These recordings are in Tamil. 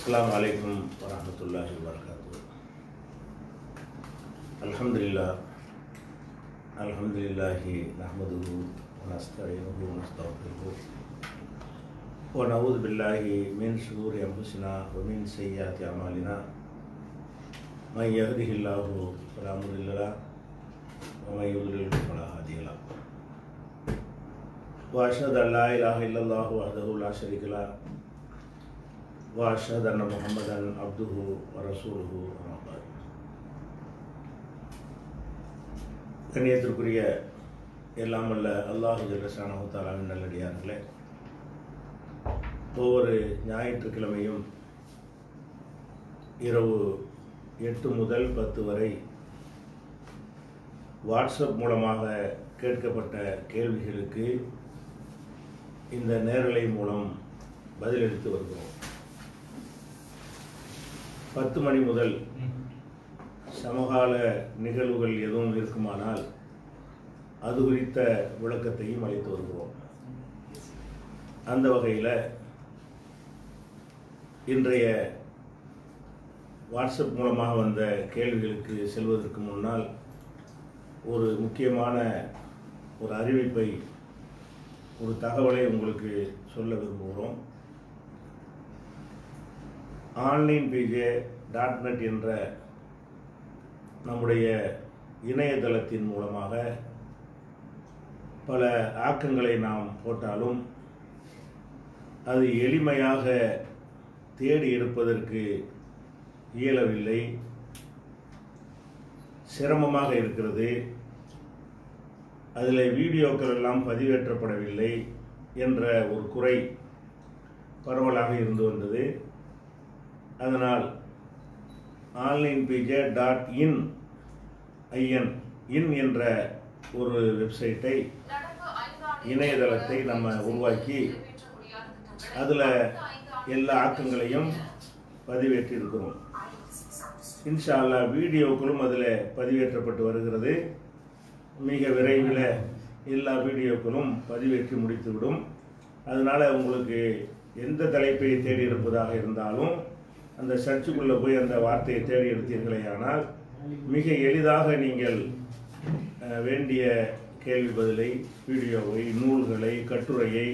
அஸ்ஸலாமு அலைக்கும் வரஹ்மத்துல்லாஹி வபரகாத்துஹு. அல்ஹம்துலில்லாஹி நஹ்மதுஹு வ நஸ்தஈனுஹு வ நஸ்தக்ஃபிருஹு வ நஊது பில்லாஹி மின் ஷுரூரி அன்ஃபுஸினா வ மின் ஸய்யிஆத்தி அமாலினா. மன் யஹ்திஹில்லாஹு ஃபலா முதில்ல லஹு வ மன் யுضلில்ஹு ஃபலா ஹாதிய லஹு. வ அஷ்ஹது அன் லா இலாஹா இல்லல்லாஹு வஹ்தஹு லா ஷரீக லஹு வ அஷ்ஹது அன்ன முஹம்மதன் அப்துஹு வ ரசூலுஹு அம்மா பஅத். கண்ணியத்திற்குரிய எல்லாம் வல்ல அல்லாஹ் ஜல்ல ஷானஹு தஆலாவின் நல்லடியார்களே, ஒவ்வொரு ஞாயிற்றுக்கிழமையும் இரவு 8 முதல் 10 வரை வாட்ஸ்அப் மூலமாக கேட்கப்பட்ட கேள்விகளுக்கு இந்த நேரலை மூலம் பதிலளித்து வருகிறோம். 10 மணி முதல் சமகால நிகழ்வுகள் எதுவும் இருக்குமானால் அது குறித்த விளக்கத்தையும் அளித்து வருகிறோம். அந்த வகையில் இன்றைய வாட்ஸ்அப் மூலமாக வந்த கேள்விகளுக்கு செல்வதற்கு முன்னால் ஒரு முக்கியமான ஒரு அறிவிப்பை, ஒரு தகவலை உங்களுக்கு சொல்ல விரும்புகிறோம். onlinepj.net என்ற நம்முடைய இணையதளத்தின் மூலமாக பல ஆக்கங்களை நாம் போட்டாலும் அது எளிமையாக தேடி எடுப்பதற்கு இயலவில்லை, சிரமமாக இருக்கிறது, அதில் வீடியோக்கள் எல்லாம் பதிவேற்றப்படவில்லை என்ற ஒரு குறை பரவலாக இருந்து வந்தது. அதனால் onlinepj.in என்ற ஒரு வெப்சைட்டை, இணையதளத்தை நம்ம உருவாக்கி அதில் எல்லா ஆக்கங்களையும் பதிவேற்றி இருக்கிறோம். இன்ஷா அல்லாஹ் வீடியோக்களும் அதில் பதிவேற்றப்பட்டு வருகிறது. மிக விரைவில் எல்லா வீடியோக்களும் பதிவேற்றி முடித்துவிடும். அதனால் உங்களுக்கு எந்த தலைப்பை தேடி இருப்பதாக இருந்தாலும் அந்த சர்ச்சுக்குள்ளே போய் அந்த வார்த்தையை தேடி எடுத்தீர்களே ஆனால் மிக எளிதாக நீங்கள் வேண்டிய கேள்வி பதிலை, வீடியோவை, நூல்களை, கட்டுரையை,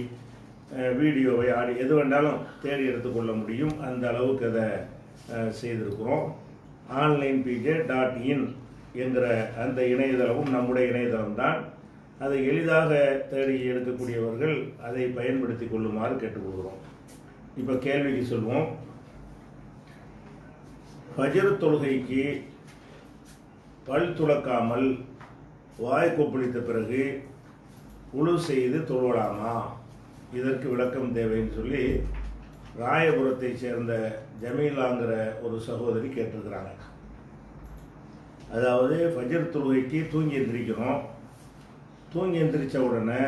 வீடியோவை, ஆடி எது வேண்டாலும் தேடி எடுத்துக்கொள்ள முடியும். அந்த அளவுக்கு அதை செய்திருக்கிறோம். onlinepj.in என்கிற அந்த இணையதளமும் நம்முடைய இணையதளம்தான். அதை எளிதாக தேடி எடுக்கக்கூடியவர்கள் அதை பயன்படுத்தி கொள்ளுமாறு கேட்டுக்கொள்கிறோம். இப்போ கேள்விக்கு சொல்வோம். ஃபஜ்ர் தொழுகைக்கு பல் துலக்காமல் வாய் கொப்பளித்த பிறகு உழு செய்து தொழலாமா? இதற்கு விளக்கம் தேவைன்னு சொல்லி ராயபுரத்தை சேர்ந்த ஜமீலாங்கிற ஒரு சகோதரி கேட்டிருக்கிறாங்க. அதாவது ஃபஜ்ர் தொழுகைக்கு தூங்கி எந்திரிக்கிறோம். தூங்கி எந்திரிச்ச உடனே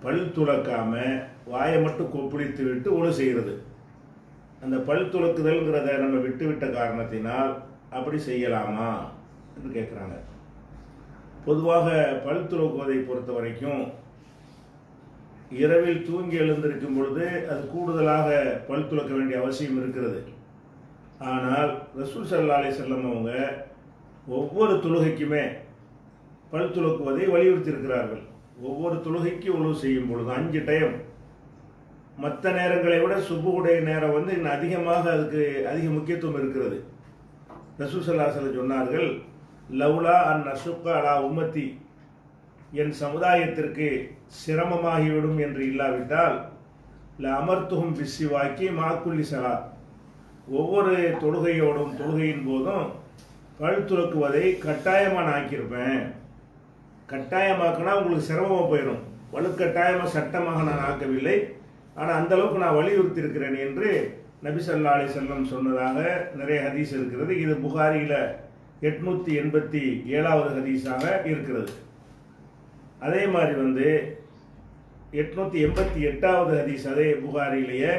பல் துலக்காமல் வாயை மட்டும் கொப்பளித்து விட்டு உழு செய்கிறது. அந்த பல் துலக்குதல்ங்கிறத நம்ம விட்டுவிட்ட காரணத்தினால் அப்படி செய்யலாமா என்று கேட்குறாங்க. பொதுவாக பல் துலக்குவதை பொறுத்த வரைக்கும் இரவில் தூங்கி எழுந்திருக்கும் பொழுது அது கூடுதலாக பல் துலக்க வேண்டிய அவசியம் இருக்கிறது. ஆனால் ரசூல் ஸல்லல்லாஹு அலைஹி வஸல்லம் அவங்க ஒவ்வொரு தொழுகைக்குமே பல் துலக்குவதை வலியுறுத்தி இருக்கிறார்கள். ஒவ்வொரு தொழுகைக்கு உழு செய்யும் பொழுது 5 டைம், மற்ற நேரங்களை விட சுபுடைய நேரம் இன்னும் அதிகமாக அதுக்கு அதிக முக்கியத்துவம் இருக்கிறது. ரசூல் ஸல்லல்லாஹு அலைஹி வஸல்லம் சொன்னார்கள், லவ்லா அன் அஷுக்க அலா உம்மத்தி, என் சமுதாயத்திற்கு சிரமமாகிவிடும் என்று இல்லாவிட்டால் ல அமர்த்துகும் பிஸ்ஸிவாக்கி மாக்குல்லி ஸலா, ஒவ்வொரு தொழுகையின் போதும் பல் துலக்குவதை கட்டாயமாக நான் ஆக்கியிருப்பேன். கட்டாயமாக்கினா உங்களுக்கு சிரமமாக போயிடும். வலுக்கட்டாயமாக சட்டமாக நான் ஆக்கவில்லை, ஆனால் அந்த அளவுக்கு நான் வலியுறுத்தி இருக்கிறேன் என்று நபி ஸல்லல்லாஹு அலைஹி வஸல்லம் சொன்னதாக நிறைய ஹதீஸ் இருக்கிறது. இது புகாரியில் 887வது ஹதீஸாக இருக்கிறது. அதே மாதிரி 888வது ஹதீஸ் அதே புகாரிலேயே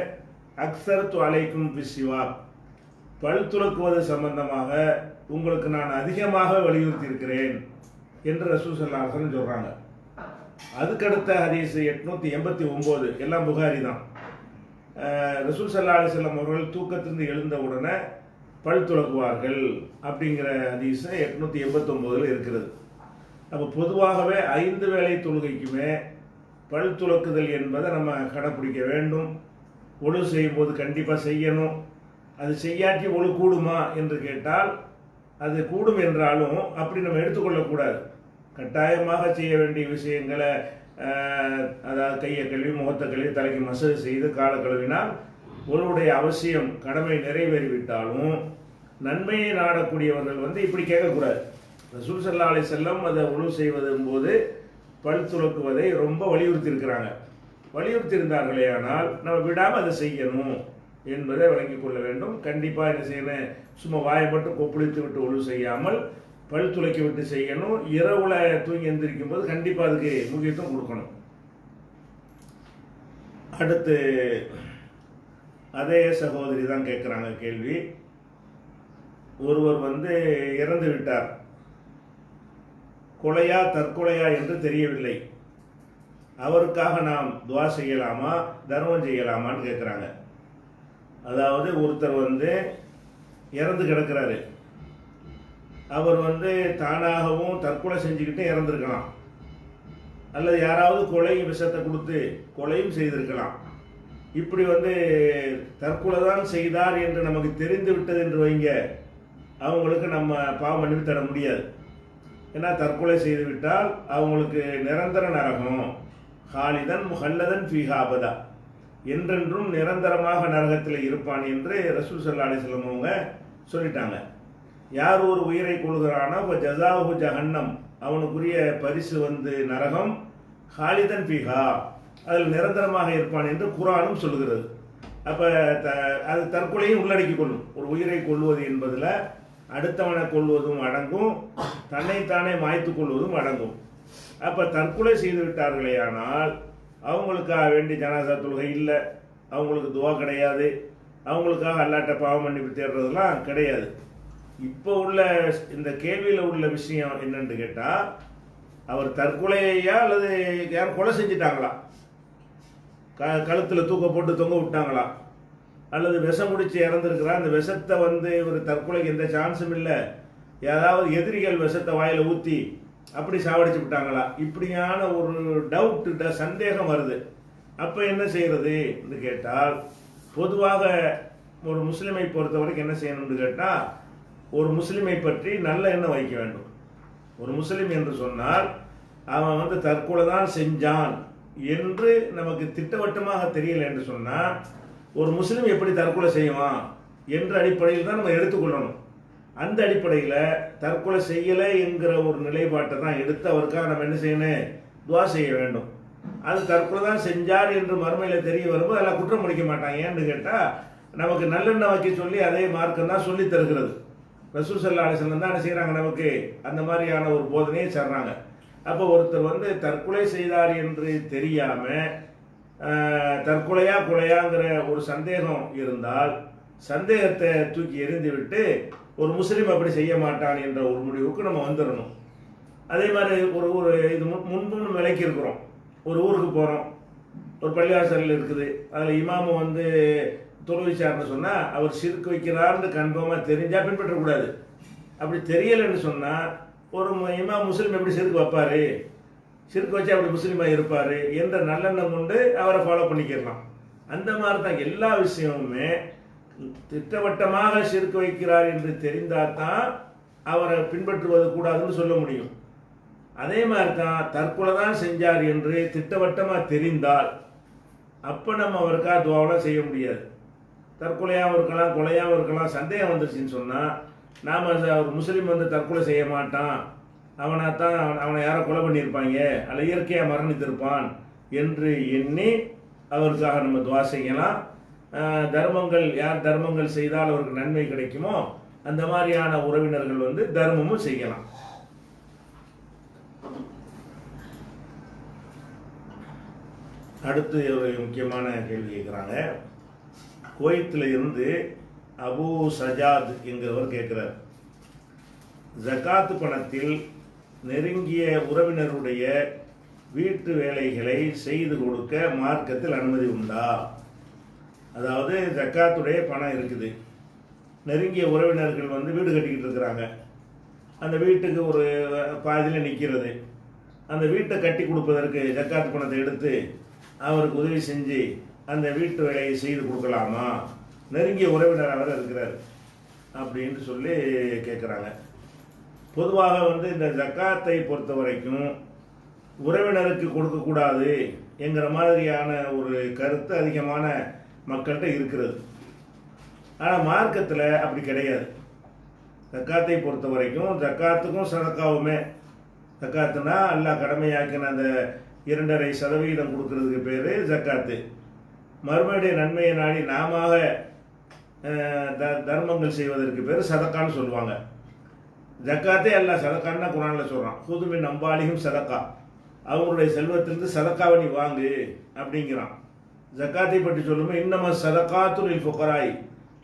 அக்ஸர்து அலைக்கும் பிஸ்ஸிவா, பல் துலக்குவது சம்பந்தமாக உங்களுக்கு நான் அதிகமாக வலியுறுத்தி இருக்கிறேன் என்று ரசூல் ஸல்லல்லாஹு அலைஹி வஸல்லம் சொல்கிறாங்க. அதுக்கடுத்த ஹதீஸ் 889 எல்லாம் புகாரி தான். ரசூல் ஸல்லல்லாஹு அலைஹி வஸல்லம் அவர்கள் தூக்கத்திலிருந்து எழுந்த உடனே பல் துலக்குவார்கள் அப்படிங்கிற ஹதீஸ் 889 இருக்கிறது. அப்போ பொதுவாகவே 5 வேளை தொழுகைக்குமே பல் துலக்குதல் என்பதை நம்ம கடைப்பிடிக்க வேண்டும். ஒழு செய்யும்போது கண்டிப்பாக செய்யணும். அது செய்யாட்டி ஒழு கூடுமா என்று கேட்டால் அது கூடும் என்றாலும் அப்படி நம்ம எடுத்துக்கொள்ளக்கூடாது. கட்டாயமாக செய்ய வேண்டிய விஷயங்களை அதாவது கையை கழுவி முகத்தை கழுவி தலைக்கு மசகு செய்து காலை கழுவினால் ஒருவருடைய அவசியம் கடமை நிறைவேறிவிட்டாலும் நன்மையை நாடக்கூடியவர்கள் இப்படி கேட்கக்கூடாது. ரசூல் ஸல்லல்லாஹு அலைஹி வஸல்லம் அதை ஒழு செய்வதும் போது பல் துலக்குவதை ரொம்ப வலியுறுத்தியிருக்கிறாங்க. வலியுறுத்தியிருந்தார்களே ஆனால் நம்ம விடாமல் அதை செய்யணும் என்பதை வழங்கிக் கொள்ள வேண்டும். கண்டிப்பாக என்ன செய்யணும், சும்மா வாயை மட்டும் கொப்பளித்து விட்டு ஒழு செய்யாமல் பல் துளைக்கி விட்டு செய்யணும். இரவுல தூங்கி எந்திரிக்கும் போது கண்டிப்பாக அதுக்கு முக்கியத்துவம் கொடுக்கணும். அடுத்து அதே சகோதரி தான் கேட்குறாங்க கேள்வி. ஒருவர் இறந்து விட்டார், கொலையா தற்கொலையா என்று தெரியவில்லை, அவருக்காக நாம் துவா செய்யலாமா தர்மம் செய்யலாமான்னு கேட்குறாங்க. அதாவது ஒருத்தர் இறந்து கிடக்கிறாரு, அவர் தானாகவும் தற்கொலை செஞ்சுக்கிட்டு இறந்துருக்கலாம், அல்லது யாராவது கொலை விஷத்தை கொடுத்து கொலையும் செய்திருக்கலாம். இப்படி தற்கொலை தான் செய்தார் என்று நமக்கு தெரிந்து விட்டது என்று வைங்க, அவங்களுக்கு நம்ம பாவம் மன்னிப்பு தர முடியாது. ஏன்னா தற்கொலை செய்து விட்டால் அவங்களுக்கு நிரந்தர நரகம், ஹாலிதன் முஹல்லதன் ஃபீஹா அபதா, என்றென்றும் நிரந்தரமாக நரகத்தில் இருப்பான் என்று ரசூல் ஸல்லல்லாஹு அலைஹி வஸல்லம் அவங்க சொல்லிட்டாங்க. யார் ஒரு உயிரை கொள்கிறானோ ஜஸாஹு ஜஹன்னம், அவனுக்குரிய பரிசு நரகம், ஹாலிதன் ஃபீஹா, அதில் நிரந்தரமாக இருப்பான் என்று குர்ஆனும் சொல்லுகிறது. அப்போ அது தற்கொலையும் உள்ளடக்கி கொள்ளும். ஒரு உயிரை கொள்வது என்பதில் அடுத்தவனை கொள்வதும் அடங்கும், தன்னைத்தானே மாய்த்து கொள்வதும் அடங்கும். அப்போ தற்கொலை செய்து விட்டார்களே ஆனால் அவங்களுக்காக வேண்டி ஜனாசா தொழுகை இல்லை, அவங்களுக்கு துவா கிடையாது, அவங்களுக்காக அல்லாட்ட பாவ மன்னிப்பு தேடுறதுலாம் கிடையாது. இப்போ உள்ள இந்த கேள்வியில் உள்ள விஷயம் என்னன்னு கேட்டால், அவர் தற்கொலையா அல்லது யாரும் கொலை செஞ்சிட்டாங்களா, கழுத்தில் தூக்க போட்டு தொங்க விட்டாங்களா, அல்லது விஷம் முடிச்சு இறந்துருக்கிறா, அந்த விஷத்தை ஒரு தற்கொலைக்கு எந்த சான்ஸும் இல்லை, ஏதாவது எதிரிகள் விஷத்தை வாயில் ஊற்றி அப்படி சாவடிச்சு விட்டாங்களா, இப்படியான ஒரு டவுட் சந்தேகம் வருது. அப்போ என்ன செய்யறதுன்னு கேட்டால், பொதுவாக ஒரு முஸ்லிமை பொறுத்த வரைக்கும் என்ன செய்யணும்னு கேட்டால், ஒரு முஸ்லிமை பற்றி நல்ல எண்ணம் வைக்க வேண்டும். ஒரு முஸ்லிம் என்று சொன்னால் அவன் தற்கொலை தான் செஞ்சான் என்று நமக்கு திட்டவட்டமாக தெரியல என்று சொன்னால், ஒரு முஸ்லிம் எப்படி தற்கொலை செய்வான் என்ற அடிப்படையில் தான் நம்ம எடுத்துக்கொள்ளணும். அந்த அடிப்படையில் தற்கொலை செய்யலை என்கிற ஒரு நிலைப்பாட்டை தான் எடுத்து அவருக்காக நம்ம என்ன செய்யணும், துவா செய்ய வேண்டும். அது தற்கொலை தான் செஞ்சார் என்று மறுமையில் தெரிய வரும்போது அதெல்லாம் குற்றம் முடிக்க மாட்டாங்க. ஏன்னு கேட்டால் நமக்கு நல்லெண்ணெய் வைக்க சொல்லி அதே மார்க்கம் தான் சொல்லி தருகிறது. ரசூல் ஸல்லல்லாஹு அலைஹி வஸல்லம் தான் என்ன செய்கிறாங்க, நமக்கு அந்த மாதிரியான ஒரு போதனையை தர்றாங்க. அப்போ ஒருத்தர் தற்கொலை செய்தார் என்று தெரியாமல் தற்கொலையா கொலையாங்கிற ஒரு சந்தேகம் இருந்தால் சந்தேகத்தை தூக்கி எறிந்து விட்டு ஒரு முஸ்லீம் அப்படி செய்ய மாட்டான் என்ற ஒரு முடிவுக்கு நம்ம வந்துடணும். அதே மாதிரி ஒரு இது முன்பு விலைக்கு இருக்கிறோம், ஒரு ஊருக்கு போகிறோம், ஒரு பள்ளிவாசல் இருக்குது, அதில் இமாமு தொழுவிச்சார்னு சொன்னால் அவர் சிறுக்கு வைக்கிறார்னு கன்ஃபார்மாக தெரிஞ்சால் பின்பற்றக்கூடாது. அப்படி தெரியலைன்னு சொன்னால் ஒரு இமாம் முஸ்லீம் எப்படி சிறுக்கு வைப்பார், சிறுக்கு வச்சு அப்படி முஸ்லீமாக இருப்பார் என்ற நல்லெண்ணம் கொண்டு அவரை ஃபாலோ பண்ணிக்கிடலாம். அந்த மாதிரி தான் எல்லா விஷயமுமே திட்டவட்டமாக சிறுக்கு வைக்கிறார் என்று தெரிந்தால் தான் அவரை பின்பற்றுவது கூடாதுன்னு சொல்ல முடியும். அதே மாதிரி தான் தற்கொலை தான் செஞ்சார் என்று திட்டவட்டமாக தெரிந்தால் அப்போ நம்ம அவருக்காக துவாவெல்லாம் செய்ய முடியாது. தற்கொலையாகவும் இருக்கலாம், கொலையாகவும் இருக்கலாம். சந்தேகம் வந்துருச்சுன்னு சொன்னால் நாம் ஒரு முஸ்லீம் தற்கொலை செய்ய மாட்டான், அவனை யாரோ கொலை பண்ணியிருப்பாங்க அல்ல இயற்கையாக மரணித்திருப்பான் என்று எண்ணி அவருக்காக நம்ம துவா செய்யலாம். தர்மங்கள் யார் தர்மங்கள் செய்தால் அவருக்கு நன்மை கிடைக்குமோ அந்த மாதிரியான உறவினர்கள் தர்மமும் செய்யலாம். அடுத்து ஒரு முக்கியமான கேள்வி கேட்குறாங்க. குவைத்தில் இருந்து அபு சஜாத் என்கிறவர் கேட்கிறார், ஜகாத் பணத்தில் நெருங்கிய உறவினருடைய வீட்டு வேலைகளை செய்து கொடுக்க மார்க்கத்தில் அனுமதி உண்டா? அதாவது ஜக்காத்துடைய பணம் இருக்குது, நெருங்கிய உறவினர்கள் வந்து வீடு கட்டிக்கிட்டு இருக்கிறாங்க, அந்த வீட்டுக்கு ஒரு பாதியில் நிற்கிறது, அந்த வீட்டை கட்டி கொடுப்பதற்கு ஜக்காத் பணத்தை எடுத்து அவருக்கு உதவி செஞ்சு அந்த வீட்டு வேலையை செய்து கொடுக்கலாமா, நெருங்கிய உறவினர் அவர் இருக்கிறார் அப்படின்னு சொல்லி கேட்குறாங்க. பொதுவாக வந்து இந்த ஜக்காத்தை பொறுத்த வரைக்கும் உறவினருக்கு கொடுக்கக்கூடாது என்கிற மாதிரியான ஒரு கருத்து அதிகமான மக்கள்கிட்ட இருக்கிறது. ஆனால் மார்க்கத்தில் அப்படி கிடையாது. ஜக்காத்தை பொறுத்த வரைக்கும் ஜக்காத்துக்கும் சதக்காவுமே, ஜக்காத்துனா அல்லாஹ் கடமையாக்கின அந்த 2.5% கொடுக்கறதுக்கு பேர் ஜக்காத்து. மறுபடிய நன்மையை நாடி நாம தர்மங்கள் செய்வதற்கு பேர் சதக்கான்னு சொல்லுவாங்க. ஜக்காத்தே அல்லாஹ் சதக்கான்னு குரானில் சொல்கிறான். புதுமின் அம்பாலிகும் சதக்கா, அவங்களுடைய செல்வத்திலிருந்து சதக்காவை நீ வாங்கு அப்படிங்கிறான். ஜக்காத்தை பற்றி சொல்லும்போது இன்னம சதக்காத்துல் ஃபுகராய்,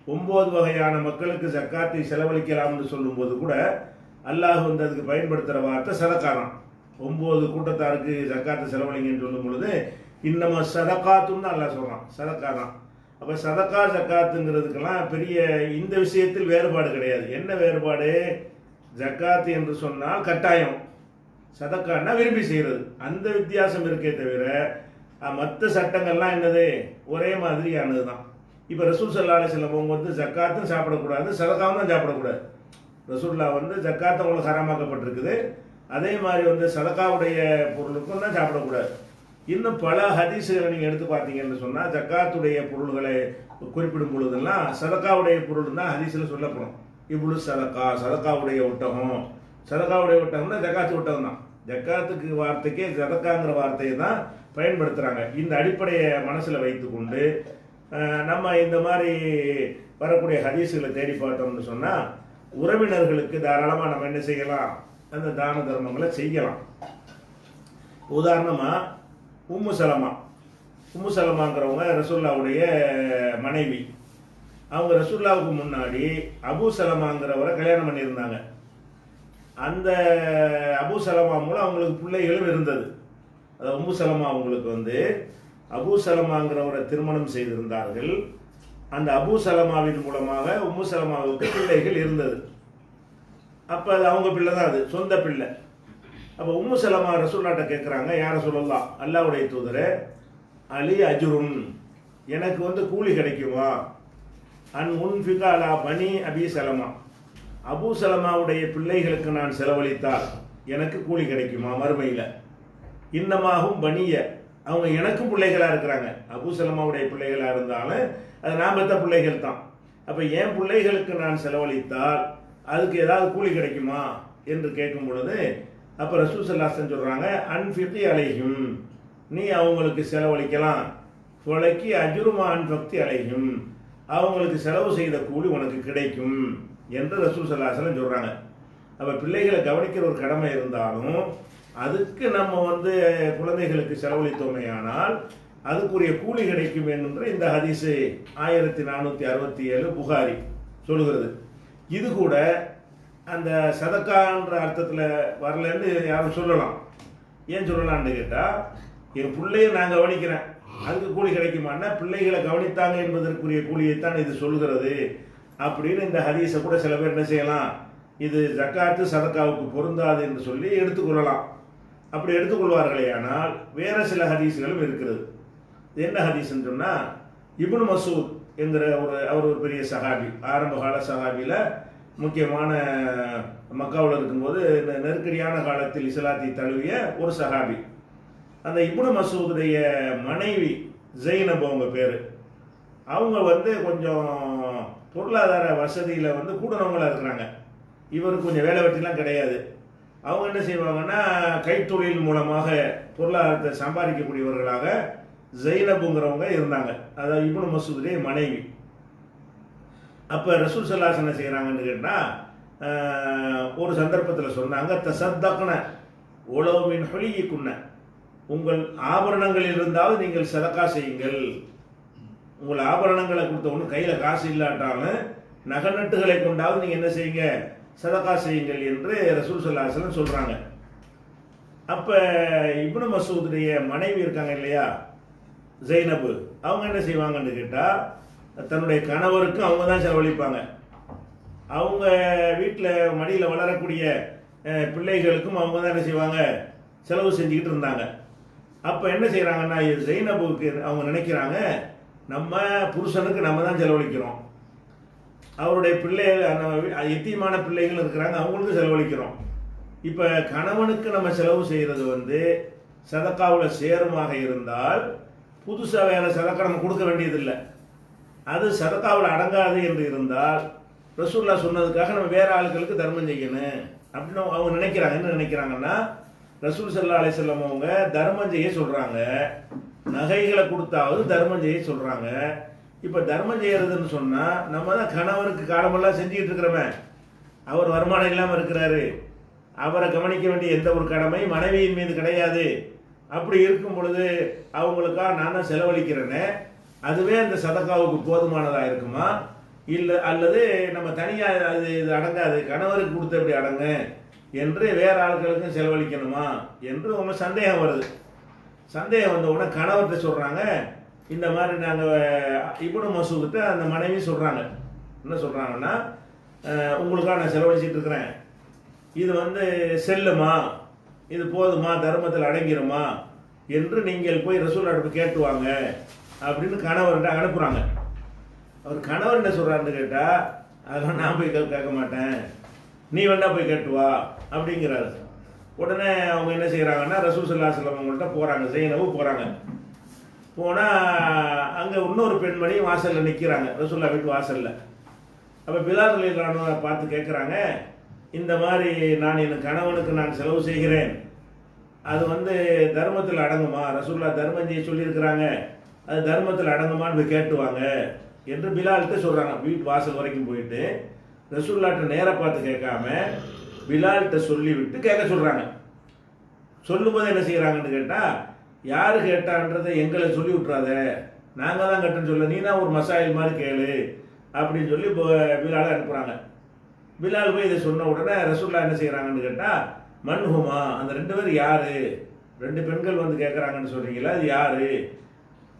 9 வகையான மக்களுக்கு ஜக்காத்தை செலவழிக்கலாம்னு சொல்லும்போது கூட அல்லாஹ் வந்து அதுக்கு பயன்படுத்துகிற வார்த்தை சதக்காரான். 9 கூட்டத்தாருக்கு ஜக்காத்தை செலவழிங்கன்னு சொல்லும் பொழுது இன்னம சதக்காத்துன்னு தான் அல்லாஹ் சொல்கிறான், சதக்காதான். அப்போ சதக்கா ஜக்காத்துங்கிறதுக்கெல்லாம் பெரிய இந்த விஷயத்தில் வேறுபாடு கிடையாது. என்ன வேறுபாடு? ஜக்காத்து என்று சொன்னால் கட்டாயம், சதக்கான்னா விரும்பி செய்கிறது, அந்த வித்தியாசம் இருக்கே தவிர மற்ற சட்டங்கள்லாம் என்னது ஒரே மாதிரியானது தான். இப்போ ரசூல் ஸல்லல்லாஹு அலைஹி வஸல்லம் அவங்க வந்து ஜக்காத்தும் சாப்பிடக்கூடாது, சதக்காவும் தான் சாப்பிடக்கூடாது. ரசூல்லா வந்து ஜக்காத்து அவங்களுக்கு ஹராமாக்கப்பட்டிருக்குது, அதே மாதிரி வந்து சதக்காவுடைய பொருளுக்கும் தான் சாப்பிடக்கூடாது. இன்னும் பல ஹதீஸுகளை நீங்கள் எடுத்து பார்த்தீங்கன்னு சொன்னால் ஜக்காத்துடைய பொருள்களை குறிப்பிடும் பொழுதெல்லாம் சதக்காவுடைய பொருள் தான் ஹதீஸில் சொல்லப்படும். இவ்வளோ சதக்கா, சதக்காவுடைய ஒட்டகம், சதக்காவுடைய ஒட்டகம்னா ஜக்காத்து ஒட்டகம் தான். ஜக்காத்துக்கு வார்த்தைக்கே சதக்காங்கிற வார்த்தையை தான் பயன்படுத்துகிறாங்க. இந்த அடிப்படையை மனசில் வைத்துக்கொண்டு நம்ம இந்த மாதிரி வரக்கூடிய ஹதீஸுகளை தேடி பார்த்தோம்னு சொன்னால் உறவினர்களுக்கு தாராளமாக நம்ம என்ன செய்யலாம், அந்த தான தர்மங்களை செய்யலாம். உதாரணமாக உம்மு சலமாங்கிறவங்க ரசூல்லாவுடைய மனைவி. அவங்க ரசூல்லாவுக்கு முன்னாடி அபு சலமாங்கிறவரை கல்யாணம் பண்ணியிருந்தாங்க. அந்த அபு சலமா மூலம் அவங்களுக்கு பிள்ளைகளும் இருந்தது. அதாவது உம்மு சலமா அவங்களுக்கு வந்து அபு சலமாங்கிறவரை திருமணம் செய்திருந்தார்கள். அந்த அபு சலமாவின் மூலமாக உம்மு சலமாவுக்கு பிள்ளைகள் இருந்தது. அப்போ அது அவங்க பிள்ளை தான், அது சொந்த பிள்ளை. அப்போ உம்மு சலமா ரசூல்லாட்ட கேட்குறாங்க, யார சொல்லலாம், அல்லாஹ்வுடைய தூதரே, அலி அஜுருன், எனக்கு வந்து கூலி கிடைக்குமா, அன் உன்ஃபிக அலா பனி அபி சலமா, அபு சலமாவுடைய பிள்ளைகளுக்கு நான் செலவழித்தால் எனக்கு கூலி கிடைக்குமா மறுமையில். இன்னமாகும் பனிய, அவங்க எனக்கும் பிள்ளைகளாக இருக்கிறாங்க, அபு சலமாவுடைய பிள்ளைகளாக இருந்தாலும் அது நான் பெற்ற பிள்ளைகள் தான். அப்போ என் பிள்ளைகளுக்கு நான் செலவழித்தால் அதுக்கு ஏதாவது கூலி கிடைக்குமா என்று கேட்கும் பொழுது அப்போ ரசூல் ஸல்லல்லாஹு அலைஹி வஸல்லம் சொல்கிறாங்க, அன்ஃபிகி அலைஹிம், நீ அவங்களுக்கு செலவழிக்கலாம், ஃபலக்கி அஜ்ருமா அன்ஃபக்தி அலைஹிம், அவங்களுக்கு செலவு செய்த கூலி உனக்கு கிடைக்கும் என்று ரசூல் ஸல்லல்லாஹு அலைஹி வஸல்லம் சொல்கிறாங்க. அப்போ பிள்ளைகளை கவனிக்கிற ஒரு கடமை இருந்தாலும் அதுக்கு நம்ம வந்து குழந்தைகளுக்கு செலவழித்தோமே ஆனால் அதுக்குரிய கூலி கிடைக்கும் என்று இந்த ஹதீஸு 1467 புகாரி சொல்லுகிறது. இது கூட அந்த சதக்கான்ற அர்த்தத்தில் வரலன்னு யாரும் சொல்லலாம். ஏன் சொல்லலான்னு கேட்டால், என் பிள்ளையை நான் கவனிக்கிறேன் அதுக்கு கூலி கிடைக்குமான்னா பிள்ளைகளை கவனித்தாங்க என்பதற்குரிய கூலியைத்தான் இது சொல்கிறது அப்படின்னு இந்த ஹதீஸை கூட சில பேர் என்ன செய்யலாம், இது ஜக்காத்து சதக்காவுக்கு பொருந்தாது என்று சொல்லி எடுத்துக்கொள்ளலாம். அப்படி எடுத்துக்கொள்வார்களே ஆனால் வேறு சில ஹதீஸ்களும் இருக்கிறது. என்ன ஹதீஸ்ன்னு சொன்னால், இப்னு மசூத் என்கிற அவர் ஒரு பெரிய சஹாபி, ஆரம்ப கால சஹாபியில் முக்கியமான மக்காவில் இருக்கும்போது நெருக்கடியான காலத்தில் இஸ்லாத்தை தழுவிய ஒரு சஹாபி. அந்த இப்னு மசூதுடைய மனைவி ஜெய்னப் அவங்க பேர். அவங்க வந்து கொஞ்சம் பொருளாதார வசதியில் வந்து கூடுனவங்களாக இருக்கிறாங்க. இவருக்கு கொஞ்சம் வேலை வெட்டிலாம் கிடையாது. அவங்க என்ன செய்வாங்கன்னா கைத்தொழில் மூலமாக பொருளாதாரத்தை சம்பாதிக்கக்கூடியவர்களாக ஜெய்னபுங்கிறவங்க இருந்தாங்க. அதாவது இப்னு மசூதுடைய மனைவி. அப்போ ரசூல் ஸல்லல்லாஹு அலைஹி வஸல்லம் என்ன செய்கிறாங்கன்னு கேட்டால், ஒரு சந்தர்ப்பத்தில் சொன்னாங்க, தசத்தக்ன உலவு மின் ஹுலியிக்குன்ன, உங்கள் ஆபரணங்களில் இருந்தாவது நீங்கள் சதக்கா செய்யுங்கள். உங்கள் ஆபரணங்களை கொடுத்த ஒன்று கையில் காசு இல்லாட்டாலும் நகநட்டுகளை கொண்டாவது நீங்கள் என்ன செய்யுங்க, சதக்கா செய்யுங்கள் என்று ரசூல் ஸல்லல்லாஹு அலைஹி வஸல்லம் சொல்கிறாங்க. அப்போ இப்னு மசூதுடைய மனைவி இருக்காங்க இல்லையா, ஜெய்னபு அவங்க என்ன செய்வாங்கன்னு கேட்டால் தன்னுடைய கணவருக்கும் அவங்க தான் செலவழிப்பாங்க. அவங்க வீட்டில் மடியில் வளரக்கூடிய பிள்ளைகளுக்கும் அவங்க தான் என்ன செய்வாங்க, செலவு செஞ்சுக்கிட்டு இருந்தாங்க. அப்போ என்ன செய்கிறாங்கன்னா, ஜெய்னபுக்கு அவங்க நினைக்கிறாங்க, நம்ம புருஷனுக்கு நம்ம தான் செலவழிக்கிறோம், அவருடைய பிள்ளைகள் எத்தியமான பிள்ளைகள் இருக்கிறாங்க, அவங்களுக்கு செலவழிக்கிறோம். இப்போ கணவனுக்கு நம்ம செலவு செய்கிறது வந்து சதக்காவில் சேருமாக இருந்தால் புதுசாக வேறு சதக்கா நம்ம கொடுக்க வேண்டியதில்லை. அது சதக்காவில் அடங்காது என்று இருந்தால் ரசூல்லா சொன்னதுக்காக நம்ம வேறு ஆளுகளுக்கு தர்மம் செய்யணும் அப்படின்னு அவங்க நினைக்கிறாங்க. என்ன நினைக்கிறாங்கன்னா, ரசூல் ஸல்லல்லாஹு அலைஹி வஸல்லம் அவங்க தர்மம் செய்ய சொல்கிறாங்க, நகைகளை கொடுத்தாவது தர்மம் செய்ய சொல்கிறாங்க. இப்போ தர்மம் செய்யறதுன்னு சொன்னால் நம்ம தான் கணவருக்கு காலமெல்லாம் செஞ்சுக்கிட்டு இருக்கிறோமே, அவர் வருமானம் இல்லாமல் இருக்கிறாரு, அவரை கவனிக்க வேண்டிய எந்த ஒரு கடமை மனைவியின் மீது கிடையாது. அப்படி இருக்கும் பொழுது அவங்களுக்காக நான் தான் செலவழிக்கிறேன்னு, அதுவே அந்த சதக்காவுக்கு போதுமானதாக இருக்குமா, இல்லை அல்லது நம்ம தனியாக அது இது அடங்காது, கணவருக்கு கொடுத்த எப்படி அடங்க என்று வேறு ஆட்களுக்கும் செலவழிக்கணுமா என்று அவங்க சந்தேகம் வருது. சந்தேகம் வந்த உடனே கணவர்கிட்ட சொல்கிறாங்க, இந்த மாதிரி நாங்கள் இப்னு மசூத்கிட்ட அந்த மனைவி சொல்கிறாங்க. என்ன சொல்கிறாங்கன்னா, உங்களுக்காக நான் செலவழிச்சிட்டு இருக்கிறேன், இது வந்து செல்லுமா, இது போதுமா, தர்மத்தில் அடங்கிருமா என்று நீங்கள் போய் ரசூலுல்லாஹ்ட்ட கேட்டுவாங்க அப்படின்னு கணவர்கிட்ட அனுப்புகிறாங்க. அவர் கணவர் என்ன சொல்கிறாருன்னு கேட்டால், அதெல்லாம் நான் போய் கேட்க மாட்டேன், நீ வேணா போய் கேட்டுவா அப்படிங்கிறாரு. உடனே அவங்க என்ன செய்கிறாங்கன்னா, ரசூல் ஸல்லல்லாஹு அலைஹி வஸல்லம் அவங்கள்ட்ட போகிறாங்க, ஜெய்னபு போகிறாங்க. போனால் அங்கே இன்னொரு பெண்மணி வாசலில் நிற்கிறாங்க, ரசூலுல்லாஹ் வீட்டு வாசலில். அப்போ பிலால் ரலியல்லாஹு அன்ஹு பார்த்து கேட்குறாங்க, இந்த மாதிரி நான் என் கணவனுக்கு நான் செலவு செய்கிறேன், அது வந்து தர்மத்தில் அடங்குமா, ரசூலுல்லாஹ் தர்மம் செய்ய சொல்லியிருக்கிறாங்க, அது தர்மத்தில் அடங்குமான்னு போய் கேட்டுவாங்க என்று பிலால்கிட்ட சொல்கிறாங்க. வீட்டு வாசல் வரைக்கும் போயிட்டு ரசூலுல்லாஹ்ட்ட நேராக பார்த்து கேட்காம பிலால்கிட்ட சொல்லிவிட்டு கேட்க சொல்கிறாங்க. சொல்லும்போது என்ன செய்கிறாங்கன்னு கேட்டால், யார் கேட்டான்றதை எங்களை சொல்லி விட்றாத, நாங்கள் தான் கேட்டோன்னு சொல்ல, நீ தான் ஒரு மசாயில் மாதிரி கேளு அப்படின்னு சொல்லி இப்போ பிலாலை அனுப்புகிறாங்க. பிலால் போய் இதை சொன்ன உடனே ரசூலுல்லாஹ் என்ன செய்கிறாங்கன்னு கேட்டால், மன்ஹுமா, அந்த ரெண்டு பேர் யார், ரெண்டு பெண்கள் வந்து கேட்குறாங்கன்னு சொல்கிறீங்களா, அது யார்?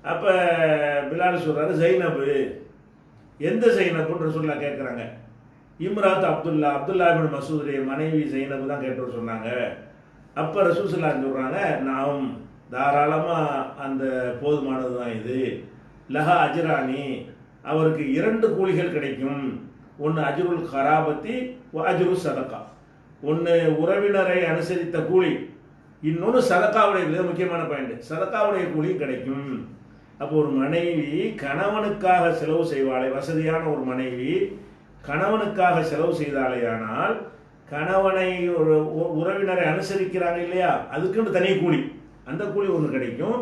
அப்போ பிலால் சொல்கிறாரு, ஜெய்னபு. எந்த ஜெய்னபுன்னு ரசூலுல்லாஹ் கேட்குறாங்க. இம்ராத் அப்துல்லா இப்னு மசூதுடைய மனைவி ஜெய்னபு தான் கேட்டு சொன்னாங்க. அப்போ ரசூல் ஸல்லல்லாஹு அலைஹி சொல்கிறாங்க, நாம் தாராளமாக அந்த போதுமானது தான் இது, லஹா அஜ்ரானி, அவருக்கு 2 கூலிகள் கிடைக்கும், ஒன்று அஜ்ருல் கராபத்தி அஜ்ரு சதக்கா, ஒன்று உறவினரை அனுசரித்த கூலி, இன்னொன்று சதக்காவுடைய, மிக முக்கியமான பாயிண்ட், சதக்காவுடைய கூலியும் கிடைக்கும். அப்போ ஒரு மனைவி கணவனுக்காக செலவு செய்வாளே, வசதியான ஒரு மனைவி கணவனுக்காக செலவு செய்தாலேயானால், கணவனை ஒரு உறவினரை அனுசரிக்கிறாங்க இல்லையா, அதுக்குன்னு தனி கூலி, அந்த கூலி ஒன்று கிடைக்கும்.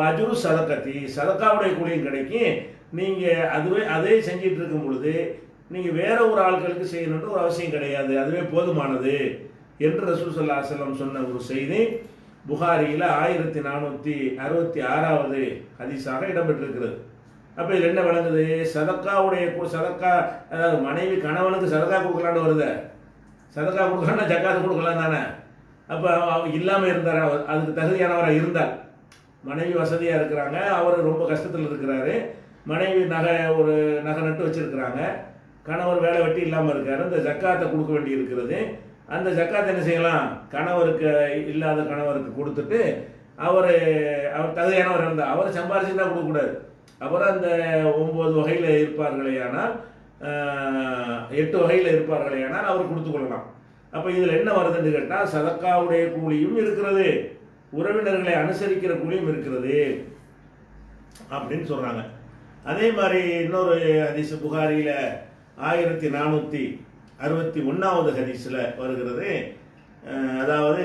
அஜ்ரு சதக்கத்தி, சதக்காவுடைய கூலியும் கிடைக்கும். நீங்கள் அதுவே அதே செஞ்சிட்டு இருக்கும் பொழுது நீங்கள் வேற ஒரு ஆட்களுக்கு செய்யணுன்ற ஒரு அவசியம் கிடையாது, அதுவே போதுமானது என்று ரசூல் ஸல்லல்லாஹு அலைஹி வஸல்லம் சொன்ன ஒரு செய்தி புகாரியில் 1466வது ஹதீஸாக இடம்பெற்றிருக்கிறது. அப்போ இதில் என்ன விளங்குது, சதக்காவுடைய சதக்கா, அதாவது மனைவி கணவனுக்கு சதக்கா கொடுக்கலான்னு வருது, சதக்கா கொடுக்கலான்னா ஜக்காத்து கொடுக்கலாம் தானே. அப்போ இல்லாமல் இருந்தார், அதுக்கு தகுதியானவராக இருந்தால், மனைவி வசதியாக இருக்கிறாங்க, அவர் ரொம்ப கஷ்டத்தில் இருக்கிறாரு, மனைவி ஒரு நகை நட்டு வச்சுருக்கிறாங்க, கணவர் வேலை வெட்டி இல்லாமல் இருக்கார், இந்த ஜக்காத்தை கொடுக்க வேண்டி இருக்கிறது. அந்த ஜக்காத்தை என்ன செய்யலாம், கணவருக்கு இல்லாத கணவருக்கு கொடுத்துட்டு அவர் தகுதியானவர் இருந்தால், அவர் சம்பாரிச்சு தான் கொடுக்கக்கூடாது, அவர் அந்த 9 வகையில் இருப்பார்களேயானால் 8 வகையில் இருப்பார்களேயானால் அவர் கொடுத்து கொள்ளலாம். அப்போ இதில் என்ன வருதுன்னு கேட்டால், சதக்காவுடைய கூலியும் இருக்கிறது, உறவினர்களை அனுசரிக்கிற கூலியும் இருக்கிறது அப்படின்னு சொல்கிறாங்க. அதே மாதிரி இன்னொரு ஹதீஸ் புகாரியில் 1461வது ஹதீஸில் வருகிறது. அதாவது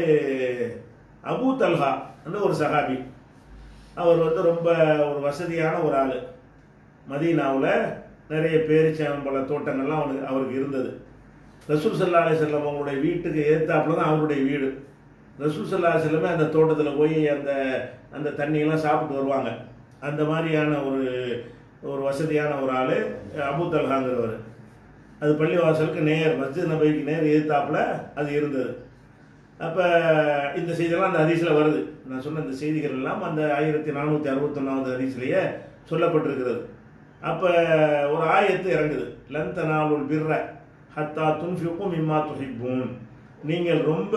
அபூ தல்ஹா என்ற ஒரு சஹாபி, அவர் வந்து ரொம்ப ஒரு வசதியான ஒரு ஆள், மதீனாவில் நிறைய பேரிச்சம்பழ தோட்டங்கள்லாம் அவருக்கு இருந்தது. ரசூல் ஸல்லல்லாஹு அலைஹி வஸல்லம் அவங்களுடைய வீட்டுக்கு ஏற்றாப்புல தான் அவருடைய வீடு. ரசூல் ஸல்லல்லாஹு அலைஹி வஸல்லம் அந்த தோட்டத்தில் போய் அந்த தண்ணியெல்லாம் சாப்பிட்டு வருவாங்க. அந்த மாதிரியான ஒரு வசதியான ஒரு ஆள் அபூ தல்ஹாங்கிறவர். அது பள்ளிவாசலுக்கு நேர், மஸ்ஜித் நபவிக்கு நேர் எதிர்த்தாப்புல அது இருந்தது. அப்போ இந்த செய்தியெல்லாம் அந்த ஹதீஸில் வருது. நான் சொன்ன இந்த செய்திகள் எல்லாம் அந்த 1461வது ஹதீஸ்லேயே சொல்லப்பட்டிருக்கிறது. அப்போ ஒரு ஆயத்து இறங்குது, லன் தனாலுல் பிர்ர ஹத்தா துன்ஃபிகு மிம்மா துஹிப்பூன். நீங்கள் ரொம்ப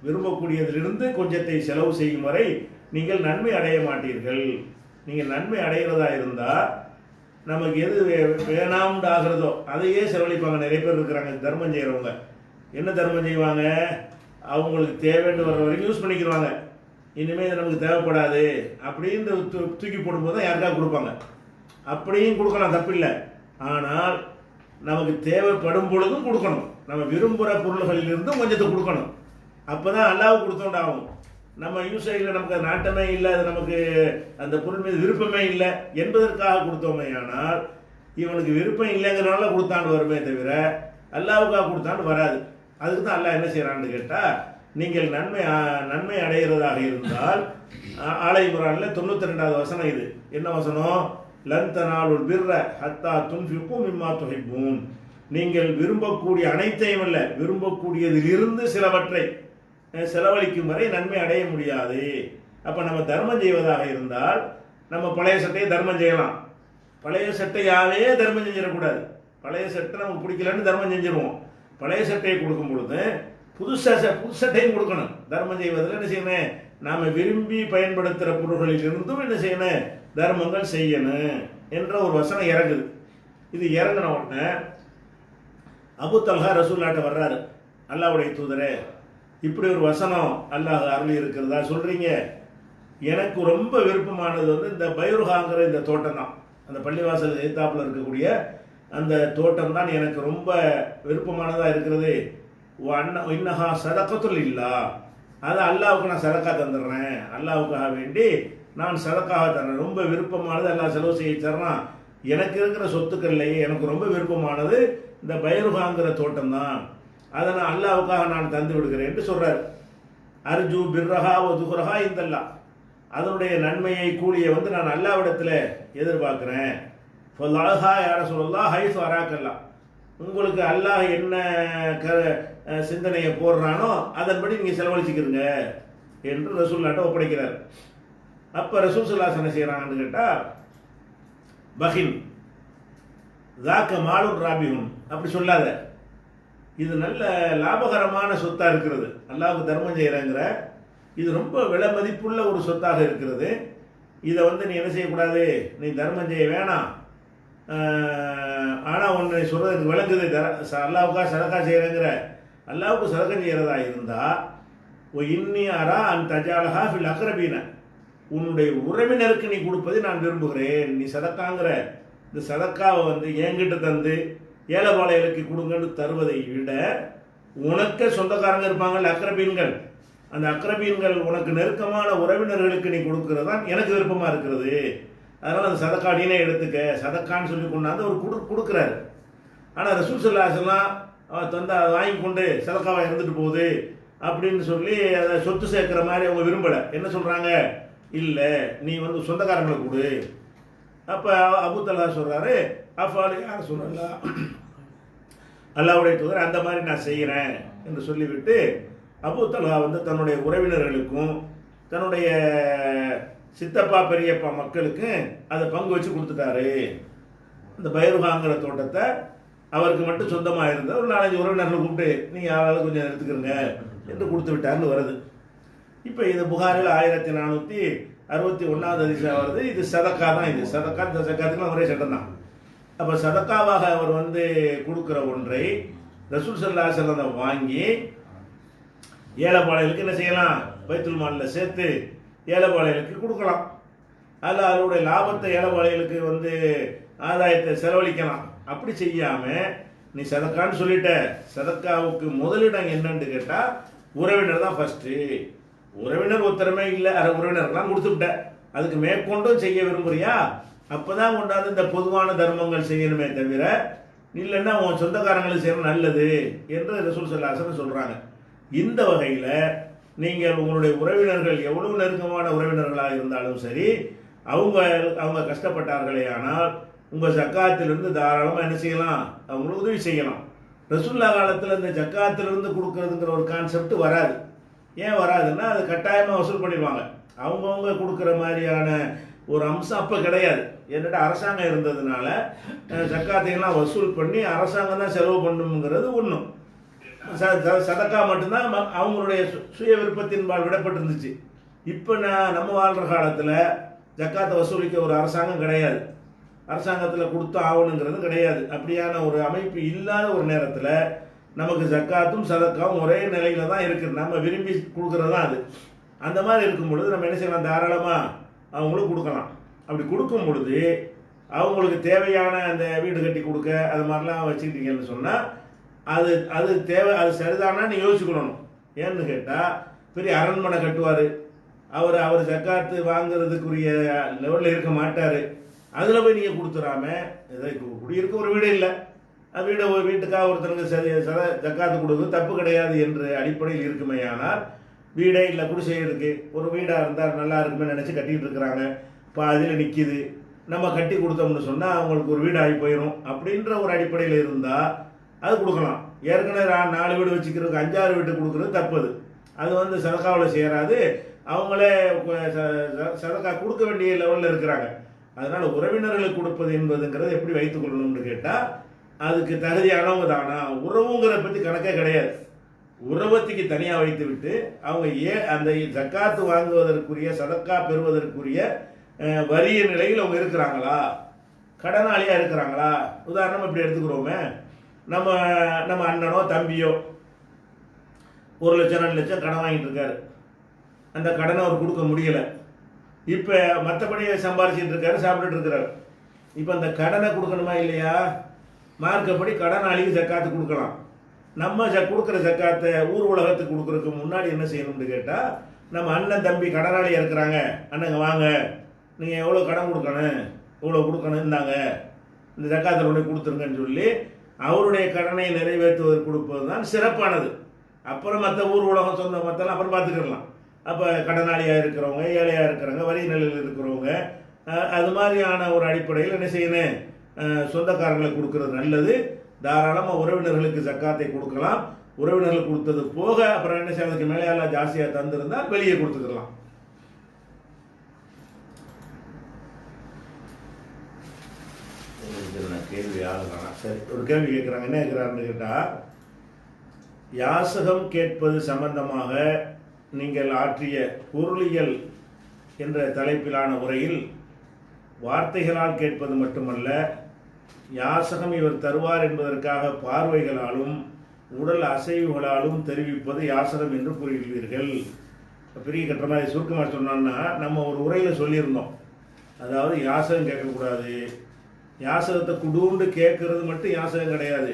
விரும்பக்கூடியதிலிருந்து கொஞ்சத்தை செலவு செய்யும் வரை நீங்கள் நன்மை அடைய மாட்டீர்கள். நீங்கள் நன்மை அடைகிறதா இருந்தால் நமக்கு எது வேணாம்னு ஆகிறதோ அதையே செலவழிப்பாங்க. நிறைய பேர் இருக்கிறாங்க தர்மம் செய்கிறவங்க. என்ன தர்மம் செய்வாங்க, அவங்களுக்கு தேவைன்னு வர்ற வரைக்கும் யூஸ் பண்ணிக்கிறாங்க. இனிமேல் இது நமக்கு தேவைப்படாது அப்படின்னு தூக்கி போடும்போது தான் யாருக்காக கொடுப்பாங்க. அப்படியும் கொடுக்கலாம், தப்பில்லை. ஆனால் நமக்கு தேவைப்படும் பொழுதும் கொடுக்கணும். நம்ம விரும்புகிற பொருள்களிலிருந்தும் கொஞ்சத்தை கொடுக்கணும். அப்போ தான் அல்லாஹ் கொடுத்தோண்டாகும். நம்ம யூஸ் இல்லை, நமக்கு நாட்டமே இல்லை, அது நமக்கு அந்த பொருள் மீது விருப்பமே இல்லை என்பதற்காக கொடுத்தோமே. ஆனால் இவனுக்கு விருப்பம் இல்லைங்கிறனால கொடுத்தாண்டு வருமே தவிர அல்லாவுக்காக கொடுத்தாண்டு வராது. அதுக்கு தான் அல்லாஹ் என்ன செய்கிறான்னு கேட்டால், நீங்கள் நன்மை அடைகிறதாக இருந்தால் ஆலை குர்ஆனில் 92வது வசனம் இது. என்ன வசனம்? லன் தனாலுல் பிர்ர ஹத்தா துன்ஃபிகு மிம்மா துஹிப்பூன். நீங்கள் விரும்பக்கூடிய அனைத்தையும் அல்ல, விரும்பக்கூடியதிலிருந்து சிலவற்றை செலவழிக்கும் வரை நன்மை அடைய முடியாது. அப்போ நம்ம தர்மம் செய்வதாக இருந்தால் நம்ம பழைய சட்டையை தர்மம் செய்யலாம். பழைய சட்டையாவே தர்மம் செஞ்சிடக்கூடாது. பழைய சட்டை நமக்கு பிடிக்கலன்னு தர்மம் செஞ்சிருவோம். பழைய சட்டையை கொடுக்கும் பொழுது புது சட்டையும் கொடுக்கணும். தர்மம் செய்வதில் என்ன செய்யணும், நாம் விரும்பி பயன்படுத்துகிற பொருள்களில் இருந்தும் என்ன செய்யணும், தர்மங்கள் செய்யணும் என்ற ஒரு வசனம் இறங்குது. இது இறங்கின உடனே அபு தல்ஹா ரசூல்லாட்ட வர்றாரு, அல்லாஹ்வுடைய தூதரே, இப்படி ஒரு வசனம் அல்லாஹ் அருளி இருக்கிறதா சொல்கிறீங்க. எனக்கு ரொம்ப விருப்பமானது வந்து இந்த பைருஹாங்கிற இந்த தோட்டம் தான். அந்த பள்ளிவாசல் எதிர்த்தாப்பில் இருக்கக்கூடிய அந்த தோட்டம் தான் எனக்கு ரொம்ப விருப்பமானதாக இருக்கிறது. இன்னஹா சதக்கத்துல் இல்லா, அதை அல்லாவுக்கு நான் சதக்கா தந்துடுறேன், அல்லாவுக்காக வேண்டி நான் சதக்காக தர்றேன். ரொம்ப விருப்பமானது அல்லாஹ் செலவு செய்ய தர்றான். எனக்கு இருக்கிற சொத்துக்கள்லேயே எனக்கு ரொம்ப விருப்பமானது இந்த பைருஹாங்கிற தோட்டம் தான், அதை நான் அல்லாவுக்காக நான் தந்து விடுகிறேன் என்று சொல்கிறார். அர்ஜு பிர்ரஹா ஒ துஹ்ரஹா இந்தல்லா, அதனுடைய நன்மையை கூலியை வந்து நான் அல்லாவிடத்தில் எதிர்பார்க்குறேன். ஃபல்லாஹா யா ரசூலல்லாஹ் ஹைஸ் வராக்கல்லா, உங்களுக்கு அல்லாஹ் என்ன சிந்தனையை போடுறானோ அதன்படி நீங்கள் செலவழிச்சிக்கிறீங்க என்று ரசூல்லாட்ட ஒப்படைக்கிறார். அப்போ ரசூல் ஸல்லல்லாஹு என்ன செய்கிறாங்கன்னு கேட்டால், பஹின் தாக்க மாலுர் ராபிஹுன், அப்படி சொல்லாத, இது நல்ல லாபகரமான சொத்தாக இருக்கிறது, அல்லாஹ்வுக்கு தர்மம் செய்கிறாங்கிற, இது ரொம்ப விலை மதிப்புள்ள ஒரு சொத்தாக இருக்கிறது. இதை வந்து நீ என்ன செய்யக்கூடாது, நீ தர்மம் செய்ய வேணாம். ஆனால் ஒன்று சொல்கிறது எனக்கு விளங்குது, அல்லாவுக்காக சதக்கா செய்கிறேங்கிற, அல்லாவுக்கு சதக்கம் செய்கிறதா இருந்தால் இன்னி அரா அன் தஜாலஹா ஃபில் அக்ரபீன, உன்னுடைய உறவினருக்கு நீ கொடுப்பதை நான் விரும்புகிறேன். நீ சதக்காங்கிற இந்த சதக்காவை வந்து என்கிட்ட தந்து ஏழைபாளையலுக்கு கொடுங்கன்னு தருவதை விட உனக்கு சொந்தக்காரங்க இருப்பாங்கள்ல அக்ரபீன்கள், அந்த அக்ரபீன்கள் உனக்கு நெருக்கமான உறவினர்களுக்கு நீ கொடுக்கறது தான் எனக்கு விருப்பமாக இருக்கிறது. அதனால் அந்த சதக்கா நீனே எடுத்துக்க, சதக்கான்னு சொல்லி கொண்டாந்து அவர் கொடுக்குறாரு. ஆனால் ரசூல் ஸல்லல்லாஹு அலைஹி வஸல்லம் தந்து அதை வாங்கி கொண்டு சதக்காவாக இருந்துட்டு போகுது அப்படின்னு சொல்லி அதை சொத்து சேர்க்குற மாதிரி அவங்க விரும்பலை. என்ன சொல்கிறாங்க, இல்லை நீ வந்து சொந்தக்காரங்களுக்கு கொடு. அப்போ அபூ தல்ஹா சொல்கிறாரு, அஃபாலு யார் சொல்லலாம், அல்லாஹ்வுடைய தூதர் அந்த மாதிரி நான் செய்கிறேன் என்று சொல்லிவிட்டு அபூ தல்ஹா வந்து தன்னுடைய உறவினர்களுக்கும் தன்னுடைய சித்தப்பா பெரியப்பா மக்களுக்கு அதை பங்கு வச்சு கொடுத்துட்டாரு. இந்த பைருஹாங்கிற தோட்டத்தை அவருக்கு மட்டும் சொந்தமாக இருந்த ஒரு 4-5 உறவினர்களை கூப்பிட்டு நீங்கள் ஆளால் கொஞ்சம் எடுத்துக்கிறங்க என்று கொடுத்து விட்டார்னு வருது. இப்போ இது புகாரில் 1461வது ஹதீஸாக வருது. இது சதக்கா தான். இது சதக்கா, இந்த சதக்காத்துக்குலாம் ஒரே சட்டம் தான். அப்போ சதக்காவாக அவர் வந்து கொடுக்குற ஒன்றை ரசூல் ஸல்லல்லாஹு அலைஹி வஸல்லம் வாங்கி ஏழைபாளையலுக்கு என்ன செய்யலாம், பைத்துல் மாலில் சேர்த்து ஏழைபாளையலுக்கு கொடுக்கலாம். அதில் அவருடைய லாபத்தை ஏழைபாளையலுக்கு வந்து ஆதாயத்தை செலவழிக்கலாம். அப்படி செய்யாமல் நீ சதக்கான்னு சொல்லிட்ட, சதக்காவுக்கு முதலிடம் என்னன்னு கேட்டால் உறவினர் தான் ஃபஸ்ட்டு. உறவினர் ஒருத்தரமே இல்லை, உறவினர்லாம் கொடுத்துவிட்ட, அதுக்கு மேற்கொண்டும் செய்ய விரும்புறியா, அப்போ தான் கொண்டாந்து இந்த பொதுவான தர்மங்கள் செய்யணுமே தவிர இல்லைன்னா உன் சொந்தக்காரங்களுக்கு செய்யணும் நல்லது என்று ரசூல் ஸல்லல்லாஹு அலைஹி வஸல்லம் சொல்கிறாங்க. இந்த வகையில் நீங்கள் உங்களுடைய உறவினர்கள் எவ்வளவு நெருக்கமான உறவினர்களாக இருந்தாலும் சரி, அவங்க கஷ்டப்பட்டார்களே ஆனால் உங்கள் ஜக்காத்திலிருந்து தாராளமாக என்ன செய்யலாம், அவங்களுக்கு உதவி செய்யலாம். ரசூல்லா காலத்தில் இந்த ஜக்காத்திலிருந்து கொடுக்கறதுங்கிற ஒரு கான்செப்ட் வராது. ஏன் வராதுன்னா அது கட்டாயமாக வசூல் பண்ணிடுவாங்க. அவங்கவுங்க கொடுக்குற மாதிரியான ஒரு அம்சம் அப்போ கிடையாது. என்னட்ட அரசாங்கம் இருந்ததுனால ஜக்காத்தையெல்லாம் வசூல் பண்ணி அரசாங்கம் தான் செலவு பண்ணுங்கிறது ஒன்றும். சதக்கா மட்டும்தான் அவங்களுடைய சுய விருப்பத்தின்பால் விடப்பட்டிருந்துச்சு. இப்போ நம்ம வாழ்கிற காலத்தில் ஜக்காத்தை வசூலிக்க ஒரு அரசாங்கம் கிடையாது. அரசாங்கத்தில் கொடுத்து ஆகணுங்கிறது கிடையாது. அப்படியான ஒரு அமைப்பு இல்லாத ஒரு நேரத்தில் நமக்கு ஜக்காத்தும் சதக்காவும் ஒரே நிலையில தான் இருக்குது. நம்ம விரும்பி கொடுக்கறது தான் அது. அந்த மாதிரி இருக்கும் பொழுது நம்ம என்ன செய்யலாம், தாராளமாக அவங்களுக்கு கொடுக்கலாம். அப்படி கொடுக்கும் பொழுது அவங்களுக்கு தேவையான அந்த வீடு கட்டி கொடுக்க அது மாதிரிலாம் வச்சுக்கிட்டீங்கன்னு சொன்னால் அது அது தேவை, அது சரிதானா நீ யோசிக்கணும். ஏன்னு கேட்டால் பெரிய அரண்மனை கட்டுவார் அவர் ஜக்காத்து வாங்குறதுக்குரிய லெவலில் இருக்க மாட்டார். அதில் போய் நீங்கள் கொடுத்துடாம குடியிருக்க ஒரு வீடு இல்லை, வீட்டுக்காக ஒருத்தருக்கு ஜக்காத்து கொடுக்குறது தப்பு கிடையாது என்று அடிப்படையில் இருக்குமே. ஆனால் வீடே இல்லை, குடிசை இருக்குது, ஒரு வீடாக இருந்தால் நல்லா இருக்குமே நினச்சி கட்டிகிட்டு இருக்கிறாங்க, பாதியில் நிற்கிது, நம்ம கட்டி கொடுத்தோம்னு சொன்னால் அவங்களுக்கு ஒரு வீடு ஆகி போயிடும் அப்படின்ற ஒரு அடிப்படையில் இருந்தால் அது கொடுக்கலாம். ஏற்கனவே 4 வீடு வச்சுக்கிறதுக்கு 5-6 வீட்டு கொடுக்குறது தப்புது. அது சதக்காவில் சேராது. அவங்களே சதக்கா கொடுக்க வேண்டிய லெவலில் இருக்கிறாங்க. அதனால் உறவினர்களுக்கு கொடுப்பது என்பதுங்கிறது எப்படி வைத்துக் கொள்ளணும்னு கேட்டால் அதுக்கு தகுதியானவங்க தானா. உறவுங்கிற பற்றி கணக்கே கிடையாது. உறவத்துக்கு தனியாக வைத்து விட்டு அவங்க அந்த ஜக்காத்து வாங்குவதற்குரிய சதக்கா பெறுவதற்குரிய வரிய நிலையில் அவங்க இருக்கிறாங்களா, கடனாளியாக இருக்கிறாங்களா. உதாரணம் இப்படி எடுத்துக்கிறோமே, நம்ம அண்ணனோ தம்பியோ 1 லட்சம் 2 லட்சம் கடன் வாங்கிட்டு இருக்காரு. அந்த கடனை அவர் கொடுக்க முடியலை. இப்போ மற்றபடி சம்பாரிச்சிட்டு இருக்காரு, சாப்பிட்டுட்டு இருக்கிறாரு. இப்போ அந்த கடனை கொடுக்கணுமா இல்லையா? மார்க்கப்படி கடனாளிக்கு ஜக்காத்து கொடுக்கலாம். நம்ம கொடுக்குற ஜக்காத்தை ஊர் உலகத்துக்கு கொடுக்குறதுக்கு முன்னாடி என்ன செய்யணும்னு கேட்டால், நம்ம அண்ணன் தம்பி கடனாளியாக இருக்கிறாங்க, அண்ணங்க வாங்க நீங்கள் எவ்வளோ கடன் கொடுக்கணும், இவ்வளோ கொடுக்கணும், இருந்தாங்க இந்த ஜக்காத்தில் ஒன்று கொடுத்துருங்கன்னு சொல்லி அவருடைய கடனை நிறைவேற்றுவதற்கு கொடுப்பது தான் சிறப்பானது. அப்புறம் மற்ற ஊர் உலகம் சொந்த மற்றெல்லாம் அப்புறம் பார்த்துக்கிடலாம். அப்போ கடனாளியாக இருக்கிறவங்க, ஏழையாக இருக்கிறவங்க, வரி நிலையில் இருக்கிறவங்க, அது மாதிரியான ஒரு அடிப்படையில் என்ன செய்யணும், சொந்தக்காரங்களுக்கு கொடுக்கறது நல்லது. தாராளமாக உறவினர்களுக்கு ஜக்காத்தை கொடுக்கலாம். உறவினர்களுக்கு கொடுத்தது போக அப்புறம் என்ன செய்யறதுக்கு மேலே எல்லாம் ஜாஸ்தியாக தந்திருந்தால் வெளியே கொடுத்துக்கலாம். கேள்வி ஆளுங்களா? சரி, ஒரு கேள்வி கேட்குறாங்க. என்ன கேட்குறாருன்னு கேட்டால், யாசகம் கேட்பது சம்பந்தமாக நீங்கள் ஆற்றிய பொருளியல் என்ற தலைப்பிலான உரையில் வார்த்தைகளால் கேட்பது மட்டுமல்ல, யாசகம் இவர் தருவார் என்பதற்காக பார்வைகளாலும் உடல் அசைவுகளாலும் தெரிவிப்பது யாசகம் என்று கூறுகிறீர்கள். பெரிய கட்டுற மாதிரி சுருக்கமாக சொன்னோன்னா, நம்ம ஒரு உரையில் சொல்லியிருந்தோம், அதாவது யாசகம் கேட்கக்கூடாது. யாசகத்தை குடூண்டு கேட்கறது மட்டும் யாசகம் கிடையாது.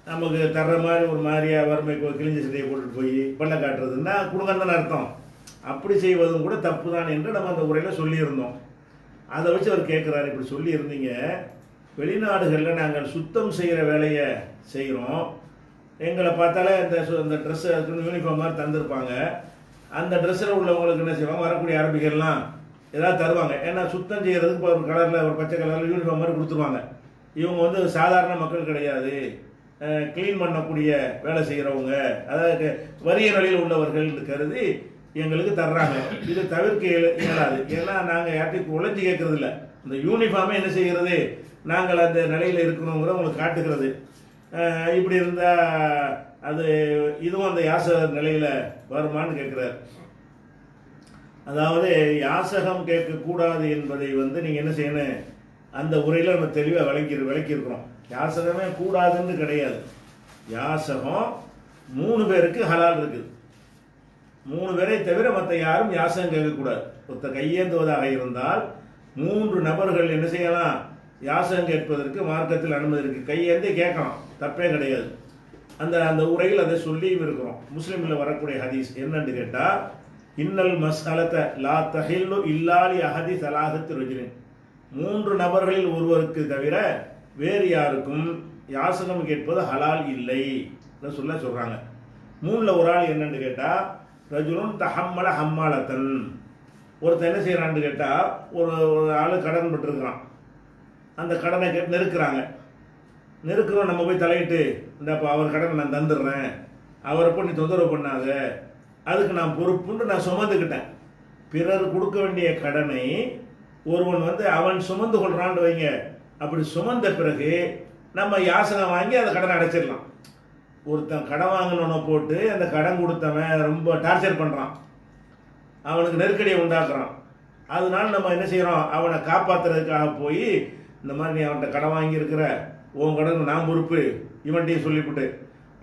நமக்கு தர்ற மாதிரி ஒரு மாதிரியா வறுமை கிழிஞ்ச சட்டையை போட்டுட்டு போய் பண்ண காட்டுறதுன்னா கொடுங்கன்னு அர்த்தம். அப்படி செய்வதும் கூட தப்பு தான் என்று நம்ம அந்த உரையில் சொல்லியிருந்தோம். அதை வச்சு அவர் கேட்குறாரு, இப்படி சொல்லியிருந்தீங்க, வெளிநாடுகளில் நாங்கள் சுத்தம் செய்கிற வேலையை செய்கிறோம், எங்களை பார்த்தாலே இந்த ட்ரெஸ்ஸு யூனிஃபார்ம் மாதிரி தந்திருப்பாங்க, அந்த ட்ரெஸ்ஸில் உள்ளவங்களுக்கு என்ன செய்வாங்க, வரக்கூடிய அரபிகள்லாம் ஏதாவது தருவாங்க. ஏன்னா சுத்தம் செய்கிறதுக்கு ஒரு கலரில் ஒரு பச்சை கலரில் யூனிஃபார்ம் மாதிரி கொடுத்துருவாங்க. இவங்க சாதாரண மக்கள் கிடையாது, க்ளீன் பண்ணக்கூடிய வேலை செய்கிறவங்க, அதாவது வறிய நிலையில் உள்ளவர்கள் கருதி எங்களுக்கு தர்றாங்க. இது தவிர்க்க இயலாது. ஏன்னா நாங்கள் யார்ட்டையும் உழைச்சி கேட்கறது இல்லை. இந்த யூனிஃபார்மே என்ன செய்கிறது, நாங்கள் அந்த நிலையில் இருக்கணுங்கிற உங்களுக்கு காட்டுகிறது. இப்படி இருந்தால் அது இதுவும் அந்த யாசக நிலையில் வருமானு கேட்குறாரு. அதாவது யாசகம் கேட்கக்கூடாது என்பதை நீங்கள் என்ன செய்யணும், அந்த உரையில் நம்ம தெளிவாக விளக்கியிருக்கிறோம். யாசகமே கூடாதுன்னு கிடையாது. யாசகம் 3 பேருக்கு ஹலால் இருக்குது. 3 பேரை தவிர மற்ற யாரும் யாசகம் கேட்கக்கூடாது. ஒருத்தர் கையேந்துவதாக இருந்தால் 3 நபர்கள் என்ன செய்யலாம், யாசகம் கேட்பதற்கு மார்க்கத்தில் அனுமதி இருக்குது. கையேந்தே கேட்கலாம், தப்பே கிடையாது. அந்த உரையில் அதை சொல்லி இருக்கிறோம். முஸ்லீமில் வரக்கூடிய ஹதீஸ் என்னன்னு கேட்டால், இன்னல் மஸ்அலத லா தஹில்லு இல்லாலி அஹதி சலாஹத்து ரஜுலின், 3 நபர்களில் ஒருவருக்கு தவிர வேறு யாருக்கும் யாசகம் கேட்பது ஹலால் இல்லை சொல்கிறாங்க. 3ல் ஒரு ஆள் என்னன்னு கேட்டால், ரஜுலுன் தஹம்மல ஹம்மாலத்தன், ஒருத்தர் என்ன செய்கிறான்னு கேட்டால், ஒரு ஆள் கடன் பட்டுருக்கிறான், அந்த கடனை நெருக்கிறாங்க. நெருக்கிறோம் நம்ம போய் தலையிட்டு இந்தப்பா அவர் கடனை நான் தந்துடுறேன், அவரை போய் நீ தொந்தரவு பண்ணாத, அதுக்கு நான் பொறுப்புன்னு நான் சுமந்துக்கிட்டேன். பிறர் கொடுக்க வேண்டிய கடனை ஒருவன் வந்து அவன் சுமந்து கொள்றான்னு வைங்க, அப்படி சுமந்த பிறகு நம்ம யாசகம் வாங்கி அந்த கடனை அடைச்சிடலாம். ஒருத்தன் கடன் வாங்கினவனை போட்டு அந்த கடன் கொடுத்தவன் ரொம்ப டார்ச்சர் பண்ணுறான், அவனுக்கு நெருக்கடியை உண்டாக்குறான். அதனால நம்ம என்ன செய்கிறோம், அவனை காப்பாற்றுறதுக்காக போய் இந்த மாதிரி நீ அவன்கிட்ட கடன் வாங்கியிருக்கிற, உன் கடன் நான் பொறுப்பு, இவன்கிட்டையும் சொல்லிவிட்டு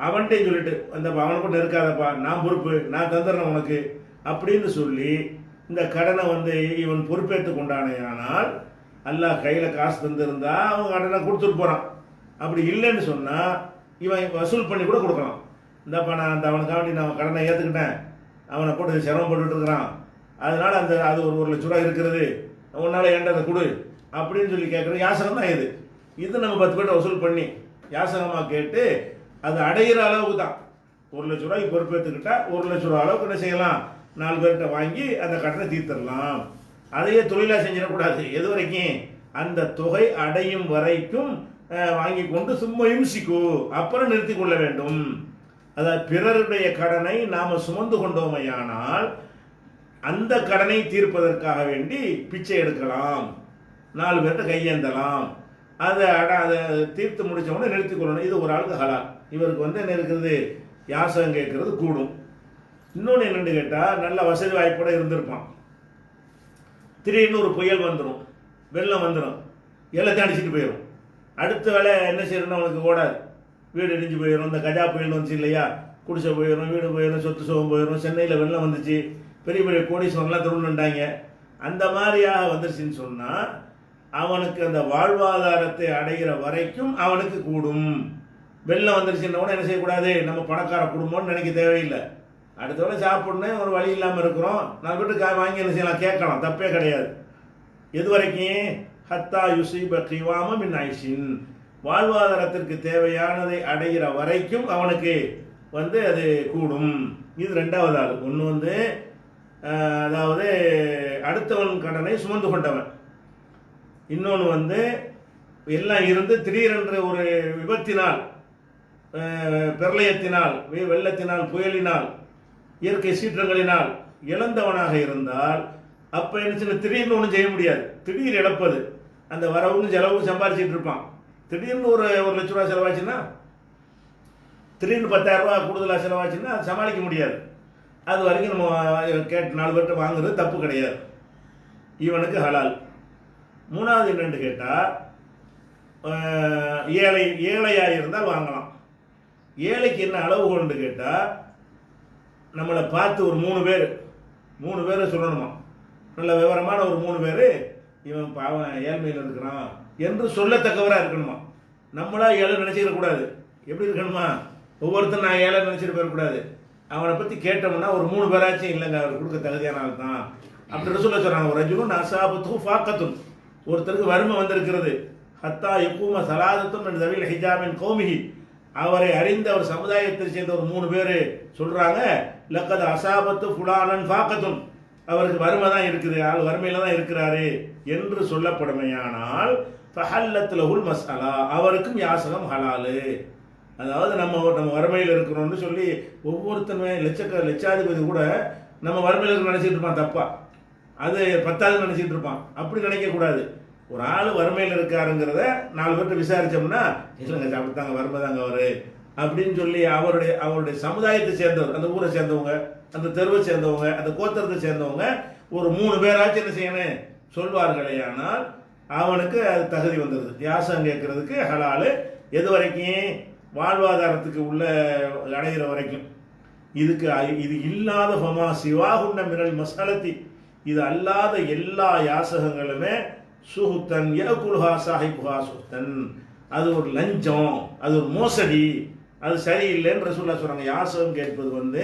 அவன்கிட்டையும் சொல்லிட்டு அந்த அவனை கூட நெருக்காதப்பா, நான் பொறுப்பு, நான் தந்துடுறேன் உனக்கு அப்படின்னு சொல்லி இந்த கடனை வந்து இவன் பொறுப்பேற்று கொண்டானே. ஆனால் அல்லாஹ் கையில் காசு தந்திருந்தா அவன் கடனை கொடுத்துட்டு போகிறான். அப்படி இல்லைன்னு சொன்னால் இவன் வசூல் பண்ணி கூட கொடுக்கலாம். இந்தப்பா நான் அந்த அவனுக்காண்டி நான் கடனை ஏற்றுக்கிட்டேன், அவனை போட்டு சிரமப்பட்டு இருக்கிறான், அதனால் அது ஒரு 1,00,000 இருக்கிறது, உன்னால் ஏன்டா அதை கொடு அப்படின்னு சொல்லி கேட்குறது யாசகம் தான். இது நம்ம 10 பேர்ட்ட வசூல் பண்ணி யாசகமாக கேட்டு அது அடையிற அளவுக்கு தான். 1,00,000 பொறுப்பேற்றுக்கிட்டா 1,00,000 அளவுக்கு என்ன செய்யலாம், 4 பேர்கிட்ட வாங்கி அந்த கடனை தீர்த்திடலாம். அதையே தொழிலாக செஞ்சிடக்கூடாது. எது வரைக்கும் அந்த தொகை அடையும் வரைக்கும் வாங்கி கொண்டு சும்மா இம்சிக்கு அப்புறம் நிறுத்தி கொள்ள வேண்டும். அதாவது பிறருடைய கடனை நாம் சுமந்து கொண்டோமையானால் அந்த கடனை தீர்ப்பதற்காக வேண்டி பிச்சை எடுக்கலாம், 4 பேர்கிட்ட கையேந்தலாம், அதை தீர்த்து முடித்தவொடனே நிறுத்தி கொள்ளணும். இது ஒரு ஆளுக்கு ஹலால். இவருக்கு வந்து என்ன இருக்கிறது, யாசகம் கேட்கறது கூடும். இன்னொன்று என்னென்னு கேட்டால், நல்ல வசதி வாய்ப்போட இருந்திருப்பான், திடீர்னு ஒரு புயல் வந்துடும், வெள்ளம் வந்துடும், எல்லாத்தையும் அடிச்சுட்டு போயிடும். அடுத்த வேலை என்ன செய்யணும்னு அவனுக்கு ஓடாது, வீடு இடிஞ்சு போயிடும். இந்த கஜா புயல் வந்துச்சு இல்லையா, குடிசை போயிடும், வீடு போயிடும், சொத்து சுகம் போயிடும். சென்னையில் வெள்ளம் வந்துச்சு, பெரிய பெரிய கோடீஸ்வரன்லாம் திருநின்றாங்க. அந்த மாதிரியாக வந்துருச்சுன்னு சொன்னால் அவனுக்கு அந்த வாழ்வாதாரத்தை அடைகிற வரைக்கும் அவனுக்கு கூடும். வெள்ளம் வந்துருச்சுன்னா என்ன செய்யக்கூடாது, நம்ம பணக்கார குடும்பம்னு நினைக்க தேவையில்லை. அடுத்தவரை சாப்பிடணும், ஒரு வழி இல்லாமல் இருக்கிறோம், 4 பேருக்கு வாங்கி என்ன செய்யலாம், கேட்கலாம், தப்பே கிடையாது. எது வரைக்கும், ஹத்தா யுசீப கிவாம மின் ஐஷின், வாழ்வாதாரத்திற்கு தேவையானதை அடைகிற வரைக்கும் அவனுக்கு வந்து அது கூடும். இது 2வது ஆள். ஒன்று வந்து அதாவது அடுத்தவன் கடனை சுமந்து கொண்டவன், இன்னொன்று வந்து எல்லாம் இருந்து திடீரென்று ஒரு விபத்தினால், பிரளயத்தினால், வெள்ளத்தினால், புயலினால், இயற்கை சீற்றங்களினால் இழந்தவனாக இருந்தால் அப்போ என்ன சின்ன திடீர்னு ஒன்றும் செய்ய முடியாது. திடீர் இழப்பது, அந்த வரவும் செலவும் சம்பாரிச்சிட்டு இருப்பான். திடீர்னு ஒரு 1,00,000 செலவாச்சுன்னா, திடீர்னு 10,000 ரூபா கூடுதலாக செலவாச்சுன்னா அது சமாளிக்க முடியாது. அது வரைக்கும் நம்ம கேட்டு 4 பேர்கிட்ட வாங்குறது தப்பு கிடையாது, இவனுக்கு ஹலால். 3வது என்னென்னு கேட்டால், ஏழையாக இருந்தால் வாங்கலாம். ஏழைக்கு என்ன அளவுகோல்னு கேட்டால், நம்மளை பார்த்து ஒரு 3 பேர் சொல்லணுமா, நல்ல விவரமான ஒரு 3 பேர் இவன் பாவம் ஏழ்மையில் இருக்கிறான் என்று சொல்லத்தக்கவராக இருக்கணுமா. நம்மளா ஏழை நினச்சிடக்கூடாது. எப்படி இருக்கணுமா, ஒவ்வொருத்தரும் நான் ஏழை நினச்சிட்டு போயிடக்கூடாது. அவனை பற்றி கேட்டோம்னா ஒரு 3 பேராச்சும் இல்லைங்க அவர் கொடுக்க தகுதியான ஆள் தான் அப்படின்னு சொல்ல சொல்கிறாங்க. ஒரு ரஜுலும் அசாபத்தும் ஃபாக்கத்தும், ஒருத்தருக்கு வறுமை வந்திருக்கிறது, ஹத்தா எப்பூம சலாதத்தும் தவில் ஹிஜாமின் கௌமிஹி, அவரை அறிந்த ஒரு சமுதாயத்தை சேர்ந்த ஒரு 3 பேர் சொல்கிறாங்க, லக்கது அசாபத்து ஃபுலானன் ஃபாக்கத்தும், அவருக்கு வறுமை தான் இருக்குது, ஆள் வறுமையில் தான் இருக்கிறாரு என்று சொல்லப்படுமையானால் ஃபஹல்லத்துலஹுல் மஸ்அலா, அவருக்கும் யாசகம் ஹலாலு. அதாவது நம்ம வறுமையில் இருக்கிறோம்னு சொல்லி ஒவ்வொருத்தனுமே லட்சாதிபதி கூட நம்ம வறுமையில் இருக்க நினச்சிட்டு இருப்பான், தப்பா அது 10வது நினச்சிட்டு இருப்பான். அப்படி நினைக்கக்கூடாது. ஒரு ஆள் வறுமையில் இருக்காருங்கிறத 4 பேர்கிட்ட விசாரித்தோம்னா, இல்லைங்க அப்படித்தாங்க வறுமை தாங்க அவர் அப்படின்னு சொல்லி அவருடைய சமுதாயத்தை சேர்ந்தவர், அந்த ஊரை சேர்ந்தவங்க, அந்த தெருவை சேர்ந்தவங்க, அந்த கோத்திரத்தை சேர்ந்தவங்க ஒரு 3 பேராச்சும் என்ன செய்யணும் சொல்வார்களே, ஆனால் அவனுக்கு அது தகுதி வந்துடுது, யாசகம் கேட்கறதுக்கு ஹலாலு. எது வரைக்கும், வாழ்வாதாரத்துக்கு உள்ள அடைகிற வரைக்கும். இது இல்லாத ஃபமா சிவாகுன்ன மினல் மசாலத்தி, இது அல்லாத எல்லா யாசகங்களுமே சுஹுத்தன் யகுல்ஹா சாஹிபுஹா சுஹுத்தன், அது ஒரு லஞ்சம், அது ஒரு மோசடி, அது சரியில்லைன்னு ரசூலுல்லாஹ் சொல்றாங்க. யாசகம் கேட்பது வந்து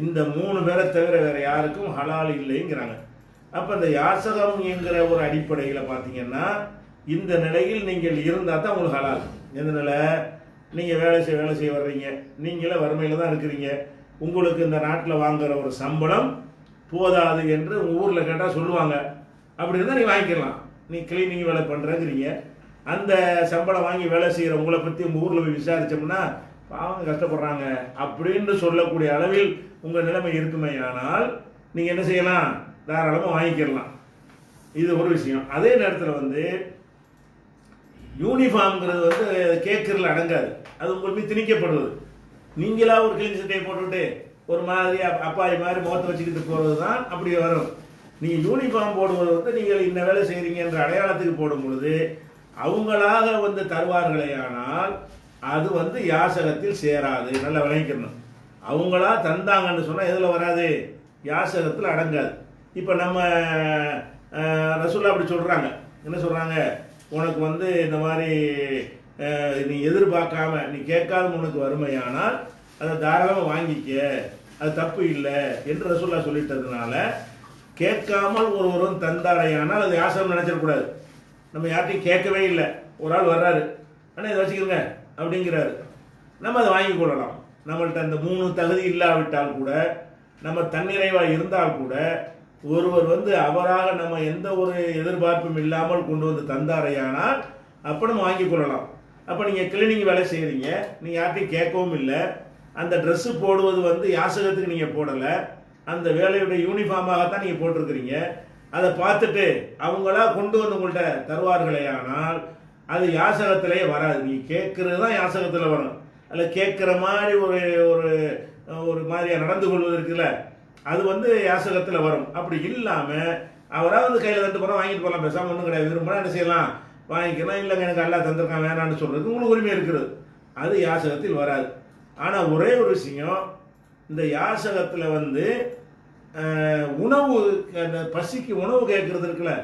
இந்த 3 பேரை தவிர வேற யாருக்கும் ஹலால் இல்லைங்கிறாங்க. அப்போ இந்த யாசகம் என்கிற ஒரு அடிப்படையில் பார்த்தீங்கன்னா, இந்த நிலையில் நீங்கள் இருந்தால் தான் உங்களுக்கு ஹலால். எந்த நிலை, நீங்கள் வேலை செய்ய வர்றீங்க, நீங்களே வறுமையில் தான் இருக்கிறீங்க, உங்களுக்கு இந்த நாட்டில் வாங்குகிற ஒரு சம்பளம் போதாது என்று உங்கள் ஊரில் கேட்டால் சொல்லுவாங்க. அப்படி இருந்தால் நீங்கள் வாங்கிக்கலாம். நீ கிளீனிங் வேலை பண்ணுறேங்கிறீங்க, அந்த சம்பளம் வாங்கி வேலை செய்கிற உங்களை பற்றி உங்கள் ஊரில் போய் விசாரித்தோம்னா பாவங்க கஷ்டப்படுறாங்க அப்படின்னு சொல்லக்கூடிய அளவில் உங்கள் நிலைமை இருக்குமே. ஆனால் நீங்கள் என்ன செய்யலாம், தாராளமாக வாங்கிக்கிடலாம். இது ஒரு விஷயம். அதே நேரத்தில் வந்து யூனிஃபார்ம்ங்கிறது வந்து கேட்கறதுல அடங்காது, அது உங்களுக்கு திணிக்கப்படுவது. நீங்களா ஒரு கிளீன் சட்டையை போட்டுவிட்டு ஒரு மாதிரி அப்பாய் மாதிரி முகத்தை வச்சுக்கிட்டு போகிறது தான் அப்படி வரும். நீங்கள் யூனிஃபார்ம் போடுவது வந்து நீங்கள் இந்த வேலை செய்கிறீங்க என்ற அடையாளத்துக்கு போடும் பொழுது அவங்களாக வந்து தருவார்களே, ஆனால் அது வந்து யாசகத்தில் சேராது. நல்லா விளங்கிக்கணும். அவங்களா தந்தாங்கன்னு சொன்னால் எதில் வராது, யாசகத்தில் அடங்காது. இப்போ நம்ம ரசூல்லா அப்படி சொல்கிறாங்க. என்ன சொல்கிறாங்க, உனக்கு வந்து இந்த மாதிரி நீ எதிர்பார்க்காம நீ கேட்காத உனக்கு வறுமையானால் அதை தாராளமாக வாங்கிக்க, அது தப்பு இல்லை என்று ரசூல்லா சொல்லிட்டதுனால கேட்காமல் ஒருவரும் தந்தாரையானால் அது யாசகம் நினைச்சிடக்கூடாது. நம்ம யார்ட்டையும் கேட்கவே இல்லை, ஒரு ஆள் வர்றாரு, ஆனால் இதை வச்சுக்கிறோங்க அப்படிங்கிறாரு, நம்ம அதை வாங்கி கொள்ளலாம். நம்மள்கிட்ட அந்த 3 தகுதி இல்லாவிட்டால் கூட, நம்ம தன்னிறைவாக இருந்தால் கூட, ஒருவர் வந்து அவராக நம்ம எந்த ஒரு எதிர்பார்ப்பும் இல்லாமல் கொண்டு வந்து தந்தாரையானால் அப்போ நம்ம வாங்கி கொள்ளலாம். அப்போ நீங்கள் கிளீனிங் வேலை செய்கிறீங்க, நீங்கள் யார்ட்டையும் கேட்கவும் இல்லை, அந்த ட்ரெஸ்ஸு போடுவது வந்து யாசகத்துக்கு நீங்கள் போடலை, அந்த வேலையுடைய யூனிஃபார்மாகத்தான் நீங்கள் போட்டிருக்கிறீங்க. அதை பார்த்துட்டு அவங்களா கொண்டு வந்து உங்கள்கிட்ட தருவார்களே, ஆனால் அது யாசகத்திலேயே வராது. நீங்கள் கேட்குறது தான் யாசகத்தில் வரும். அதில் கேட்குற மாதிரி ஒரு ஒரு ஒரு மாதிரியாக நடந்து கொள்வது இருக்குல்ல, அது வந்து யாசகத்தில் வரும். அப்படி இல்லாமல் அவராக வந்து கையில் தட்டு போனால் வாங்கிட்டு போகலாம், பேசாமல் ஒன்றும் கிடையாது. விரும்பினா என்ன செய்யலாம், வாங்கிக்கலாம். இல்லைங்க எனக்கு அல்லா தந்திருக்கான் வேணான்னு சொல்கிறது உங்களுக்கு உரிமை இருக்கிறது, அது யாசகத்தில் வராது. ஆனால் ஒரே ஒரு விஷயம், இந்த யாசகத்தில் வந்து உணவு, அந்த பசிக்கு உணவு கேட்கறது இருக்குல்ல,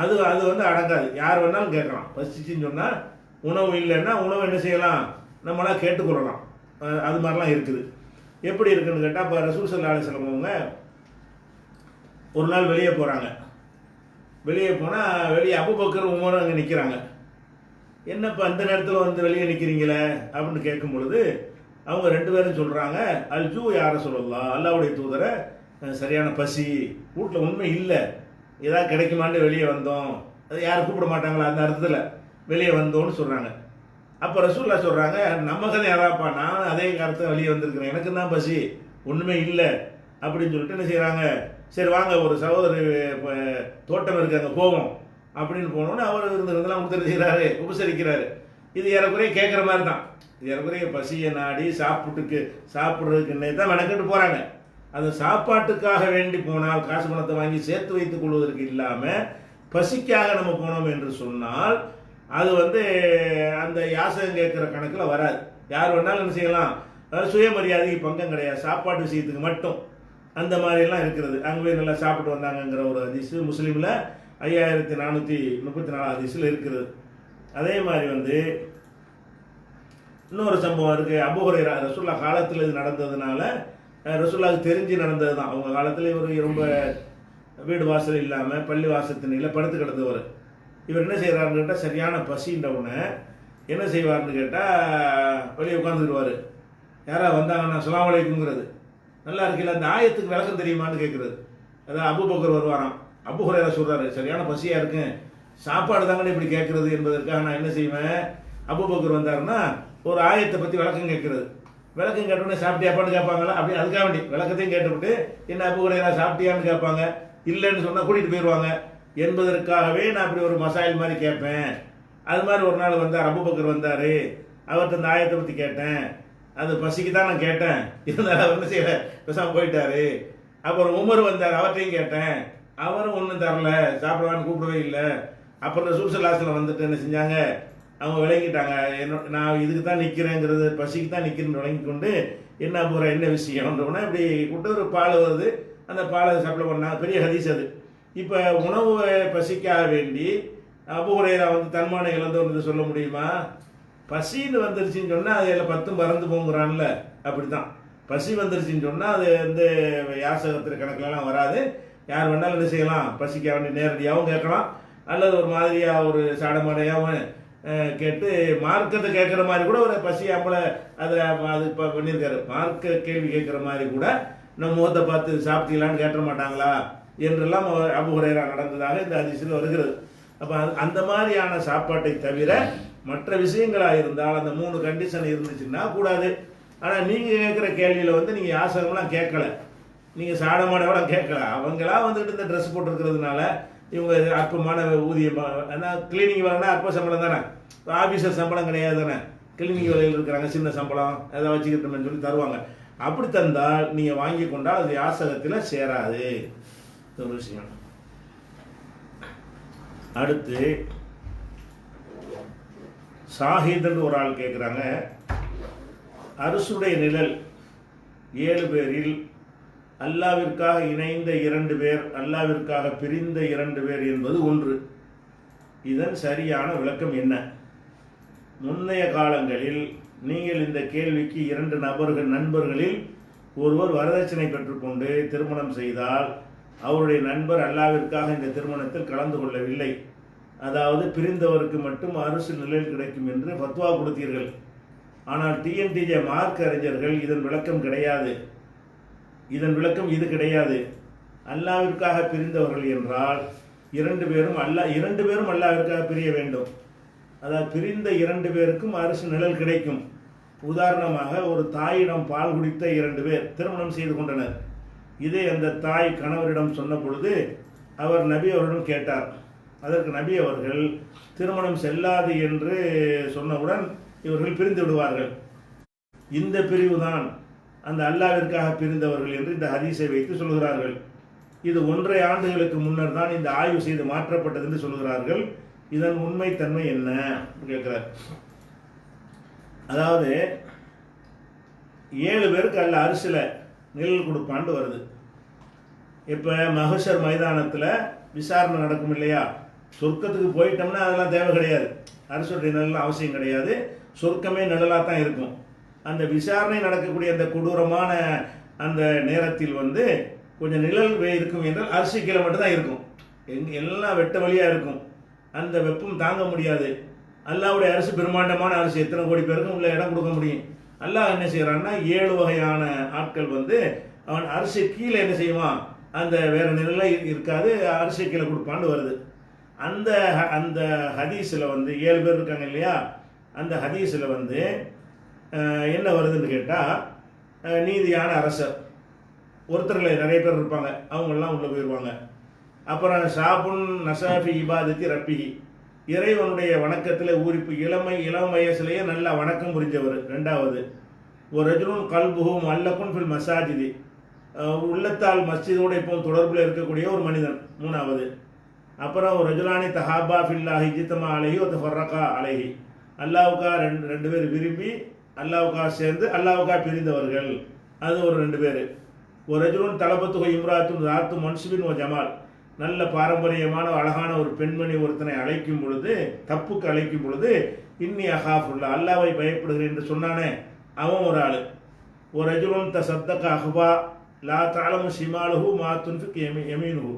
அது அது வந்து அடங்காது. யார் வேணாலும் கேட்கலாம். பசிச்சுன்னு சொன்னால் உணவு இல்லைன்னா உணவு என்ன செய்யலாம், நம்மளாம் கேட்டுக்கொள்ளலாம். அது மாதிரிலாம் இருக்குது. எப்படி இருக்குன்னு கேட்டால், இப்போ ரசூல் ஸல்லல்லாஹு அலைஹி வஸல்லம் அவங்க ஒரு நாள் வெளியே போகிறாங்க. வெளியே போனால் வெளியே அபூபக்கர் உமர் அங்கே நிற்கிறாங்க. என்னப்பா அந்த நேரத்தில் வந்து வெளியே நிற்கிறீங்களே அப்படின்னு கேட்கும் பொழுது அவங்க 2 பேரும் சொல்கிறாங்க, அல்ஜூ யா ரசூலல்லாஹ், அல்லாஹ்வுடைய தூதரை, சரியான பசி, வீட்டில் உண்மை இல்லை, ஏதாவது கிடைக்குமான்னு வெளியே வந்தோம். அது யாரும் கூப்பிட மாட்டாங்களா, அந்த அர்த்தத்தில் வெளியே வந்தோன்னு சொல்கிறாங்க. அப்போ ரசூல்லா சொல்கிறாங்க, நம்ம கதை அதான்ப்பா, நான் அதே காலத்தை வெளியே வந்திருக்கிறேன், எனக்கு தான் பசி, ஒன்றுமே இல்லை அப்படின்னு சொல்லிட்டு என்ன செய்கிறாங்க, சரி வாங்க ஒரு சகோதரர் தோட்டம் இருக்காங்க போவோம் அப்படின்னு போனோன்னு அவர் இருந்ததெல்லாம் கொடுத்துட்டு செய்கிறாரு, உபசரிக்கிறாரு. இது ஏறக்குறைய கேட்குற மாதிரி தான். இது ஏறக்குறைய பசியை நாடி சாப்பிட்றதுக்குன்னே தான் மெனக்கெட்டு போகிறாங்க. அது சாப்பாட்டுக்காக வேண்டி போனால் காசு பணத்தை வாங்கி சேர்த்து வைத்துக் கொள்வதற்கு இல்லாமல் பசிக்காக நம்ம போனோம் என்று சொன்னால் அது வந்து அந்த யாசகம் கேட்குற கணக்கில் வராது. யார் வேணாலும் என்ன செய்யலாம், சுயமரியாதைக்கு பங்கம் கிடையாது, சாப்பாட்டு விஷயத்துக்கு மட்டும் அந்த மாதிரிலாம் இருக்கிறது. அங்கே போய் நல்லா சாப்பிட்டு வந்தாங்கங்கிற ஒரு ஹதீஸ் முஸ்லீமில் 5434 ஹதீஸில் இருக்கிறது. அதே மாதிரி வந்து இன்னொரு சம்பவம் இருக்குது. அபூ ஹுரைரா ரசூல்லா காலத்தில் இது நடந்ததுனால, ரசூல்லாவுக்கு தெரிஞ்சு நடந்தது தான். அவங்க காலத்தில் இவர் ரொம்ப வீடு வாசல் இல்லாமல் பள்ளி வாசத்தினில் படுத்து கிடந்தவர். இவர் என்ன செய்கிறாருன்னு கேட்டால், சரியான பசின்றவுடனே என்ன செய்வார்னு கேட்டால் வெளியே உட்காந்துக்கிடுவார். யாராவது வந்தாங்கன்னா அஸ்ஸலாமு அலைக்கும்ங்கிறது, நல்லா இருக்குல்ல, அந்த ஆயத்துக்கு விளக்கம் தெரியுமான்னு கேட்குறது. அதான் அபூபக்கர் வருவாராம். அபூ ஹுரைரா சொல்கிறாரு, சரியான பசியாக இருக்குங்க, சாப்பாடு தாங்கன்னு இப்படி கேட்குறது என்பதற்காக நான் என்ன செய்வேன், அபூபக்கர் வந்தாருன்னா ஒரு ஆயத்தை பற்றி விளக்கம் கேட்குறது. விளக்கம் கேட்டோடனே சாப்பிட்டியாப்பான்னு கேட்பாங்களா, அப்படி அதுக்காக வேண்டி விளக்கத்தையும் கேட்டுவிட்டு என்ன அபூ ஹுரைரா சாப்பிட்டியான்னு கேட்பாங்க. இல்லைன்னு சொன்னால் கூட்டிகிட்டு போயிடுவாங்க என்பதற்காகவே நான் அப்படி ஒரு மசாயில் மாதிரி கேட்பேன். அது மாதிரி ஒரு நாள் வந்தார், அபூபக்கர் வந்தார், அவர்கிட்ட இந்த ஆயத்தை பற்றி கேட்டேன். அது பசிக்கு தான் நான் கேட்டேன், இருந்தாலும் அவர் என்ன செய்யலை, பேசாமல் போயிட்டாரு. அப்புறம் உமர் வந்தார், அவர்கிட்டையும் கேட்டேன், அவரும் ஒன்றும் தரல, சாப்பிடுவான்னு கூப்பிடவே இல்லை. அப்புறம் ரசூல் ஸல்லல்லாஹு அலைஹி வஸல்லம் வந்துட்டு என்ன செஞ்சாங்க, அவங்க விளங்கிட்டாங்க, நான் இதுக்கு தான் நிற்கிறேங்கிறது, பசிக்கு தான் நிற்கிறேன்னு விளங்கி கொண்டு என்ன போகிற என்ன விஷயம்ன்றோன்னா இப்படி கூட்டு ஒரு பால் வருது, அந்த பாலை சப்ளை பண்ணால் பெரிய ஹதீஸ் அது. இப்போ உணவு பசிக்காக வேண்டி அபூ ஹுரைரா வந்து தன்மான இழந்தோன்னு சொல்ல முடியுமா? பசின்னு வந்துருச்சுன்னு சொன்னால் அது எல்லாம் 10 பறந்து போங்கிறான்ல, அப்படி தான். பசி வந்துருச்சுன்னு சொன்னால் அது வந்து யாசகத்திற்கு கணக்கிலலாம் வராது. யார் வேணாலும் என்ன செய்யலாம், பசிக்க வேண்டிய நேரடியாகவும் கேட்கலாம், அல்லது ஒரு மாதிரியாக ஒரு சாடமாடையாகவும் கேட்டு மார்க்கத்தை கேட்குற மாதிரி கூட ஒரு பசியாமல அதை அது இப்போ பண்ணியிருக்காரு. மார்க்க கேள்வி கேட்குற மாதிரி கூட நம்ம முகத்தை பார்த்து சாப்பிட்டீங்களான்னு கேட்ட மாட்டாங்களா என்றெல்லாம் அபூ ஹுரைரா நடந்ததாக இந்த ஹதீஸில் வருகிறது. அப்போ அந்த மாதிரியான சாப்பாட்டை தவிர மற்ற விஷயங்களாக இருந்தால் அந்த 3 கண்டிஷன் இருந்துச்சுன்னா கூடாது. ஆனால் நீங்கள் கேட்குற கேள்வியில் வந்து நீங்கள் யாசகம்லாம் கேட்கல, நீங்கள் சாடமாடவெல்லாம் கேட்கல. அவங்களா வந்துட்டு இந்த ட்ரெஸ் போட்டிருக்கிறதுனால இவங்க அற்பமான ஊதியம், ஆனால் கிளீனிங் வேலைன்னா அற்ப சம்பளம் தானே, ஆஃபீஸர் சம்பளம் கிடையாது தானே. கிளீனிங் வேலையில் இருக்கிறாங்க, சின்ன சம்பளம் ஏதாவது வச்சுக்கிட்டோம்னு சொல்லி தருவாங்க. அப்படி தந்தால் நீங்கள் வாங்கி கொண்டால் அது யாசகத்தில் சேராது ஒரு விஷயம். அடுத்து ஷாஹித்னு ஒரு ஆள் கேட்குறாங்க, அரசுடைய நிழல் 7 பேரில் அல்லாவிற்காக இணைந்த 2 பேர், அல்லாவிற்காக பிரிந்த 2 பேர் என்பது ஒன்று. இதன் சரியான விளக்கம் என்ன? முன்னைய காலங்களில் நீங்கள் இந்த கேள்விக்கு 2 நண்பர்களில் ஒருவர் வரதட்சணை பெற்றுக்கொண்டு திருமணம் செய்தால் அவருடைய நண்பர் அல்லாவிற்காக இந்த திருமணத்தில் கலந்து கொள்ளவில்லை, அதாவது பிரிந்தவருக்கு மட்டும் அரசு நிழல் கிடைக்கும் என்று ஃபத்வா கொடுத்தீர்கள். ஆனால் டிஎன்டிஜே மார்க் அறிஞர்கள் இதன் விளக்கம் கிடையாது, இதன் விளக்கம் இது கிடையாது. அல்லாவிற்காக பிரிந்தவர்கள் என்றால் 2 பேரும் அல்லாவிற்காக பிரிய வேண்டும். அதாவது பிரிந்த 2 பேருக்கும் அரசு நிழல் கிடைக்கும். உதாரணமாக ஒரு தாயிடம் பால் குடித்த 2 பேர் திருமணம் செய்து கொண்டனர். இதை அந்த தாய் கணவரிடம் சொன்ன பொழுது அவர் நபி அவரிடம் கேட்டார். அதற்கு நபி அவர்கள் திருமணம் செல்லாது என்று சொன்னவுடன் இவர்கள் பிரிந்து விடுவார்கள். இந்த பிரிவுதான் அந்த அல்லாவிற்காக பிரிந்தவர்கள் என்று இந்த ஹதீஸை வைத்து சொல்கிறார்கள். இது 1.5 ஆண்டுகளுக்கு முன்னர் தான் இந்த ஆய்வு செய்து மாற்றப்பட்டது என்று சொல்கிறார்கள். இதன் உண்மைத்தன்மை என்ன கேட்கிறார். அதாவது 7 பேருக்கு அல்ல அரசில் நிழல் கொடுப்பான்னு வருது. இப்போ மஹ்ஷர் மைதானத்தில் விசாரணை நடக்கும் இல்லையா, சொர்க்கத்துக்கு போயிட்டோம்னா அதெல்லாம் தேவை கிடையாது, அரசுடைய நிழல் அவசியம் கிடையாது, சொர்க்கமே நிழலாக தான் இருக்கும். அந்த விசாரணை நடக்கக்கூடிய அந்த கொடூரமான அந்த நேரத்தில் வந்து கொஞ்சம் நிழல் இருக்கும் என்றால் அரிசி கீழே மட்டும்தான் இருக்கும், எல்லாம் வெட்ட வழியாக இருக்கும், அந்த வெப்பம் தாங்க முடியாது. அல்லாவுடைய அரசு பிரம்மாண்டமான அரசு, எத்தனை கோடி பேருக்கும் உள்ள இடம் கொடுக்க முடியும். அல்லாஹ் என்ன செய்கிறான்னா 7 வகையான ஆட்கள் வந்து அவன் அரிசி கீழே என்ன செய்வான், அந்த வேற நிழலை இருக்காது, அரிசி கீழே கொடுப்பான்னு வருது. அந்த அந்த ஹதீஸில் வந்து 7 பேர் இருக்காங்க இல்லையா, அந்த ஹதீஸில் வந்து என்ன வருதுன்னு கேட்டால் நீதியான அரசர் ஒருத்தர்கள் நிறைய பேர் இருப்பாங்க, அவங்கெல்லாம் உள்ளே போயிடுவாங்க. அப்புறம் ஷாபுன் நசாஃபி இபாதத்தி ரப்பிஹி, இறைவனுடைய வணக்கத்தில் ஊறிப்பு, இளம் வயசுலேயே நல்லா வணக்கம் புரிஞ்சவர். 2வது ஒரு ரஜுலுன் கல்புஹும் அல்லக்குன் ஃபில் மசாஜிதி, உள்ளத்தால் மஸ்ஜிதோடு இப்போ தொடர்பில் இருக்கக்கூடிய ஒரு மனிதன். 3வது அப்புறம் ஒரு ரஜுலானி தஹாபா ஃபில்லாஹி ஜித்தமா அலைஹி ஒரு ஃபர்ரகா அலைஹி, அல்லாவுக்கா 2 பேர் விரும்பி அல்லாவுக்கா சேர்ந்து அல்லாவுக்கா பிரிந்தவர்கள், அது ஒரு 2 பேர். ஒரு ரஜுலுன் தலபத்துகோ இம்ராத்துன் ராத்து மன்சுபின் ஓ ஜமால், நல்ல பாரம்பரியமான அழகான ஒரு பெண்மணி ஒருத்தனை அழைக்கும் பொழுது, தப்புக்கு அழைக்கும் பொழுது இன்னி அஹாஃபுல்லா, அல்லாவை பயப்படுகிறேன் என்று சொன்னானே அவன் ஒரு ஆள். ஒரு ரஜுலுன் தசத்தக அஹ்பா லா தாலமு ஷிமாலுஹு மா துன்ஃபிக் யமீனுஹு,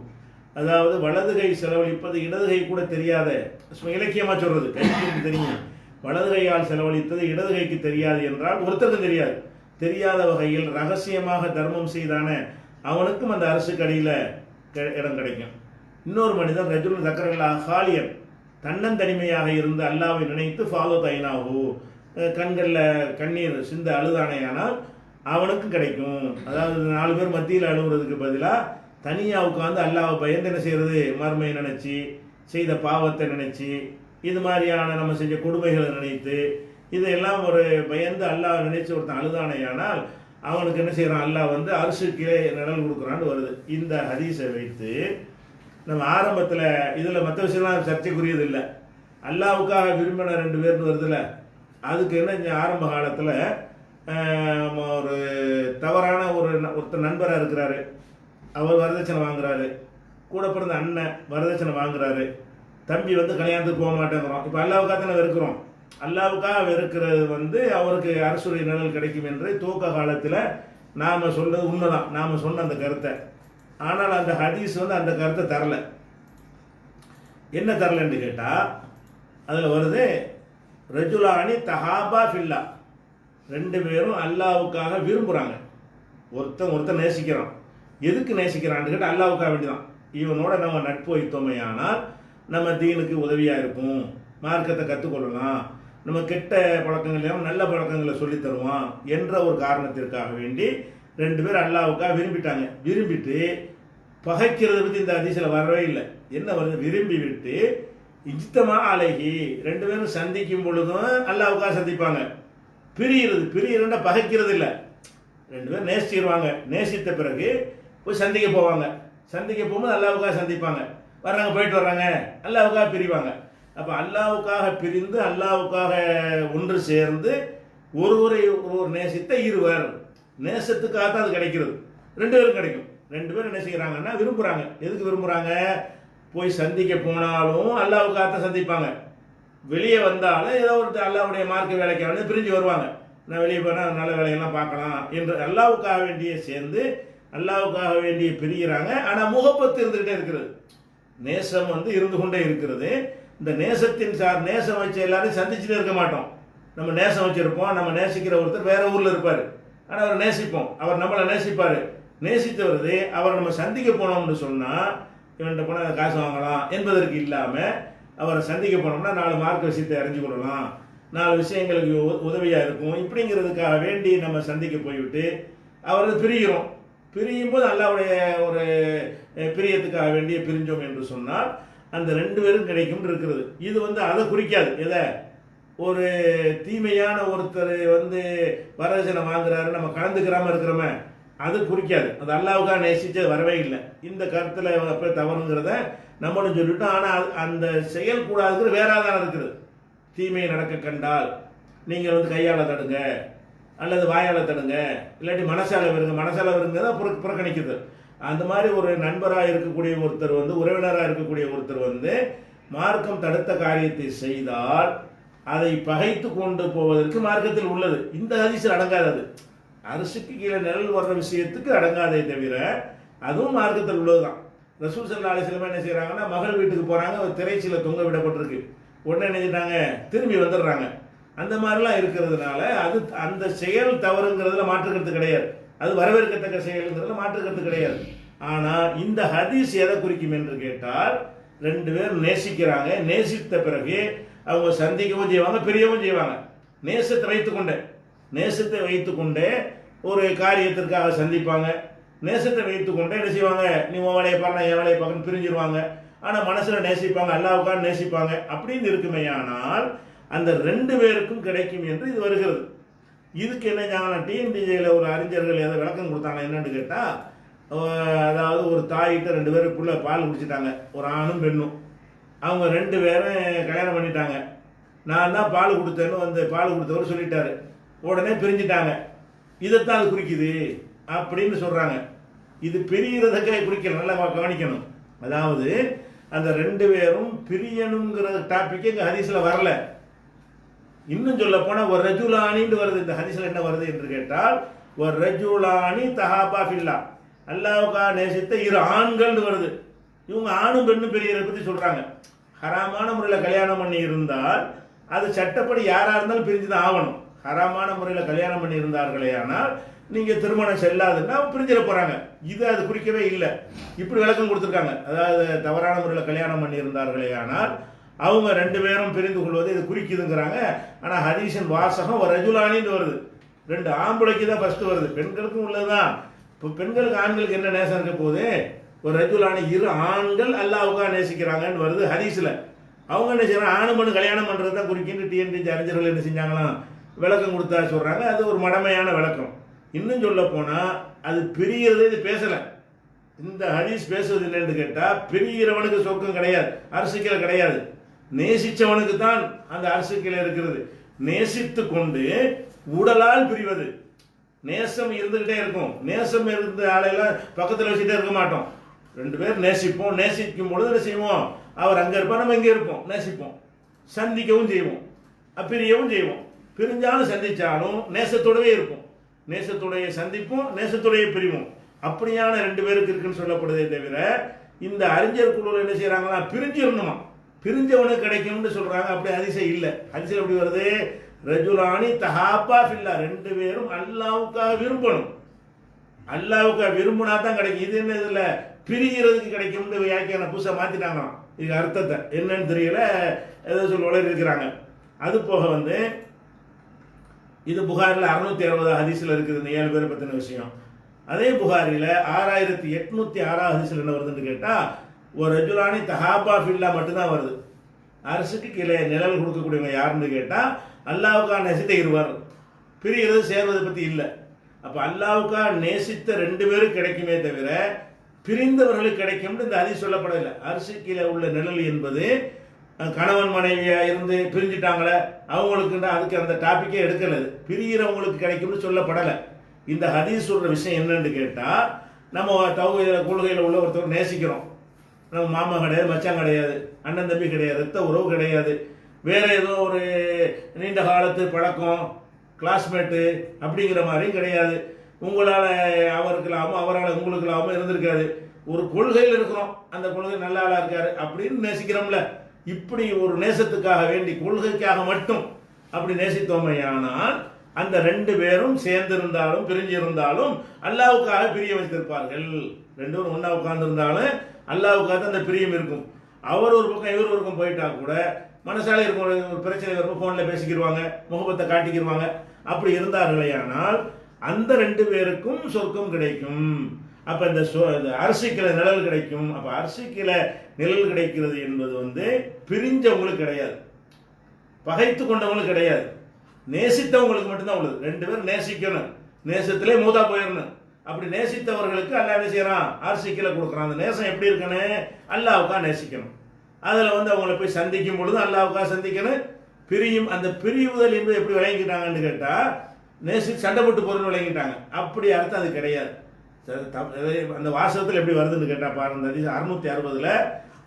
அதாவது வலதுகை செலவழிப்பது இடதுகை கூட தெரியாத, இலக்கியமாக சொல்றது, கைக்கு தெரியும், வலதுகையால் செலவழித்தது இடதுகைக்கு தெரியாது என்றால் ஒருத்தருக்கும் தெரியாத வகையில் ரகசியமாக தர்மம் செய்தான அவனுக்கும் அந்த அரசுக்கு அடியில் இடம் கிடைக்கும். இன்னொரு மனிதன் ரஜுல் தக்கரல்லா ஹாலியன், தன்னந்தனிமையாக இருந்து அல்லாவை நினைத்து ஃபாலோ தைனாஹூ, கண்களில் கண்ணீர் சிந்த அழுதானையானால் அவனுக்கும் கிடைக்கும். அதாவது 4 பேர் மத்தியில் அழுகுறதுக்கு பதிலாக தனியாக உட்காந்து அல்லாவை பயந்து என்ன செய்கிறது, மர்மையை நினச்சி, செய்த பாவத்தை நினச்சி, இது மாதிரியான நம்ம செஞ்ச கொடுமைகளை நினைத்து, இதெல்லாம் ஒரு பயந்து அல்லாவை நினைச்சு ஒருத்தன் அழுதானையானால் அவனுக்கு என்ன செய்கிறான், அல்லாஹ் வந்து அரசுக்கே நிழல் கொடுக்குறான்னு வருது. இந்த ஹதீஸை வைத்து நம்ம ஆரம்பத்தில் இதில் மற்ற விஷயம்லாம் சர்ச்சைக்குரியது இல்லை, அல்லாவுக்காக விரும்பின 2 பேர்னு வருதுல்ல, அதுக்கு என்ன ஆரம்ப காலத்தில் ஒரு தவறான ஒருத்தர் நண்பராக இருக்கிறாரு, அவர் வரதட்சணை வாங்குறாரு, கூட பிறந்த அண்ணன் வரதட்சணை வாங்குறாரு, தம்பி வந்து கல்யாணத்துக்கு போக மாட்டேங்கிறோம். இப்போ அல்லாவுக்காக தானே வெறுக்கிறோம், அல்லாவுக்காக வெறுக்கிறது வந்து அவருக்கு அரசுடைய நிழல் கிடைக்கும் என்று துவக்க காலத்தில் நாம் சொல்றது உண்மைதான், நாம் சொன்ன அந்த கருத்தை. ஆனால் அந்த ஹதீஸ் வந்து அந்த கருத்தை தரல. என்ன தரலன்னு கேட்டால் அதில் வருது ரஜுலானி தஹாபா ஃபில்லா, 2 பேரும் அல்லாவுக்காக விரும்புகிறாங்க, ஒருத்தன் நேசிக்கிறான். எதுக்கு நேசிக்கிறான்னு கேட்டால் அல்லாவுக்காக வேண்டிதான். இவனோட நம்ம நட்பு வைத்தோமையானால் நம்ம தீனுக்கு உதவியாக இருக்கும், மார்க்கத்தை கற்றுக்கொள்ளலாம், நம்ம கெட்ட பழக்கங்களையும் நல்ல பழக்கங்களை சொல்லி தருவான் என்ற ஒரு காரணத்திற்காக வேண்டி ரெண்டு பேர் அல்லாவுக்காக விரும்பிட்டாங்க. விரும்பிட்டு பகைக்கிறத பற்றி இந்த ஹதீஸில் வரவே இல்லை. என்ன வருது? விரும்பி விட்டு இஜ்தமா அலைஹி, ரெண்டு பேரும் சந்திக்கும் பொழுதும் அல்லாவுக்காக சந்திப்பாங்க. பிரியிறதுன்னா பகைக்கிறது இல்லை, ரெண்டு பேரும் நேசிச்சிருவாங்க. நேசித்த பிறகு போய் சந்திக்க போவாங்க. சந்திக்க போகும்போது அல்லாவுக்காக சந்திப்பாங்க. வர்றாங்க, போயிட்டு வர்றாங்க, அல்லாவுக்காக பிரிவாங்க. அப்போ அல்லாவுக்காக பிரிந்து அல்லாவுக்காக ஒன்று சேர்ந்து ஒருவரை ஒருவர் நேசித்த இருவர், நேசத்துக்காக தான் அது கிடைக்கிறது. ரெண்டு பேரும் கிடைக்கும். ரெண்டு பேரும் என்ன செய்கிறாங்கன்னா விரும்புகிறாங்க. எதுக்கு விரும்புகிறாங்க? போய் சந்திக்க போனாலும் அல்லாவுக்காக தான் சந்திப்பாங்க. வெளியே வந்தாலும் ஏதோ ஒரு அல்லாவுடைய மார்க்க வேலைக்கு வந்து பிரிஞ்சு வருவாங்க. நான் வெளியே போனால் நல்ல வேலையெல்லாம் பார்க்கலாம் என்று அல்லாவுக்காக வேண்டிய சேர்ந்து அல்லாவுக்காக வேண்டிய பிரிகிறாங்க. ஆனால் முகப்பத்து இருந்துகிட்டே இருக்கிறது, நேசம் இருந்து கொண்டே இருக்கிறது. இந்த நேசத்தின் நேசம் வச்ச எல்லாரையும் சந்திச்சுட்டே இருக்க மாட்டோம். நம்ம நேசம் வச்சிருப்போம், நம்ம நேசிக்கிற ஒருத்தர் வேற ஊரில் இருப்பார், ஆனால் அவரை நேசிப்போம், அவர் நம்மளை நேசிப்பார். நேசித்து வருது, அவரை நம்ம சந்திக்க போனோம்னு சொன்னால் இவன்கிட்ட போனால் காசு வாங்கலாம் என்பதற்கு இல்லாமல் அவரை சந்திக்க போனோம்னா 4 மார்க்க விஷயத்தை அறிஞ்சு கொள்ளலாம், 4 விஷயங்களுக்கு உதவியாக இருக்கும், இப்படிங்கிறதுக்காக வேண்டி நம்ம சந்திக்க போய்விட்டு அவரை பிரிகிறோம். பிரியும் போது அல்லாவுடைய ஒரு பிரியத்துக்காக வேண்டிய பிரிஞ்சோம் என்று சொன்னால் அந்த ரெண்டு பேரும் கிடைக்கும் இருக்கிறது. இது அதை குறிக்காது. எதை? ஒரு தீமையான ஒருத்தர் வரதட்சணை வாங்குறாரு, நம்ம கலந்துக்கிறாம இருக்கிறோமே, அது குறிக்காது. அது அல்லாவுக்காக நேசிச்சது வரவே இல்லை. இந்த கருத்தில் அப்போ தவறுங்கிறத நம்மளும் சொல்லிட்டோம். ஆனால் அந்த செயல் கூடாதுங்கிற வேற தான் இருக்குது. தீமையை நடக்க கண்டால் நீங்கள் கையால் தடுங்க, அல்லது வாயால் தடுங்க, இல்லாட்டி மனசால வருங்க தான் புறக்கணிக்குது. அந்த மாதிரி ஒரு நண்பராக இருக்கக்கூடிய ஒருத்தர் உறவினராக இருக்கக்கூடிய ஒருத்தர் மார்க்கம் தடுத்த காரியத்தை செய்தால் அதை பகைத்து கொண்டு போவதற்கு மார்க்கத்தில் உள்ளது. இந்த ஹதீஸில் அடங்காதது. அரசுக்கு கீழே நிழல் வர்ற விஷயத்துக்கு அடங்காதே தவிர அதுவும் மார்க்கத்தில் உள்ளதுதான். ரசூல் ஸல்லல்லாஹு அலைஹி வஸல்லம் என்ன செய்யறாங்கன்னா, மகள் வீட்டுக்கு போறாங்க, ஒரு திரைச்சீலை தொங்க விடப்பட்டிருக்கு, உடனே என்ன செஞ்சாங்க, திரும்பி வந்துடுறாங்க. அந்த மாதிரிலாம் இருக்கிறதுனால அது அந்த செயல் தவறுங்கிறதுல மாற்றுக்கிறது கிடையாது, அது வரவேற்கத்தக்க செயல்ங்கிறதுல மாற்றுக்கிறது கிடையாது. ஆனால் இந்த ஹதீஸ் எதை குறிக்கும் என்று கேட்டால், ரெண்டு பேரும் நேசிக்கிறாங்க, நேசித்த பிறகு அவங்க சந்திக்கவும் செய்வாங்க, பிரியவும் செய்வாங்க. நேசத்தை வைத்துக்கொண்டே ஒரு காரியத்திற்காக சந்திப்பாங்க. நேசத்தை வைத்துக்கொண்டே என்ன செய்வாங்க, நீ உன் வேலையை பாரு, நான் என் வேலையை பார்க்கணும், பிரிஞ்சிருவாங்க. ஆனால் மனசில் நேசிப்பாங்க, அல்லாவுக்காக நேசிப்பாங்க. அப்படின்னு இருக்குமே, ஆனால் அந்த ரெண்டு பேருக்கும் கிடைக்கும் என்று இது வருகிறது. இதுக்கு என்ன ஞான டிஎன்டிஜியில் ஒரு அறிஞர்கள் எதை விளக்கம் கொடுத்தாங்க என்னன்னு கேட்டால், அதாவது ஒரு தாயிட்ட 2 பேருக்குள்ள பால் குடிச்சிட்டாங்க, ஒரு ஆணும் பெண்ணும். அவங்க 2 பேரும் கல்யாணம் பண்ணிட்டாங்க. நான் தான் பால் கொடுத்தேன்னு பால் கொடுத்தவர் சொல்லிட்டாரு. உடனே பிரிஞ்சிட்டாங்க. இதைத்தான் அது குறிக்குது அப்படின்னு சொல்றாங்க. இது பிரியறதுக்கே குறிக்கல, நல்லா கவனிக்கணும். அதாவது அந்த 2 பேரும் பிரியணுங்கிற டாபிக் எங்க ஹதீஸ்ல வரல. இன்னும் சொல்ல போனா ஒரு ரஜுலானின்னு வருது. இந்த ஹதீஸ்ல என்ன வருது என்று கேட்டால், ஒரு ரஜுலானி தஹாபா ஃபில்லா, அல்லாஹ்வுக்காக நேசித்த 2 ஆண்கள் வருது. இவங்க ஆணும் பெண்ணும் பிரியறதை பத்தி சொல்றாங்க. ஹராமான முறையில் கல்யாணம் பண்ணி இருந்தால் அது சட்டப்படி யாரா இருந்தாலும் பிரிஞ்சுதான் ஆகணும். ஹராமான முறையில் கல்யாணம் பண்ணி இருந்தார்களே ஆனால் நீங்க திருமணம் செல்லாதுன்னா பிரிஞ்சிட போறாங்க. இது அது குறிக்கவே இல்லை. இப்படி விளக்கம் கொடுத்துருக்காங்க. அதாவது தவறான முறையில் கல்யாணம் பண்ணி இருந்தார்களே ஆனால் அவங்க 2 பேரும் பிரிந்து கொள்வது இது குறிக்குதுங்கிறாங்க. ஆனா ஹதீஸின் வாசகம் ஒரு ரஜுலானின்னு வருது. 2 ஆம்பளைக்கு தான் ஃபர்ஸ்ட் வருது, பெண்களுக்கும் உள்ளதுதான். இப்போ பெண்களுக்கு ஆண்களுக்கு என்ன நேசம் இருக்க போகுது? ஒரு ரஜுலானி 2 ஆண்கள் அல்லாஹ்வுக்காக நேசிக்கிறாங்கன்னு வருது ஹதீஸ்ல. அவங்க என்ன செய்யறாங்க, ஆணு பெண்ணு கல்யாணம் பண்றது தான் குறிக்கின்னு டிஎன்டிஜி அறிஞர்கள் என்ன செஞ்சாங்களாம், விளக்கம் கொடுத்தா சொல்றாங்க. அது ஒரு மடமையான விளக்கம். இன்னும் சொல்ல போனா அது பிரியறதே இது பேசல. இந்த ஹதீஸ் பேசுவது என்னன்னு கேட்டா, பிரிகிறவனுக்கு சொர்க்கம் கிடையாது, அரசுக்கில கிடையாது. நேசிச்சவனுக்கு தான் அந்த அரசுக்கில இருக்கிறது. நேசித்து கொண்டு உடலால் பிரிவது, நேசம் இருந்துகிட்டே இருக்கும். நேசம் இருந்த ஆளையெல்லாம் பக்கத்தில் வச்சுட்டே இருக்க மாட்டோம். 2 பேர் நேசிப்போம். நேசிக்கும் பொழுது என்ன செய்வோம், அவர் அங்கே இருப்பார், நம்ம இங்கே இருப்போம், நேசிப்போம், சந்திக்கவும் செய்வோம், பிரியவும் செய்வோம். பிரிஞ்சாலும் சந்திச்சாலும் நேசத்தோடவே இருப்போம். நேசத்துடைய சந்திப்போம், நேசத்துடைய பிரிவோம். அப்படியான 2 பேருக்கு இருக்குன்னு சொல்லப்படுதே தவிர, இந்த அறிஞர் குழுவில் என்ன செய்யறாங்களா, பிரிஞ்சிடணுமா, பிரிஞ்சவனுக்கு கிடைக்கும்னு சொல்றாங்க. அப்படி அதிசயம் இல்லை. அதிசயம் எப்படி வருது? ரஜுலானி தஹாபா ஃபில்லா, 2 பேரும் அல்லாஹ்வுக்காக விரும்பணும். அல்லாஹ்வுக்காக விரும்பினா தான் கிடைக்கும். இது என்ன, இதுல பிரிகிறதுக்கு கிடைக்கும்னு வியாக்கியான புதுசா மாத்திட்டாங்களாம். இது அர்த்தத்தை என்னன்னு தெரியல, ஏதோ சொல்லி வளரி இருக்கிறாங்க. அது போக வந்து இது புகாரில் 660 ஹதீஸில் இருக்குது இந்த 7 பேரை பற்றின விஷயம். அதே புகாரில் 6806 ஹதீஸில் என்ன வருதுன்னு கேட்டால் ஒரு ரஜுலானி தஹாபா ஃபில்லா மட்டும்தான் வருது. அரசுக்கு கீழே நிழல் கொடுக்கக்கூடியவங்க யாருன்னு கேட்டால் அல்லாவுக்கா நேசித்த இருவர், பிரிகிறது சேர்வதை பற்றி இல்லை. அப்போ அல்லாவுக்கா நேசித்த 2 பேரும் கிடைக்குமே தவிர பிரிந்தவர்களுக்கு கிடைக்கும்னு இந்த ஹதீஸ் சொல்லப்படவில்லை. அரசு கீழே உள்ள நிழல் என்பது கணவன் மனைவியா இருந்து பிரிஞ்சுட்டாங்களே அவங்களுக்கு அதுக்கு அந்த டாப்பிக்கே எடுக்கல. பிரிகிறவங்களுக்கு கிடைக்கும்னு சொல்லப்படலை. இந்த ஹதீஸ் சொல்ற விஷயம் என்னன்னு கேட்டால் நம்ம தௌஹீத் கொள்கையில் உள்ள ஒருத்தர் நேசிக்கிறோம், நம்ம மாமா கிடையாது, மச்சான் கிடையாது, அண்ணன் தம்பி கிடையாது, ரத்த உறவு கிடையாது, வேற ஏதோ ஒரு நீண்ட காலத்து பழக்கம் கிளாஸ்மேட்டு அப்படிங்கிற மாதிரியும் கிடையாது. உங்களால் அவருக்கலாமோ அவரால் உங்களுக்கலாமோ இருந்திருக்காது. ஒரு கொள்கையில் இருக்கிறோம், அந்த கொள்கை நல்ல ஆளாக இருக்காரு அப்படின்னு நேசிக்கிறோம்ல. இப்படி ஒரு நேசத்துக்காக வேண்டி கொள்கைக்காக மட்டும் அப்படி நேசித்தோமையானால் அந்த 2 பேரும் சேர்ந்திருந்தாலும் பிரிஞ்சிருந்தாலும் அல்லாவுக்காக பிரிய வைத்திருப்பார்கள். 2 பேரும் ஒன்றா உட்கார்ந்துருந்தாலும் அல்லாவுக்காக தான் அந்த பிரியம் இருக்கும். அவர் ஒரு பக்கம் இவர் ஒரு பக்கம் போயிட்டா கூட மனசால இருக்கும் ஒரு பிரச்சனை இருக்கும், ஃபோனில் பேசிக்கிடுவாங்க, முகபத்தை காட்டிக்கிடுவாங்க. அப்படி இருந்தார்களேயானால் அந்த 2 பேருக்கும் சொர்க்கம் கிடைக்கும். அப்போ இந்த அரசிக்கல நிழல் கிடைக்கும். அப்போ அரசிக்கல நிழல் கிடைக்கிறது என்பது வந்து பிரிஞ்சவங்களுக்கு கிடையாது, பகைத்து கொண்டவங்களுக்கு கிடையாது, நேசித்தவங்களுக்கு மட்டும்தான் உள்ளது. 2 பேரும் நேசிக்கணும், நேசத்திலே மூதா போயிடணும். அப்படி நேசித்தவர்களுக்கு அல்லாஹ் என்ன செய்யறான், அரசிக்கல கொடுக்குறான். அந்த நேசம் எப்படி இருக்கணும், அல்லாவுக்கா நேசிக்கணும். அதில் வந்து அவங்கள போய் சந்திக்கும் பொழுது அல்லாவுக்கா சந்திக்கணும். பிரியும் அந்த பிரிவுதல் என்பது எப்படி விளங்கிட்டாங்கன்னு கேட்டால் சண்டை போட்டு போறன்னு விளங்கிட்டாங்க. அப்படி அர்த்தம் அது கிடையாது. அந்த வாசகத்தில் எப்படி வருதுன்னு கேட்டால் பாருங்க, 660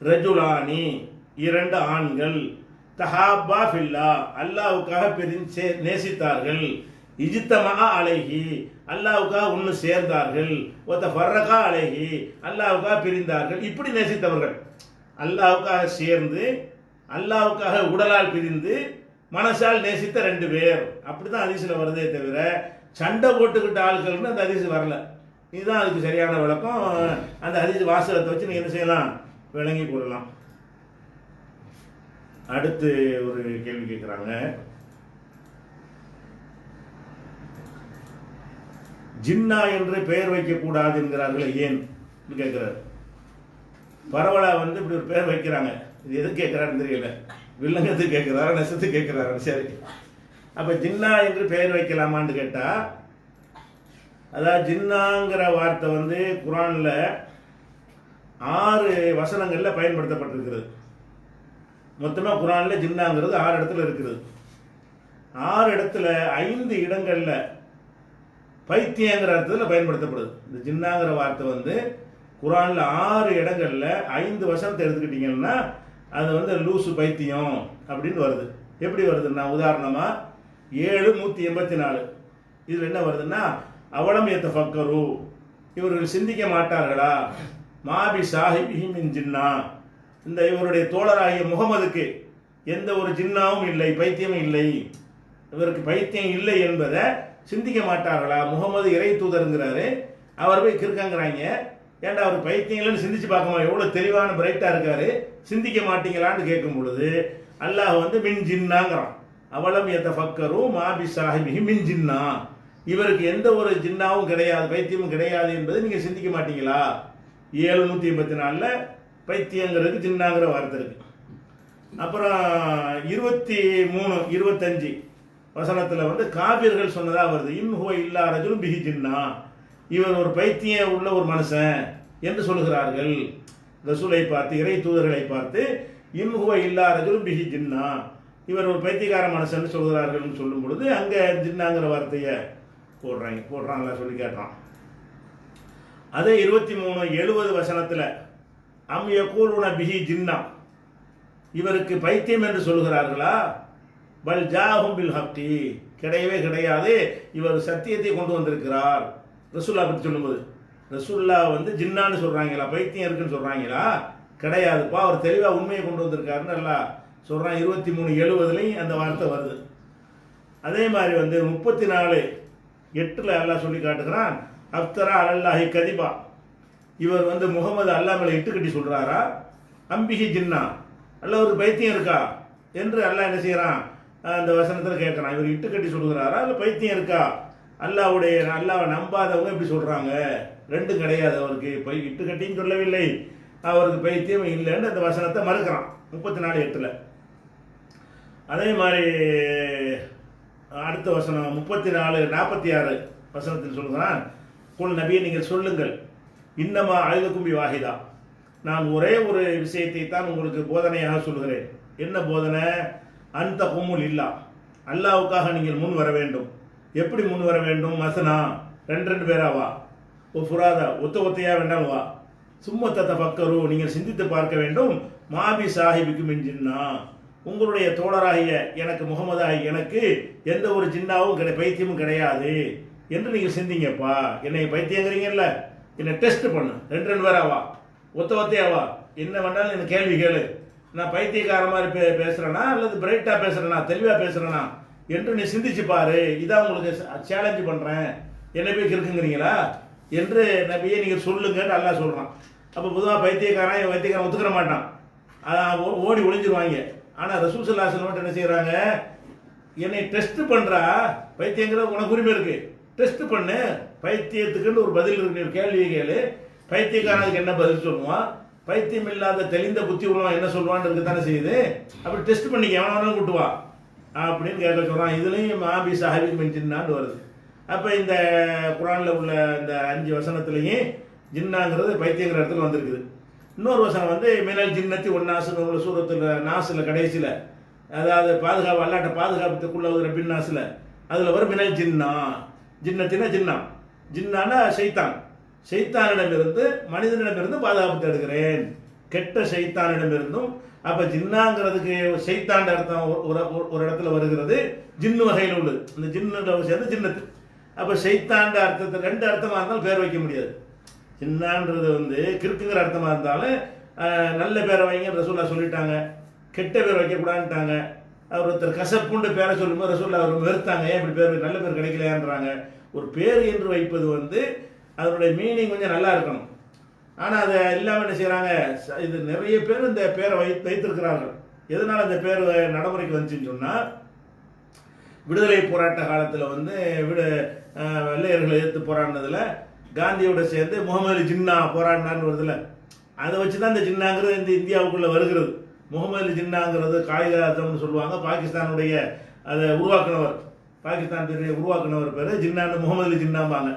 ரஜுலானி 2 ஆண்கள் தஹாபா ஃபில்லா அல்லாவுக்காக நேசித்தார்கள், இஜ்தமா அலைஹி அல்லாவுக்காக ஒன்று சேர்ந்தார்கள், ஒத்த ஃபர்ரகா அலைஹி அல்லாவுக்காக பிரிந்தார்கள். இப்படி நேசித்தவர்கள் அல்லாவுக்காக சேர்ந்து அல்லாவுக்காக உடலால் பிரிந்து மனசால் நேசித்த 2 பேர். அப்படிதான் ஹதீஸ்ல வருதே தவிர சண்டை போட்டுக்கிட்ட ஆட்கள்னு அந்த ஹதீஸ் வரல. இதுதான் அதுக்கு சரியான விளக்கம். அந்த ஹதீஸ் வாசகத்தை வச்சு நீங்க என்ன செய்யலாம், விளங்கி கொள்ளலாம். அடுத்து ஒரு கேள்வி கேட்குறாங்க, ஜின்னா என்று பெயர் வைக்கக்கூடாது என்கிறார்கள் ஏன் கேட்கிறார். பரவலா வந்து இப்படி ஒரு பெயர் வைக்கிறாங்க, இது எது கேட்கிறாருன்னு தெரியல, வில்லங்கத்துக்கு கேட்கிறாரா நெசத்துக்கு கேட்கிறாரு. சரி, அப்ப ஜின்னா என்று பெயர் வைக்கலாமான்னு கேட்டா, அதாவது ஜின்னாங்கிற வார்த்தை வந்து குரான்ல 6 வசனங்கள்ல பயன்படுத்தப்பட்டிருக்கிறது. மொத்தமா குரான்ல ஜின்னாங்கிறது 6 இடத்துல இருக்கிறது. 6 இடத்துல 5 இடங்கள்ல பைத்தியங்கிற அர்த்தத்தில் பயன்படுத்தப்படுது. இந்த ஜின்னாங்கிற வார்த்தை வந்து குரான்ல 6 இடங்கள்ல 5 வசனத்தை எடுத்துக்கிட்டீங்கன்னா அது வந்து லூசு பைத்தியம் அப்படின்னு வருது. எப்படி வருதுன்னா, உதாரணமா 7:184 இதுல என்ன வருதுன்னா, அவலம் யதஃபக்கரு இவர்கள் சிந்திக்க மாட்டார்களா, மாபி சாஹிபிஹி மின் ஜின்னா இந்த இவருடைய தோழராகிய முகமதுக்கு எந்த ஒரு ஜின்னாவும் இல்லை, பைத்தியமும் இல்லை, இவருக்கு பைத்தியம் இல்லை என்பதை சிந்திக்க மாட்டார்களா. முகமது இறை தூதருங்கிறாரு, அவர் போய் கிறுக்கங்கிறாங்க. ஏன்டா அவர் பைத்தியம் இல்லைன்னு சிந்திச்சு பார்க்கமா, எவ்வளவு தெளிவான பிரைட்டா இருக்காரு, சிந்திக்க மாட்டீங்களான்னு கேட்கும் பொழுது அல்லாஹ் வந்து மின் ஜின்னாங்கிறான். அவலம் யதஃபக்கரு மாபி சாஹிபிஹி மின் ஜின்னா இவருக்கு எந்த ஒரு ஜின்னாவும் கிடையாது, பைத்தியமும் கிடையாது என்பதை நீங்க சிந்திக்க மாட்டீங்களா. 7:184 பைத்தியங்கிறதுக்கு ஜின்னாங்கிற வார்த்தை இருக்கு. அப்புறம் 23:25 வசனத்துல வந்து காபிர்கள் சொன்னதா வருது, இன்ஹுவ இல்லா ரஜுலும் பிஹி ஜின்னா இவர் ஒரு பைத்தியம் உள்ள ஒரு மனுஷன் என்று சொல்கிறார்கள். ரசூலை பார்த்து, இறை தூதர்களை பார்த்து இன்ஹுவ இல்லா ரஜுலும் பிஹி ஜின்னா இவர் ஒரு பைத்தியக்கார மனுஷன் சொல்கிறார்கள் சொல்லும் பொழுது அங்க ஜின்னாங்கிற வார்த்தையை போடுறாங்களா சொல்லி கேட்டான். அதே 23:70 வசனத்துல அம் யகூலுன பிஹி ஜின்னா இவருக்கு பைத்தியம் என்று சொல்கிறார்களா, பல் ஜாஹும் பில் ஹக்கி கிடையவே கிடையாது, இவர் சத்தியத்தை கொண்டு வந்திருக்கிறார். ரசூல்லா பற்றி சொல்லும்போது ரசூல்லா வந்து ஜின்னான்னு சொல்றாங்களா, பைத்தியம் இருக்குன்னு சொல்றாங்களா, கிடையாதுப்பா, அவர் தெளிவா உண்மையை கொண்டு வந்திருக்காருன்னு எல்லாம் சொல்றான். 23:70 அந்த வார்த்தை வருது. அதே மாதிரி வந்து 34:8 அல்லாஹ் சொல்லி காட்டுகிறான், அப்தரா அலல்லாஹி கதிபா இவர் வந்து முகமது அல்லாஹ் மேல இட்டு கட்டி சொல்றாரா, அம்பிகி ஜின்னா, அல்ல ஒரு பைத்தியம் இருக்கா என்று அல்லாஹ் என்ன செய்கிறான், அந்த வசனத்தில் கேட்குறான். இவர் இட்டு கட்டி சொல்கிறாரா இல்லை பைத்தியம் இருக்கா? அல்லாவை நம்பாதவங்க இப்படி சொல்கிறாங்க. ரெண்டும் கிடையாது. அவருக்கு இட்டு கட்டின்னு சொல்லவில்லை, அவருக்கு பைத்தியம் இல்லைன்னு அந்த வசனத்தை மறுக்கிறான் 34:8. அதே மாதிரி அடுத்த வசனம் 34:46 வசனத்தில் சொல்கிறான், குல் நபியை நீங்கள் சொல்லுங்கள், இன்னமா அழுகும்பி வாஹிதா, நான் ஒரே ஒரு விஷயத்தை தான் உங்களுக்கு போதனையாக சொல்கிறேன். என்ன போதனை? அந்த கும்முல் இல்லா, அல்லாவுக்காக நீங்கள் முன் வர வேண்டும். எப்படி முன் வர வேண்டும்? மசனா, ரெண்டு பேராவா, ஓ ஃபுராதா, ஒத்தையா வேண்டாம் வா, சும்மத்தத்தை பக்கரு, நீங்கள் சிந்தித்து பார்க்க வேண்டும். மாபி சாஹிபிக்கு மின் ஜின்னா, உங்களுடைய தோழராகிய எனக்கு முகமதாகி எனக்கு எந்த ஒரு ஜின்னாவும் பைத்தியமும் கிடையாது என்று நீங்கள் சிந்திங்கப்பா. என்னை பைத்தியங்கிறீங்கல்ல, என்னை டெஸ்ட் பண்ணு. ரெண்டு பேராவா, ஒத்தையாவா, என்ன வேண்டாலும் எனக்கு கேள்வி கேளு. நான் பைத்தியக்கார மாதிரி பேசுகிறேனா அல்லது பிரைட்டாக பேசுகிறேனா, தெளிவாக பேசுகிறேனா என்று நீ சிந்திச்சு பாரு. இதான் உங்களுக்கு சேலஞ்சு பண்ணுறேன். என்ன போய் இருக்குங்கிறீங்களா என்று நபியை நீங்கள் சொல்லுங்கன்னு அல்லாஹ் சொல்கிறான். அப்போ பொதுவாக பைத்தியக்காரன் ஒத்துக்கிற மாட்டான், ஓடி ஒளிஞ்சிருவாங்க. ஆனால் ரசூல் ஸல்லல்லாஹு அலைஹி வஸல்லம் என்ன செய்கிறாங்க, என்னை டெஸ்ட் பண்ணுறா, பைத்தியங்கிறது உனக்கு உரிமை இருக்குது, டெஸ்ட் பண்ணு, பைத்தியத்துக்குன்னு ஒரு பதில் இருக்கு, ஒரு கேள்வியை கேளு, பைத்தியக்காரனுக்கு என்ன பதில் சொல்லுவான், பைத்தியம் இல்லாத தெளிந்த புத்தி உள்ளவன் என்ன சொல்லுவான்னு இருக்குதானே செய்யுது. அப்படி டெஸ்ட் பண்ணிக்க, எவன் வேணாலும் கூட்டுவா அப்படின்னு கேட்க சொல்கிறான். இதுலேயும் மாபி சாஹிபி மின் ஜின்னான்னு வருது. அப்போ இந்த குரானில் உள்ள இந்த 5 வசனத்துலேயும் ஜின்னாங்கிறது பைத்தியங்கிற இடத்துல வந்திருக்குது. இன்னொரு வசனம் வந்து மினல் ஜின்னத்தி ஒன்னாசுன்னு உள்ள சூரத்தில் நாசில் கடைசியில், அதாவது பாதுகாப்பு அல்லாட்ட பாதுகாப்புக்குள்ள ஒரு பின் நாசில் அதில் வரும் மினல் ஜின்னா. ஜின்னத்தினா ஜின்னானா சைத்தானிடமிருந்து மனிதனிடமிருந்து பாதுகாப்பு தேடுகிறேன், கெட்ட சைத்தானிடமிருந்தும். அப்போ ஜின்னாங்கிறதுக்கு சைத்தான் அர்த்தம் ஒரு இடத்துல வருகிறது, ஜின்னு வகையில் உள்ளது. அந்த ஜின்னு சேர்ந்து ஜின்னத்து. அப்போ சைத்தாண்ட அர்த்தத்தை 2 அர்த்தமாக இருந்தாலும் பேர் வைக்க முடியாது. ஜின்னான்றது வந்து கிறுக்குங்கிற அர்த்தமாக இருந்தாலும் நல்ல பேரை வைங்க ரசூல்லா சொல்லிட்டாங்க, கெட்ட பேர் வைக்கக்கூடாதுட்டாங்க. ஒருத்தர் கசப்புண்டு பேரை சொல்லும்போது ரசூல்லா அவர் வெறுத்தாங்க, ஏன் இப்படி பேர் நல்ல பேர் கிடைக்கலையான்றாங்க. ஒரு பேர் என்று வைப்பது வந்து அதனுடைய மீனிங் கொஞ்சம் நல்லா இருக்கணும். ஆனால் அதை இல்லாமல் என்ன செய்கிறாங்க, இது நிறைய பேர் இந்த பேரை வைத்திருக்கிறார்கள். எதனால் அந்த பேர் நடைமுறைக்கு வந்துச்சுன்னு சொன்னால், விடுதலை போராட்ட காலத்தில் வந்து வெள்ளையர்களை எதிர்த்து போராடினதில் காந்தியோட சேர்ந்து முகமது அலி ஜின்னா போராடினான்னு வருதுல, அதை வச்சு தான் இந்த ஜின்னாங்கிறது இந்த இந்தியாவுக்குள்ளே வருகிறது. முகமது அலி ஜின்னாங்கிறது காயிதாத்தம்னு சொல்லுவாங்க. பாகிஸ்தானுடைய அதை உருவாக்குனவர், பாகிஸ்தான் உருவாக்குனவர் பேர் ஜின்னான்னு முகமது அலி ஜின்னாம்பாங்க.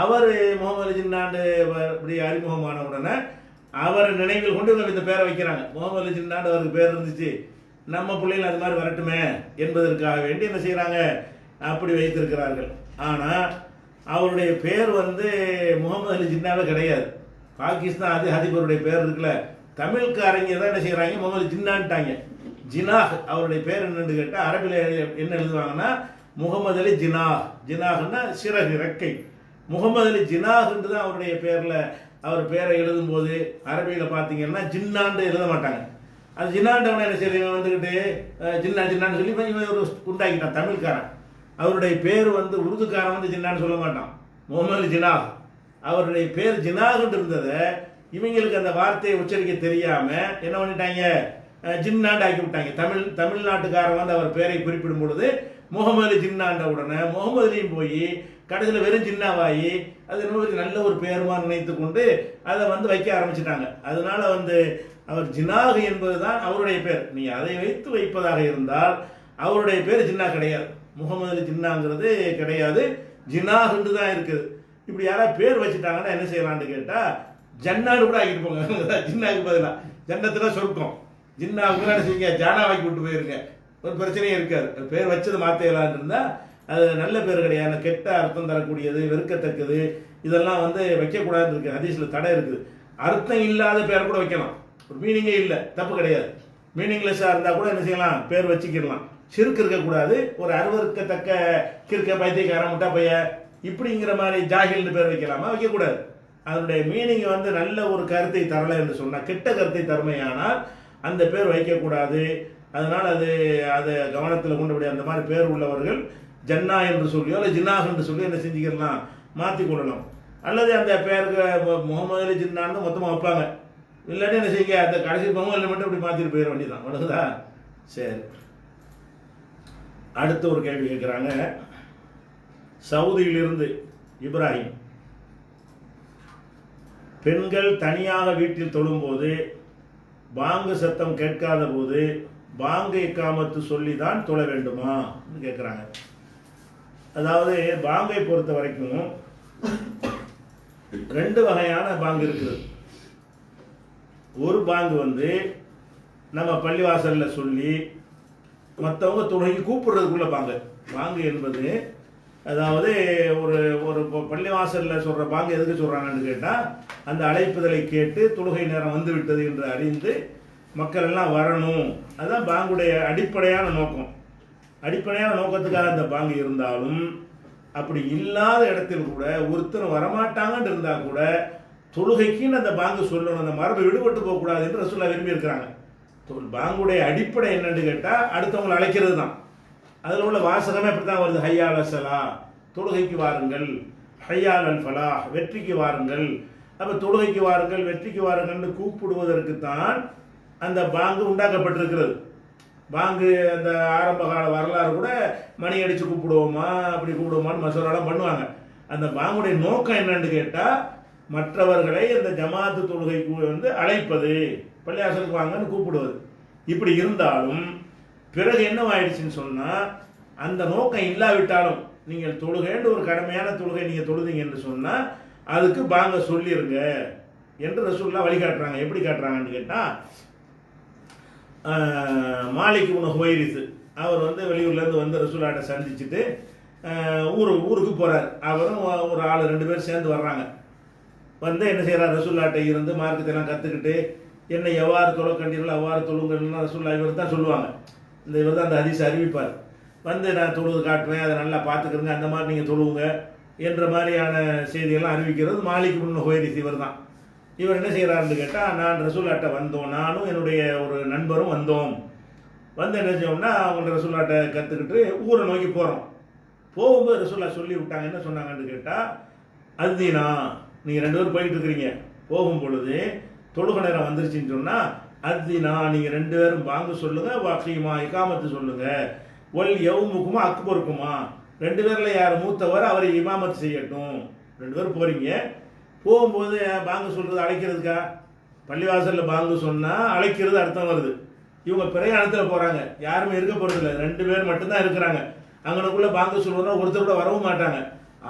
அவர் முகமது அலி ஜின்னாண்டு இப்படி அறிமுகமான உடனே அவர் நினைவில் கொண்டு இவங்க இந்த பேரை வைக்கிறாங்க. முகமது அலி ஜின்னாண்டு அவருக்கு பேர் இருந்துச்சு, நம்ம பிள்ளைகள் அது மாதிரி வரட்டுமே என்பதற்காக வேண்டி என்ன செய்கிறாங்க, அப்படி வைத்திருக்கிறார்கள். ஆனால் அவருடைய பேர் வந்து முகமது அலி ஜின்னாவே கிடையாது. பாகிஸ்தான் அதிபருடைய பேர் இருக்குல்ல, தமிழ்காரங்க தான் என்ன செய்கிறாங்க, முகமது அலி ஜின்னான்ட்டாங்க. ஜினாஹ் அவருடைய பேர் என்னன்னு கேட்டால் அரபியில் என்ன எழுதுவாங்கன்னா முகமது அலி ஜினாஹ். ஜினாஹ்னா சிறகு, ரெக்கை. முகமது அலி ஜினாஹ்ன்று தான் அவருடைய பேரில், அவர் பேரை எழுதும்போது அரபியில் பார்த்தீங்கன்னா ஜின்னாண்டு எழுத மாட்டாங்க. அது ஜின்னாண்டவனை என்ன செய்யறீங்க வந்துக்கிட்டு ஜின்னான்னு சொல்லி இவன் ஒரு உண்டாக்கிட்டான் தமிழ்காரன். அவருடைய பேர் வந்து உருதுக்காரன் வந்து ஜின்னான்னு சொல்ல மாட்டான், முகமது அலி ஜினாஹ். அவருடைய பேர் ஜினாஹ்ன்று இருந்ததை இவங்களுக்கு அந்த வார்த்தையை உச்சரிக்க தெரியாமல் என்ன பண்ணிட்டாங்க, ஜின்னாண்டு ஆக்கி விட்டாங்க. தமிழ்நாட்டுக்காரன் வந்து அவர் பேரை குறிப்பிடும் பொழுது முகமது அலி ஜின்னாண்ட உடனே முகமது அலியும் போய் கடைசியில் வெறும் ஜின்னாவாயி அது இன்னொரு நல்ல ஒரு பேருமா நினைத்து கொண்டு அதை வந்து வைக்க ஆரம்பிச்சிட்டாங்க. அதனால வந்து அவர் ஜினாஹ் என்பது தான் அவருடைய பேர். நீ அதை வைத்து வைப்பதாக இருந்தால் அவருடைய பேர் ஜின்னா கிடையாது, முகமது அலி ஜின்னாங்கிறது கிடையாது, ஜினாஹ்ன்று தான் இருக்குது. இப்படி யாராவது பேர் வச்சுட்டாங்கன்னா என்ன செய்யலான்னு கேட்டால் ஜன்னாடு கூட ஆக்கிட்டு போங்க. ஜின்னாவுக்கு பதிலாக ஜன்னத்துல சொர்க்கம், ஜின்னாவுக்கு என்ன செய்யுங்க, ஜானாவாக்கி விட்டு போயிருங்க, ஒரு பிரச்சனையும் இருக்காது. பேர் வச்சது மாற்றலான் இருந்தால் அது நல்ல பேர் கிடையாது, கெட்ட அர்த்தம் தரக்கூடியது, வெறுக்கத்தக்கது, இதெல்லாம் வந்து வைக்கக்கூடாதுன்னு இருக்குது. ஹதீஸில் தடை இருக்குது. அர்த்தம் இல்லாத பேரை கூட வைக்கலாம், ஒரு மீனிங்கே இல்லை, தப்பு கிடையாது. மீனிங்லெஸ்ஸாக இருந்தால் கூட என்ன செய்யலாம், பேர் வச்சுக்கிடலாம். சிறுக்கு இருக்கக்கூடாது, ஒரு அருவருக்கத்தக்க கிறுக்க, பைத்தியக்காரன், முட்டா பைய இப்படிங்கிற மாதிரி ஜாகில்னு பேர் வைக்கலாமா, வைக்கக்கூடாது. அதனுடைய மீனிங் வந்து நல்ல ஒரு கருத்தை தரலை என்று சொன்னால், கெட்ட கருத்தை தருமையானால் அந்த பேர் வைக்கக்கூடாது. அதனால் அதை கவனத்தில் கொண்டபடி அந்த மாதிரி பேர் உள்ளவர்கள் ஜன்னா என்று சொல்லியோ இல்லை ஜின்னாஹ் என்று சொல்லி என்ன செஞ்சுக்கலாம், மாற்றிக்கொள்ளலாம். அல்லது அந்த பேருக்கு முகமது அலி ஜின்னான்னு மொத்தமாக வைப்பாங்க, இல்லாட்டி என்ன செய்ய அந்த கடைசி பொங்கலில் மட்டும் இப்படி மாற்றிட்டு போயிட வேண்டியதான். அவ்வளோதா. சரி, அடுத்த ஒரு கேள்வி கேட்குறாங்க. சவுதியிலிருந்து இப்ராஹிம், பெண்கள் தனியாக வீட்டில் தொழும்போது பாங்கு சத்தம் கேட்காத போது பாங்கு இக்காமத்து சொல்லி தான் தொழ வேண்டுமா கேட்குறாங்க. அதாவது பாங்கை பொறுத்த வரைக்கும் ரெண்டு வகையான பாங்கு இருக்குது. ஒரு பாங்கு வந்து நம்ம பள்ளிவாசலில் சொல்லி மற்றவங்க தொழுகைக்கு கூப்பிடுறதுக்குள்ள பாங்கு. பாங்கு என்பது அதாவது ஒரு ஒரு பள்ளிவாசலில் சொல்கிற பாங்கு எதுக்கு சொல்கிறாங்கன்னு கேட்டால், அந்த அழைப்புதலை கேட்டு தொழுகை நேரம் வந்து விட்டது என்று அறிந்து மக்கள் எல்லாம் வரணும். அதுதான் பாங்குடைய அடிப்படையான நோக்கம். அடிப்படையான நோக்கத்துக்காக அந்த பாங்கு இருந்தாலும், அப்படி இல்லாத இடத்தில் கூட ஒருத்தர் வரமாட்டாங்கன்னு இருந்தால் கூட தொழுகைக்குன்னு அந்த பாங்கு சொல்லணும். அந்த மரபு விடுபட்டு போகக்கூடாது என்று ரசூலுல்லாஹ் விரும்பி இருக்கிறாங்க. பாங்குடைய அடிப்படை என்னன்னு கேட்டால் அடுத்தவங்களை அழைக்கிறது தான். அதில் உள்ள வாசகமே அப்படி தான் வருது. ஹையா அலல் ஸலா, தொழுகைக்கு வாருங்கள். ஹையா அலல் ஃபலாஹ், வெற்றிக்கு வாருங்கள். அப்போ தொழுகைக்கு வாருங்கள், வெற்றிக்கு வாருங்கள்னு கூப்பிடுவதற்கு தான் அந்த பாங்கு உண்டாக்கப்பட்டிருக்கிறது. பாங்கு அந்த ஆரம்ப கால வரலாறு கூட மணி அடித்து கூப்பிடுவோமா அப்படி கூப்பிடுவோமான்னு மசோராலாம் பண்ணுவாங்க. அந்த பாங்குடைய நோக்கம் என்னன்னு கேட்டால் மற்றவர்களை அந்த ஜமாத்து தொழுகைக்கு வந்து அழைப்பது, பள்ளியாசலுக்கு வாங்கன்னு கூப்பிடுவது. இப்படி இருந்தாலும் பிறகு என்னவாயிடுச்சுன்னு சொன்னால், அந்த நோக்கம் இல்லாவிட்டாலும் நீங்கள் தொழுகைன்னு ஒரு கடமையான தொழுகை நீங்கள் தொழுதீங்க என்று சொன்னால் அதுக்கு பாங்க சொல்லிருங்க என்று ரசூலுல்லாஹ் வழிகாட்டுறாங்க. எப்படி காட்டுறாங்கன்னு கேட்டால், மாலிக் இப்னு ஹுவைரிஸ் அவர் வந்து வெளியூர்லேருந்து வந்து ரசூலுல்லாஹ்ட்ட சந்திச்சுட்டு ஊருக்கு போகிறார். அவரும் ஒரு ஆள் 2 பேர் சேர்ந்து வர்றாங்க. வந்து என்ன செய்கிறார், ரசூலுல்லாஹ்ட்ட இருந்து மார்க்கத்தெல்லாம் கற்றுக்கிட்டு என்னை எவ்வாறு தொழ கண்டீர்கள் அவ்வாறு தொழுங்கள்னு ரசூலுல்லாஹ் இவர் தான் சொல்லுவாங்க. இவர் தான் அந்த ஹதீஸ் அறிவிப்பார். வந்து நான் தொழுது காட்டுவேன், அதை நல்லா பார்த்துக்கிறங்க, அந்த மாதிரி நீங்கள் தொழுவுங்க என்ற மாதிரியான செய்தியெல்லாம் அறிவிக்கிறது மாலிக் இப்னு ஹுவைரிஸ் இவர் தான். இவர் என்ன செய்கிறாருன்னு கேட்டால், நான் ரசூலுல்லாஹ்ட்ட வந்தோம், நானும் என்னுடைய ஒரு நண்பரும் வந்தோம். வந்து என்ன செய்வோம்னா அவங்கள்ட்ட ரசூலுல்லாஹ்ட்ட கற்றுக்கிட்டு ஊரை நோக்கி போகிறோம். போகும்போது ரசூலுல்லாஹ் சொல்லி விட்டாங்க. என்ன சொன்னாங்கன்னு கேட்டால், அதுதீனா, நீங்கள் 2 பேரும் போயிட்டு இருக்கிறீங்க, போகும் பொழுது தொழுகை நேரம் வந்துருச்சுன்னு சொன்னால் அதுதீனா, நீங்கள் 2 பேரும் பாங்கு சொல்லுங்கள், வாக்கியமா இகாமத்து சொல்லுங்கள், ஒல் யவுமுக்குமா அக்பருக்குமா, 2 பேரில் யார் மூத்தவர் அவரை இமாமத்து செய்யட்டும். 2 பேரும் போகிறீங்க, போகும்போது பாங்கு சொல்கிறது அழைக்கிறதுக்கா? பள்ளிவாசலில் பாங்கு சொன்னால் அழைக்கிறது அர்த்தம் வருது. இவங்க பிரயாணத்தில் போகிறாங்க, யாருமே இருக்க போகிறதில்ல, 2 பேர் மட்டும்தான் இருக்கிறாங்க. அங்கனக்குள்ளே பாங்கு சொல்லுவோம்னா ஒருத்தர் கூட வரவும் மாட்டாங்க.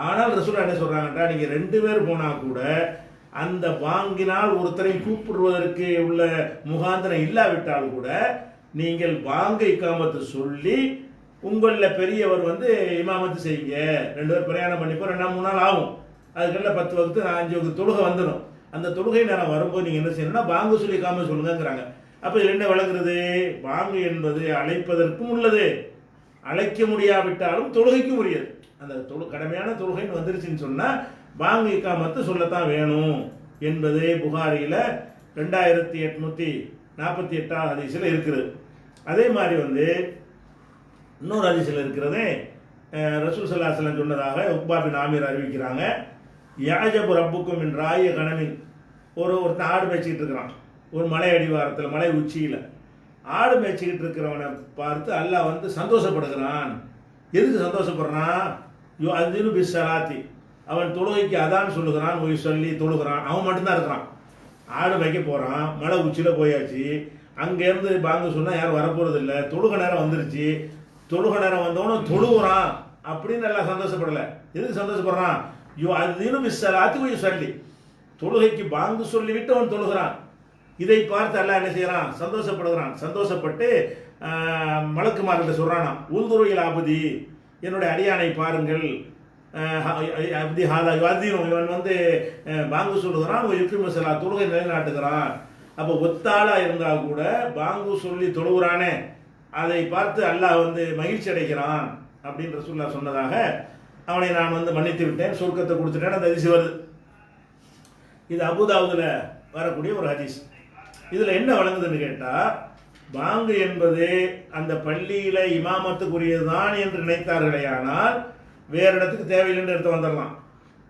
ஆனால் ரசூலுல்லாஹ் என்ன சொல்கிறாங்கட்டா, நீங்கள் 2 பேர் போனால் கூட அந்த பாங்கினால் ஒருத்தரை கூப்பிடுவதற்கு உள்ள முகாந்திரம் இல்லாவிட்டால் கூட நீங்கள் பாங்கை இக்காமத்து சொல்லி உங்களில் பெரியவர் வந்து இமாமத்து செய்யுங்க. 2 பேர் பிரயாணம் பண்ணிப்போ 2-3 நாள் ஆகும். அதுக்கெல்லாம் 10 வகுத்து 5 வகுத்து தொழுகை வந்துடும். அந்த தொழுகை நேரம் வரும்போது நீங்கள் என்ன செய்யணும்னா பாங்கு சொல்லி இக்காமத்து சொல்லுங்கிறாங்க. அப்போ இதில் என்ன விளங்குறது, பாங்கு என்பது அழைப்பதற்கும் உள்ளது, அழைக்க முடியாவிட்டாலும் தொழுகைக்கும் உரியது. அந்த கடமையான தொழுகைன்னு வந்துருச்சுன்னு சொன்னால் பாங்கு இக்காமத்து சொல்லத்தான் வேணும் என்பது புகாரியில் 2848 ஹதீஸில் இருக்கிறது. அதே மாதிரி வந்து இன்னொரு ஹதீஸில் இருக்கிறது, ரசூல் ஸல்லல்லாஹு அலைஹி வஸல்லம் சொன்னதாக உக்பா பின் ஆமீர் அறிவிக்கிறாங்க. யாஜபு ரப்புக்கும் என் ராய கணமின், ஒருத்தன் ஆடு மேய்ச்சிக்கிட்டு இருக்கிறான் ஒரு மலை அடிவாரத்தில், மலை உச்சியில் ஆடு மேய்ச்சிக்கிட்டு இருக்கிறவனை பார்த்து அல்லாஹ் வந்து சந்தோஷப்படுகிறான். எதுக்கு சந்தோஷப்படுறான்? அதுன்னு பிஸ்ஸலாத்தி, அவன் தொழுகைக்கு அதான் சொல்லுகிறான், சொல்லி தொழுகிறான், அவன் மட்டும்தான் இருக்கிறான். ஆடு வைக்க போகிறான், மலை உச்சியில் போயாச்சு, அங்கேருந்து பாங்கு சொன்னால் யாரும் வரப்போகிறது இல்லை, தொழுகை நேரம் வந்துருச்சு, தொழுகை நேரம் வந்தவனும் தொழுகிறான் அப்படின்னு எல்லாம் சந்தோஷப்படலை. எதுக்கு சந்தோஷப்படுறான்? அதுன்னு பிஸ்ஸலாத்தி சொல்லி தொழுகைக்கு பாங்கு சொல்லிவிட்டு அவன் தொழுகிறான். இதை பார்த்து அல்லாஹ் என்ன செய்கிறான்? சந்தோஷப்படுகிறான். சந்தோஷப்பட்டு மலக்குமார்கிட்ட சொல்கிறானா, உல்துருயில் ஆபதி, என்னுடைய அடியானை பாருங்கள், அப்படி இவன் வந்து பாங்கு சொல்லுகிறான், யுக்கி மசலா தொழுகை நிலைநாட்டுகிறான். அப்போ ஒத்தாளாக இருந்தால் கூட பாங்கு சொல்லி தொழுகிறானே, அதை பார்த்து அல்லாஹ் வந்து மகிழ்ச்சி அடைகிறான் அப்படின்னு ரசூலுல்லாஹ் சொன்னதாக, அவனை நான் வந்து மன்னித்து விட்டேன், சொர்க்கத்தை கொடுத்துட்டேன் அந்த ஹதீஸ் வருது. இது அபூதாவுதுல வரக்கூடிய ஒரு ஹதீஸ். இதில் என்ன வழங்குதுன்னு கேட்டால், பாங்கு என்பது அந்த பள்ளியில் இமாமத்துக்குரியது தான் என்று நினைத்தார்களே, ஆனால் வேறு இடத்துக்கு தேவையில்லைன்னு எடுத்து வந்துடலாம்.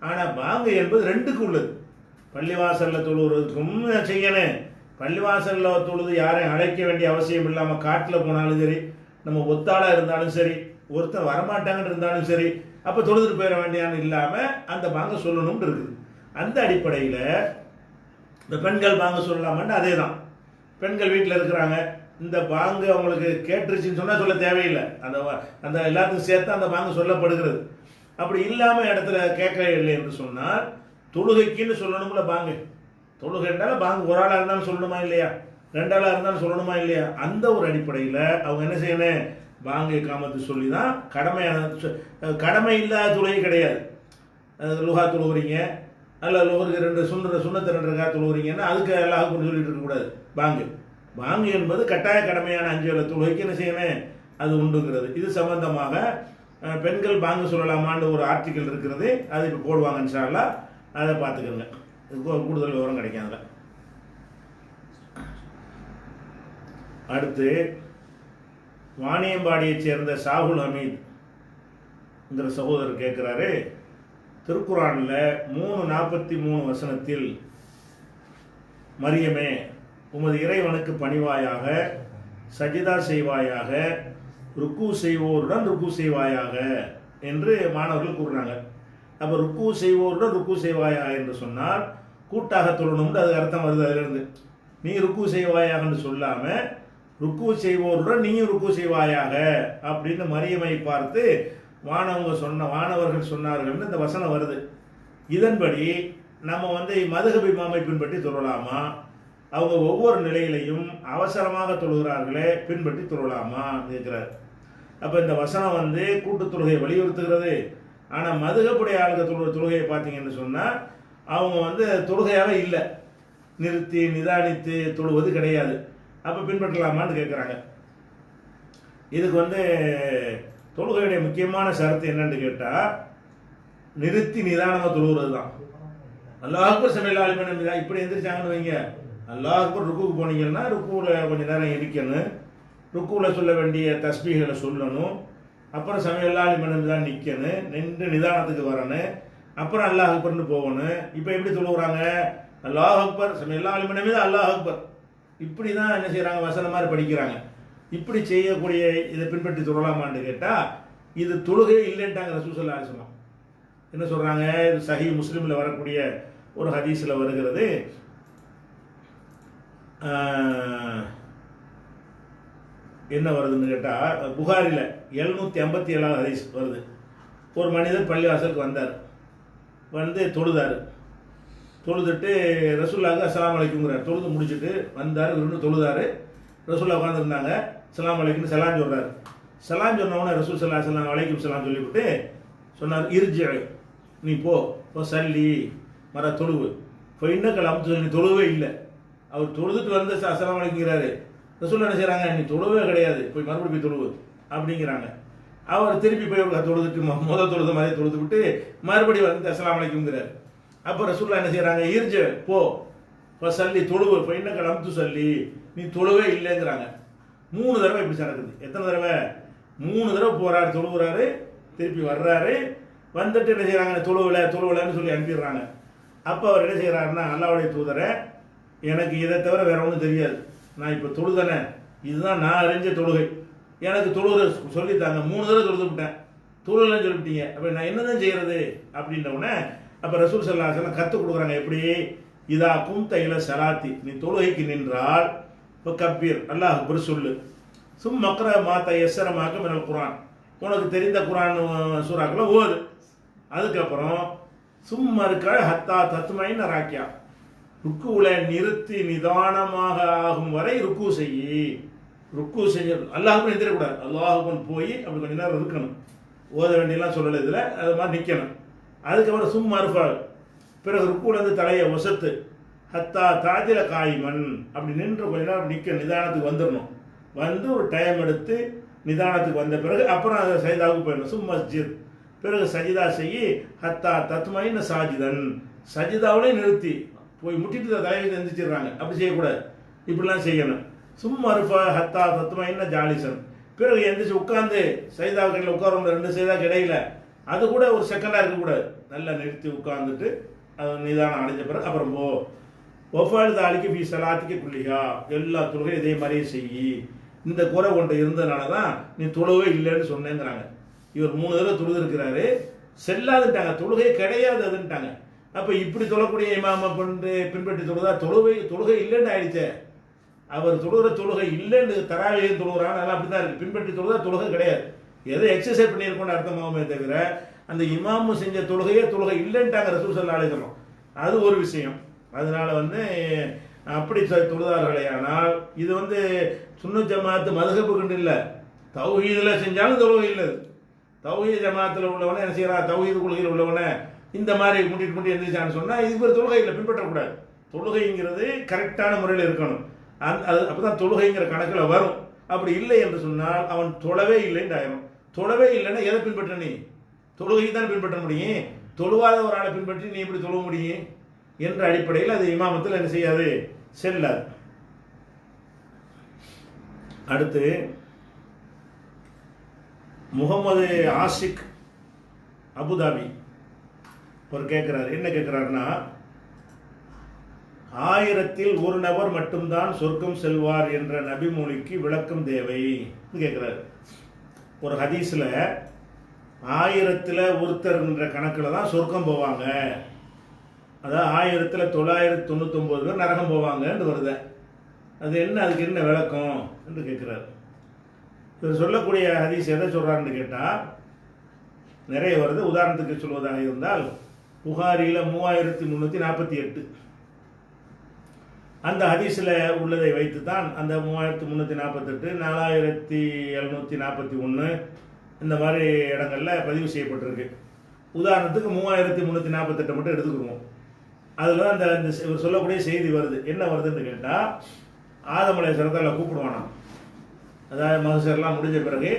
ஆனால் பாங்கு என்பது 2க்கு உள்ளது. பள்ளிவாசலில் தொழுகிறதுக்கும் செய்யணும், பள்ளிவாசலில் தொழுது யாரையும் அழைக்க வேண்டிய அவசியம் இல்லாமல் காட்டில் போனாலும் சரி, நம்ம ஒத்தாளாக இருந்தாலும் சரி, ஒருத்தர் வரமாட்டாங்கன்னு இருந்தாலும் சரி, அப்போ தொழுதுட்டு போயிட வேண்டியான்னு இல்லாமல் அந்த பாங்க சொல்லணும்னு இருக்குது. அந்த அடிப்படையில் இந்த பெண்கள் பாங்க சொல்லலாமான்னு அதே தான். பெண்கள் வீட்டில் இருக்கிறாங்க, இந்த பாங்கு அவங்களுக்கு கேட்டுருச்சுன்னு சொன்னால் சொல்ல தேவையில்லை. அந்த அந்த எல்லாத்துக்கும் சேர்த்து அந்த பாங்கு சொல்லப்படுகிறது. அப்படி இல்லாமல் இடத்துல கேட்கவில்லை என்று சொன்னால் தொழுகைக்குன்னு சொல்லணும்ல பாங்கு. தொழுகைன்றாலும் பாங்கு ஒரு ஆளாக இருந்தாலும் சொல்லணுமா இல்லையா, ரெண்டாளாக இருந்தாலும் சொல்லணுமா இல்லையா? அந்த ஒரு அடிப்படையில் அவங்க என்ன செய்யணும், பாங்கு காமத்து சொல்லி தான் கடமை இல்லாத தொழுகை கிடையாது. லுஹா தொழுகிறீங்க, அல்ல லுஹருக்கு 2 சுண்ணத்தை 2 ரக்காத் தொழுகிறீங்கன்னா அதுக்கு அல்லாஹ் சொல்லிட்டு இருக்கக்கூடாது. பாங்கு என்பது கட்டாய கடமையான 5 வேளை தொழுகைக்கு என்ன செய்யணும், அது உண்டுங்கிறது. இது சம்பந்தமாக பெண்கள் பாங்கு சொல்லலாமான்னு ஒரு ஆர்டிக்கல் இருக்கிறது, அது இப்போ போடுவாங்க இன்ஷா அல்லாஹ், அதை பார்த்துக்கோங்க. கூடுதல் விவரம் கிடைக்காதுல. அடுத்து வாணியம்பாடியைச் சேர்ந்த ஷாகுல் ஹமீத்ங்கிற சகோதரர் கேட்குறாரு, திருக்குரானில் 3:43 வசனத்தில் மரியமே உமது இறைவனுக்கு பணிவாயாக, சஜிதா செய்வாயாக, ருக்கு செய்வோருடன் ருக்கு செய்வாயாக என்று மாணவர்கள் கூறுறாங்க. அப்போ ருக்கு செய்வோருடன் ருக்கு செய்வாயாக என்று சொன்னால் கூட்டாக தொழணும்னு அது அர்த்தம் வருது. அதிலிருந்து நீ ருக்கு செய்வாயாகன்னு சொல்லாமல் ருக்கு செய்வோருடன் நீயும் ருக்கு செய்வாயாக அப்படின்னு மரியமை பார்த்து வானவர்கள் சொன்னார்கள்னு இந்த வசனம் வருது. இதன்படி நம்ம மதுஹப் இமாமை பின்பற்றி தொழலாமா, அவங்க ஒவ்வொரு நிலையிலையும் அவசரமாக தொழுகிறார்களே பின்பற்றி தொழலாமா இருக்கிறார். அப்போ இந்த வசனம் கூட்டு தொழுகையை வலியுறுத்துகிறது. ஆனால் மதுஹப்புடைய ஆளுங்க தொழுகையை பார்த்தீங்கன்னு சொன்னால் அவங்க தொழுகையாக இல்லை, நிறுத்தி நிதானித்து தொழுவது கிடையாது. அப்போ பின்பற்றலாமான்னு கேட்குறாங்க. இதுக்கு தொழுகையுடைய முக்கியமான சரத்து என்னன்னு கேட்டால் நிறுத்தி நிதானமாக தொழுகிறது தான். அல்லாஹ் அக்பர் சமையல் ஆளுமே இப்படி எந்திரிச்சாங்கன்னு வைங்க, அல்லாஹ் அக்பர் ருக்குக்கு போனீங்கன்னா ருக்குவில் கொஞ்சம் நேரம் இருக்கணும், ருக்குவில் சொல்ல வேண்டிய தஸ்பீகளை சொல்லணும், அப்புறம் சமையல் ஆளுமே தான் நிற்கணும், நின்று நிதானத்துக்கு வரணும், அப்புறம் அல்லாஹ் அக்பர்னு போகணும். இப்போ எப்படி தொழுகிறாங்க, அல்லாஹ் அக்பர் சமையல் ஆளுமே தான் அல்லாஹ் அக்பர், இப்படி தான் என்ன செய்கிறாங்க, வசனம் மாதிரி படிக்கிறாங்க. இப்படி செய்யக்கூடிய இதை பின்பற்றி தொழலாமான்னு கேட்டால் இது தொழுகையே இல்லைன்ட்டாங்க ரசூல் ஸல்லல்லாஹு அலைஹி வஸல்லம். என்ன சொல்கிறாங்க, இது சஹீஹ் முஸ்லிமில் வரக்கூடிய ஒரு ஹதீஸில் வருகிறது. என்ன வருதுன்னு கேட்டால் புகாரில் 757 ஹதீஸ் வருது. ஒரு மனிதர் பள்ளிவாசலுக்கு வந்தார், தொழுதார், தொழுதுட்டு ரசூலுல்லாஹ்க்கு அஸ்ஸலாமு அலைக்கும்ங்கிறார். தொழுது முடிச்சுட்டு வந்தார், இருந்து தொழுதார், ரசூலுல்லாஹ் உட்காந்துருந்தாங்க, அஸ்ஸலாமு அலைக்கும்னு சலாம் சொல்கிறார். சலாம் சொன்னவொன்னே ரசூல் ஸல்லல்லாஹு அலைஹி வஸல்லம் அலைக்கும் சலாம் சொல்லிவிட்டு சொன்னார், இர்ஜி நீ போ சல்லி மர தொழுவு. இப்போ இன்னும் கலாம் நீ தொழுவே இல்லை. அவர் தொழுதுட்டு வந்து அஸ்ஸலாமு அலைக்கும்ங்கிறாரு. ரசூலுல்லாஹ் என்ன செய்கிறாங்க, நீ தொழுவே கிடையாது, போய் மறுபடியும் போய் தொழுவு அப்படிங்கிறாங்க. அவர் திருப்பி போய் தொழுதுட்டு முதல் தொழுத மாதிரி தொழுது விட்டு மறுபடியும் அஸ்ஸலாமு அலைக்கும்ங்கிறார். அப்போ ரசூலுல்லாஹ் என்ன செய்கிறாங்க, இர்ஜ போ சல்லி தொழுவு, இப்போ என்ன கடந்து சொல்லி நீ தொழுவே இல்லைங்கிறாங்க. 3 தடவை இப்படி நடக்குது. எத்தனை தடவை, 3 தடவை போகிறாரு, தொழுகிறாரு, திருப்பி வர்றாரு, வந்துட்டு என்ன செய்கிறாங்க, தொழுவலைன்னு சொல்லி அனுப்பிடுறாங்க. அப்போ அவர் என்ன செய்கிறாருன்னா, அல்லாஹ்வுடைய தூதரை எனக்கு இதை தவிர வேற ஒன்றும் தெரியாது, நான் இப்போ தொழுதானே, இதுதான் நான் அறிஞ்ச தொழுகை, எனக்கு தொழுகிற சொல்லித்தாங்க. 3 தடவை தொழுது விட்டேன், தொழுலன்னு சொல்லிவிட்டீங்க, அப்போ நான் என்ன தான் செய்கிறது அப்படின்றவுடனே அப்போ ரசூல் ஸல்லல்லாஹு அலைஹி வஸல்லம் கற்றுக் கொடுக்குறாங்க. எப்படி, இதா கும்த இல ஸலாத்தி, நீ தொழுகைக்கு நின்றால் இப்போ கப்பீர் அல்லாஹ் அக்பர் சொல்லு, மக்கர மாத்த எஸ்ஸரமாக்க மினல் குரான், உனக்கு தெரிந்த குரான் சூறாக்களை ஓது. அதுக்கப்புறம் இருக்க ஹத்தா தத்துமைன்னு ராக்கியா, ருக்குவில் நிறுத்தி நிதானமாக ஆகும் வரை ருக்கு செய்ய அல்லாஹுக்கும் நிறுத்திடக்கூடாது, அல்லாஹுக்கும் போய் அப்படி கொஞ்ச நேரம் இருக்கணும், ஓத வேண்டியெல்லாம் சொல்லலை இதில், அது மாதிரி நிற்கணும். அதுக்கப்புறம் அருஃபால், பிறகு ருக்குலேருந்து தலையை ஒசத்து, ஹத்தா தாஜில காய்மன், அப்படி நின்று கொஞ்ச நேரம் நிற்க நிதானத்துக்கு வந்துடணும். ஒரு டைம் எடுத்து நிதானத்துக்கு வந்த பிறகு அப்புறம் அதை சஜிதாவுக்கு போயிடணும். மஸ்ஜித், பிறகு சஜிதா செய்யி ஹத்தா தத்மைன்னு சாஜிதன், சஜிதாவிலே நிறுத்தி போய் முட்டிட்டு தலையை எந்திரிச்சிடுறாங்க, அப்படி செய்யக்கூடாது, இப்படிலாம் செய்யணும். அருஃபா ஹத்தா தத்மைன்னு ஜாலிசன், பிறகு எந்திரிச்சு உட்காந்து சஜிதாவுக்கு இடையில உட்காரணும், 2 சஜிதாவுக்கு இடையில, அது கூட ஒரு செகண்டாக இருக்கக்கூடாது, நல்லா நிறுத்தி உட்காந்துட்டு அது நிதானம் அடைஞ்ச பிறகு அப்புறம் போ ஒஃபால் தாலிக்கு ஃபீ சலாத்திக்கு குள்ளியா, எல்லா தொழுகையும் இதே மாதிரியே செய்யி. இந்த குறை ஒன்று இருந்ததுனால தான் நீ தொழுவே இல்லைன்னு சொன்னேங்கிறாங்க. இவர் 3 தடவை தொழுது இருக்கிறாரு, செல்லாதுட்டாங்க, தொழுகை கிடையாது அதுன்ட்டாங்க. அப்போ இப்படி தொழக்கூடிய இமாம பின்பற்றி தொழுதா தொழுகை இல்லைன்னு ஆயிடுச்சே. அவர் தொழுகிற தொழுகை இல்லைன்னு தராவியும் தொழுகிறான், அதெல்லாம் அப்படி தான் இருக்குது. பின்பற்றி தொழுதா தொழுகை கிடையாது, எதை எக்ஸசைஸ் பண்ணியிருக்கோன்னு அர்த்தமாகுமே தவிர அந்த இமாமு செஞ்ச தொழுகையே தொழுகை இல்லைன்ட்டாங்க ரசூல் ஸல்லல்லாஹு அலைஹி வஸல்லம். அது ஒரு விஷயம். அதனால அப்படி தொழுதார்களே. ஆனால் இது சுன்னத் ஜமாத்து மதுஹபுக்குன்னு இல்லை, தௌஹீதில் செஞ்சாலும் தொழுகை இல்லை. தௌஹீத் ஜமாத்தில் உள்ளவனே என்ன செய்யறா, தௌஹீத் கொள்கையில் உள்ளவனே இந்த மாதிரி முட்டிட்டு எந்திரிச்சான்னு சொன்னால் இதுக்கு ஒரு தொழுகை இல்லை, பின்பற்றக்கூடாது. தொழுகைங்கிறது கரெக்டான முறையில் இருக்கணும், அது அப்போ தான் தொழுகைங்கிற கணக்கில் வரும். அப்படி இல்லை என்று சொன்னால் அவன் தொழவே இல்லைன்னு ஆயிரும். தொழவே இல்லைன்னா எதை பின்பற்ற, நீ தொழுகை தான் பின்பற்ற முடியும். தொழுவாத ஒரு ஆளை பின்பற்றி நீ எப்படி தொழ முடியும் என்ற அடிப்படையில் அது இமாமத்தில் என்ன செய்யாது, செல்லாது. அடுத்து முகமது ஆஷிக் அபுதாபி அவர் கேட்கிறார். என்ன கேட்கிறாருன்னா, 1000-ல் 1 நபர் மட்டும்தான் சொர்க்கம் செல்வார் என்ற நபிமொழிக்கு விளக்கம் தேவை கேட்கிறார். ஒரு ஹதீஸ்ல 1000-ல் ஒருத்தர்ன்ற கணக்கில் தான் சொர்க்கம் போவாங்க, அதாவது 1999 பேர் நரகம் போவாங்கன்னு வருது. அது என்ன, அதுக்கு என்ன விளக்கம் என்று கேட்கிறார். இவர் சொல்லக்கூடிய ஹதீஸ் எதை சொல்றாருன்னு கேட்டால் நிறைய வருது. உதாரணத்துக்கு சொல்வதாக இருந்தால் புகாரியில் 3348 அந்த ஹதீஸில் உள்ளதை வைத்து தான் அந்த 3348, 4741 இந்த மாதிரி இடங்களில் பதிவு செய்யப்பட்டிருக்கு. உதாரணத்துக்கு 3348 மட்டும் எடுத்துக்கிடுவோம். அதில் தான் அந்த இவர் சொல்லக்கூடிய செய்தி வருது. என்ன வருதுன்னு கேட்டால், ஆதம் அலைஹிஸ்ஸலாம் கூப்பிடுவானா, அதாவது மகசர்லாம் முடிஞ்ச பிறகு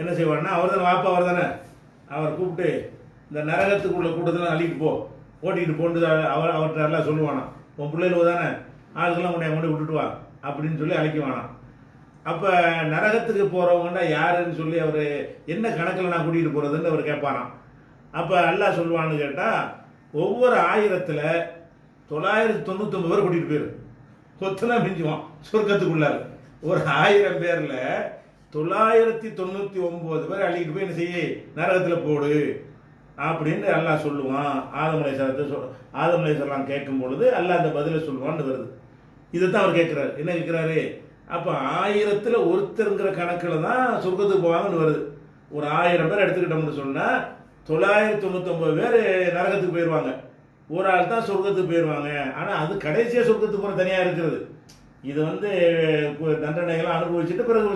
என்ன செய்வார்னா, அவர் தானே வாப்பா, அவர் தானே, அவர் கூப்பிட்டு இந்த நரகத்துக்குள்ள கூட்டத்தில் அள்ளிட்டு போ, ஓட்டிகிட்டு போட்டு அவர்கிட்ட எல்லாம் சொல்லுவானா, உன் பிள்ளைகள் தானே, ஆளுக்கெல்லாம் கொண்டு விட்டுட்டு வா அப்படின்னு சொல்லி அழைக்குவானா. அப்போ நரகத்துக்கு போகிறவங்கன்னா யாருன்னு சொல்லி அவர் என்ன கணக்கில் நான் கூட்டிகிட்டு போகிறதுன்னு அவர் கேட்பாராம். அப்போ அல்லாஹ் சொல்லுவான்னு கேட்டால், ஒவ்வொரு 1000-ல் 999 பேர் கூட்டிகிட்டு போயிரு, கொத்தனா மிஞ்சுவான் சொர்க்கத்துக்குள்ளார். ஒரு 1000 பேரில் 999 பேர் அள்ளிக்கிட்டு போய் என்ன செய்ய, நரகத்தில் போடு அப்படின்னு அல்லாஹ் சொல்லுவான். ஆதம் அலைஹிஸ்ஸலாம் கேட்கும் பொழுது அல்லாஹ் அந்த பதிலை சொல்லுவான்னு வருது. இதைத்தான் அவர் கேட்குறாரு. என்ன கேட்குறாரு, அப்போ 1000-ல் ஒருத்தருங்கிற கணக்கில் தான் சொர்க்கத்துக்கு போவாங்கன்னு வருது. ஒரு 1000 பேர் எடுத்துக்கிட்டோம்னு சொன்னால் 999 பேர் நரகத்துக்கு போயிடுவாங்க, ஒரு ஆள் தான் சொர்க்கத்துக்கு போயிடுவாங்க. ஆனால் அது கடைசியாக சொர்க்கத்துக்கு போகிற தனியாக இருக்கிறது. இது தண்டனைகள்லாம் அனுபவிச்சுட்டு பிறகு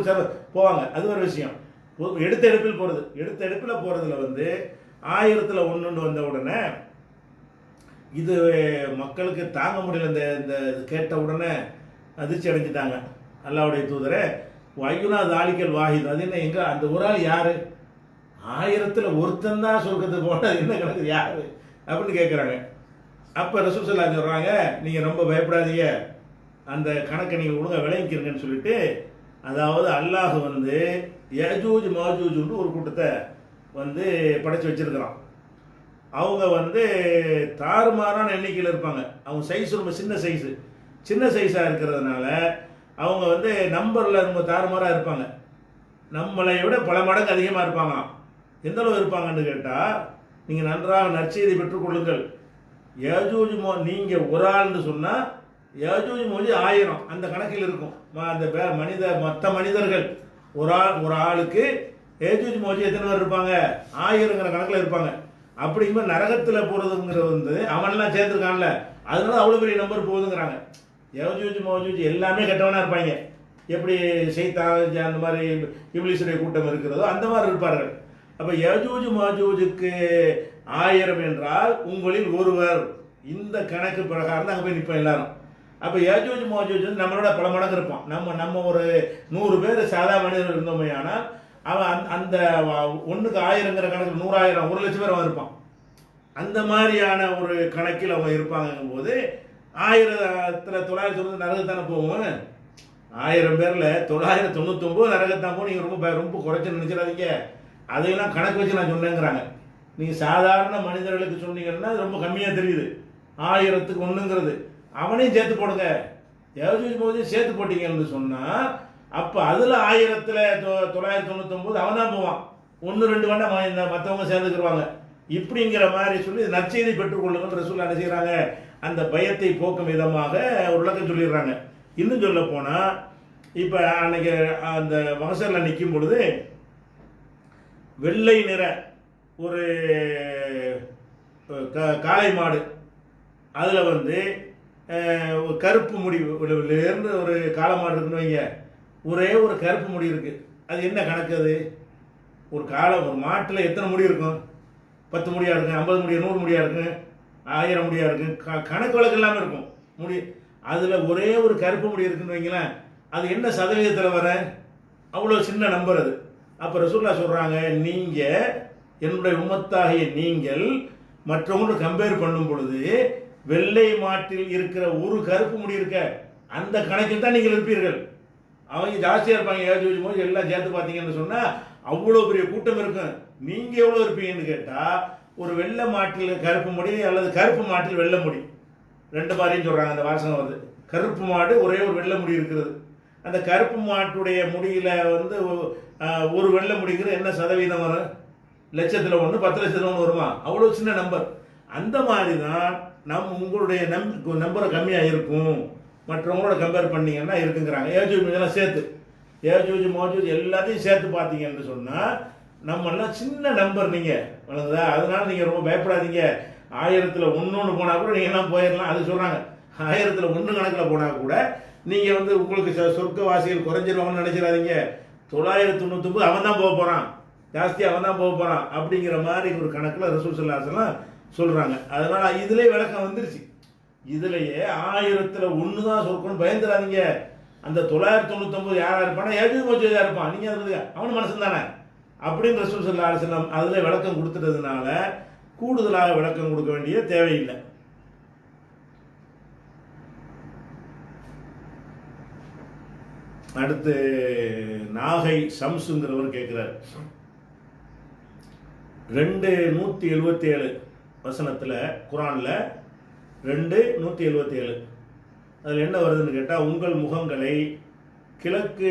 போவாங்க, அது ஒரு விஷயம். எடுத்த எடுப்பில் போகிறது, எடுத்த எடுப்பில் போகிறதுல 1000-ல் 1 வந்த உடனே இது மக்களுக்கு தாங்க முடியல. இந்த கேட்ட உடனே அதிர்ச்சி அடைஞ்சிட்டாங்க. அல்லாஹ்வுடைய தூதரே, வையுனா தாலிக்கல் வாஹித், அது என்ன, எங்க அந்த ஒரு ஆள் யாரு, 1000-ல் ஒருத்தன் தான் சொர்க்கத்துக்கு போனால் என்ன கணக்கு யாரு அப்படின்னு கேட்குறாங்க. அப்போ ரசூல் ஸல்லல்லாஹு அலைஹி வஸல்லம் சொல்கிறாங்க, நீங்கள் ரொம்ப பயப்படாதீங்க, அந்த கணக்கை நீங்கள் ஒழுங்காக விளங்கிக்கிறீங்கன்னு சொல்லிட்டு, அதாவது அல்லாஹ் யஜூஜ் மாஜூஜ்னு ஒரு கூட்டத்தை படைச்சு வச்சிருக்கிறான். அவங்க தாறுமாறான எண்ணிக்கையில் இருப்பாங்க. அவங்க சைஸ் ரொம்ப சின்ன சைஸாக இருக்கிறதுனால அவங்க நம்பரில் ரொம்ப தாறுமாறாக இருப்பாங்க. நம்மளை விட பல மடங்கு அதிகமாக இருப்பாங்க. எந்த அளவு இருப்பாங்கன்னு கேட்டால், நீங்கள் நன்றாக நற்செய்தி பெற்றுக்கொள்ளுங்கள். யஜூஜ் நீங்கள் ஒரு ஆள்னு சொன்னால் யஜூஜ் மோஜூஜ் 1000 அந்த கணக்கில் இருக்கும். அந்த மற்ற மனிதர்கள் ஒரு ஆளுக்கு யஜூஜ் மோஜூஜ் எத்தனை பேர் இருப்பாங்க, 1000ங்கிற கணக்கில் இருப்பாங்க. அப்படிங்கும்போது நரகத்தில் போகிறதுங்கிறது அவன்லாம் சேர்ந்துருக்கான்ல, அதனால அவ்வளோ பெரிய நம்பர் போகுதுங்கிறாங்க. யஜூஜ் மோஜூஜ் எல்லாமே கெட்டவனாக இருப்பாங்க. எப்படி ஷைத்தான் அந்த மாதிரி இப்லீஸுடைய கூட்டம் இருக்கிறதோ அந்த மாதிரி இருப்பார்கள். அப்போ யஜூஜ் மாஜூஜுக்கு 1000 என்றால் உங்களில் ஒருவர், இந்த கணக்கு பிரகாரம் தான் அங்கே போய் நிற்போம் எல்லாரும். அப்போ யஜூஜ் மாஜூஜ் நம்மளோட பல மடங்கு இருப்பான். நம்ம ஒரு 100 பேர் சாதா மனிதர்கள் இருந்தோமே, ஆனால் அவன் அந்த 1க்கு 1000ங்கிற கணக்கு 100,000 1,00,000 பேர் அவன் இருப்பான். அந்த மாதிரியான ஒரு கணக்கில் அவங்க இருப்பாங்கும் போது 1000-ல் 990 நரகத்தானே போவோம். 1000 பேரில் 999 நரகத்தான் போகும். நீங்கள் ரொம்ப குறைச்சி நினைச்சிடாதீங்க, அதையெல்லாம் கணக்கு வச்சு நான் சொன்னேங்கிறாங்க. நீங்கள் சாதாரண மனிதர்களுக்கு சொன்னீங்கன்னா ரொம்ப கம்மியாக தெரியுது. 1000க்கு 1ங்கிறது அவனையும் சேர்த்து போடுங்க. யஜூஜ் மௌஜூஜ் சேர்த்து போட்டீங்கன்னு சொன்னால் அப்போ அதில் 1999 அவன் தான் போவான். 1-2 வேணா மற்றவங்க சேர்ந்துக்கிடுவாங்க. இப்படிங்கிற மாதிரி சொல்லி நற்செய்தி பெற்றுக்கொள்ளுங்கள் ரசூல் என்ன செய்கிறாங்க, அந்த பயத்தை போக்கும் விதமாக ஒரு விளக்கம் சொல்லிடுறாங்க. இன்னும் சொல்ல போனால் இப்போ அன்னைக்கு அந்த மகசரில் நிற்கும் பொழுது வெள்ளை நிற ஒரு காளை மாடு, அதில் ஒரு கருப்பு முடிவுலேருந்து ஒரு காளை மாடு இருக்குன்னு வைங்க, ஒரே ஒரு கருப்பு முடி இருக்குது. அது என்ன கணக்கு? அது ஒரு மாட்டில் எத்தனை முடி இருக்கும்? 10 முடியாக இருக்கும், 50 முடியா, 100 முடியாக இருக்கும், 1000 முடியாக இருக்கும், கணக்கு வழக்கு இல்லாமல் இருக்கும் முடி. அதில் ஒரே ஒரு கருப்பு முடி இருக்குன்னு வைங்களேன், அது என்ன சதவீதத்தில் வர? அவ்வளோ சின்ன நம்பர் அது. அப்போ ரசூலுல்லாஹ் சொல்கிறாங்க, நீங்கள் என்னுடைய உம்மத்தாகிய நீங்கள் மற்றவங்களோட கம்பேர் பண்ணும் பொழுது வெள்ளை மாட்டில் இருக்கிற ஒரு கருப்பு முடி இருக்க அந்த கணக்கில் தான் நீங்கள் இருப்பீர்கள். அவங்க ஜாஸ்தியாக இருப்பாங்க, யஜூஜ் மௌஜூஜ் எல்லாம் சேர்த்து பார்த்தீங்கன்னு சொன்னால் அவ்வளோ பெரிய கூட்டம் இருக்கும். நீங்கள் எவ்வளோ இருப்பீங்கன்னு கேட்டால் ஒரு வெள்ளை மாட்டில் கருப்பு முடி அல்லது கருப்பு மாட்டில் வெள்ளை முடி, 2 மாதிரியும் சொல்கிறாங்க. அந்த வாசனை வருது. கருப்பு மாடு ஒரே ஒரு வெள்ளை முடி இருக்கிறது. அந்த கருப்பு மாட்டுடைய முடியில் ஒரு வெள்ளை முடிக்கிற என்ன சதவீதம் வரும்? 1,00,000 1, 10,00,000 1 வருமா? அவ்வளோ சின்ன நம்பர். அந்த மாதிரி தான் உங்களுடைய நம்பரை கம்மியாக இருக்கும், மற்றவங்களோட கம்பேர் பண்ணிங்கன்னா இருக்குங்கிறாங்க. யஜூஜ் மௌஜூஜ் சேர்த்து, யஜூஜ் மௌஜூஜ் எல்லாத்தையும் சேர்த்து பார்த்தீங்கன்னு சொன்னால் நம்மெல்லாம் சின்ன நம்பர். நீங்கள் வளர்ந்ததா? அதனால நீங்கள் ரொம்ப பயப்படாதீங்க. 1000-1 போனால் கூட நீங்கள் எல்லாம் போயிடலாம். அது சொல்கிறாங்க 1000-1 கணக்கில் போனால் கூட நீங்கள் உங்களுக்கு சொர்க்கவாசிகள் குறைஞ்சிருவாங்கன்னு நினைச்சிடாதீங்க. 999 அவன் தான் போக போகிறான், ஜாஸ்தி அவன் தான் போக போகிறான் அப்படிங்கிற மாதிரி ஒரு கணக்கில் ரசூல் ஸல்லல்லாஹு அலைஹி வஸல்லம் சொல்கிறாங்க. அதனால் இதிலே விளக்கம் வந்துருச்சு. இதுலேயே 1000-1 தான் சொர்க்கம்னு பயந்துடாதீங்க. அந்த 999 யாராக இருப்பானா யஜூஜ் மௌஜூஜாக இருப்பான். நீங்கள் அது அவனு மனசன் தானே அப்படின்னு ரசூல் ஸல்லல்லாஹு அலைஹி வஸல்லம் அதில் விளக்கம் கொடுத்துட்டதுனால கூடுதலாக விளக்கம் கொடுக்க வேண்டிய தேவையில்லை. அடுத்து நாகை சம்சுங்கிறவர் கேட்கிறார், 2:177 வசனத்தில் குரானில் 2:177 அதில் என்ன வருதுன்னு கேட்டால், உங்கள் முகங்களை கிழக்கு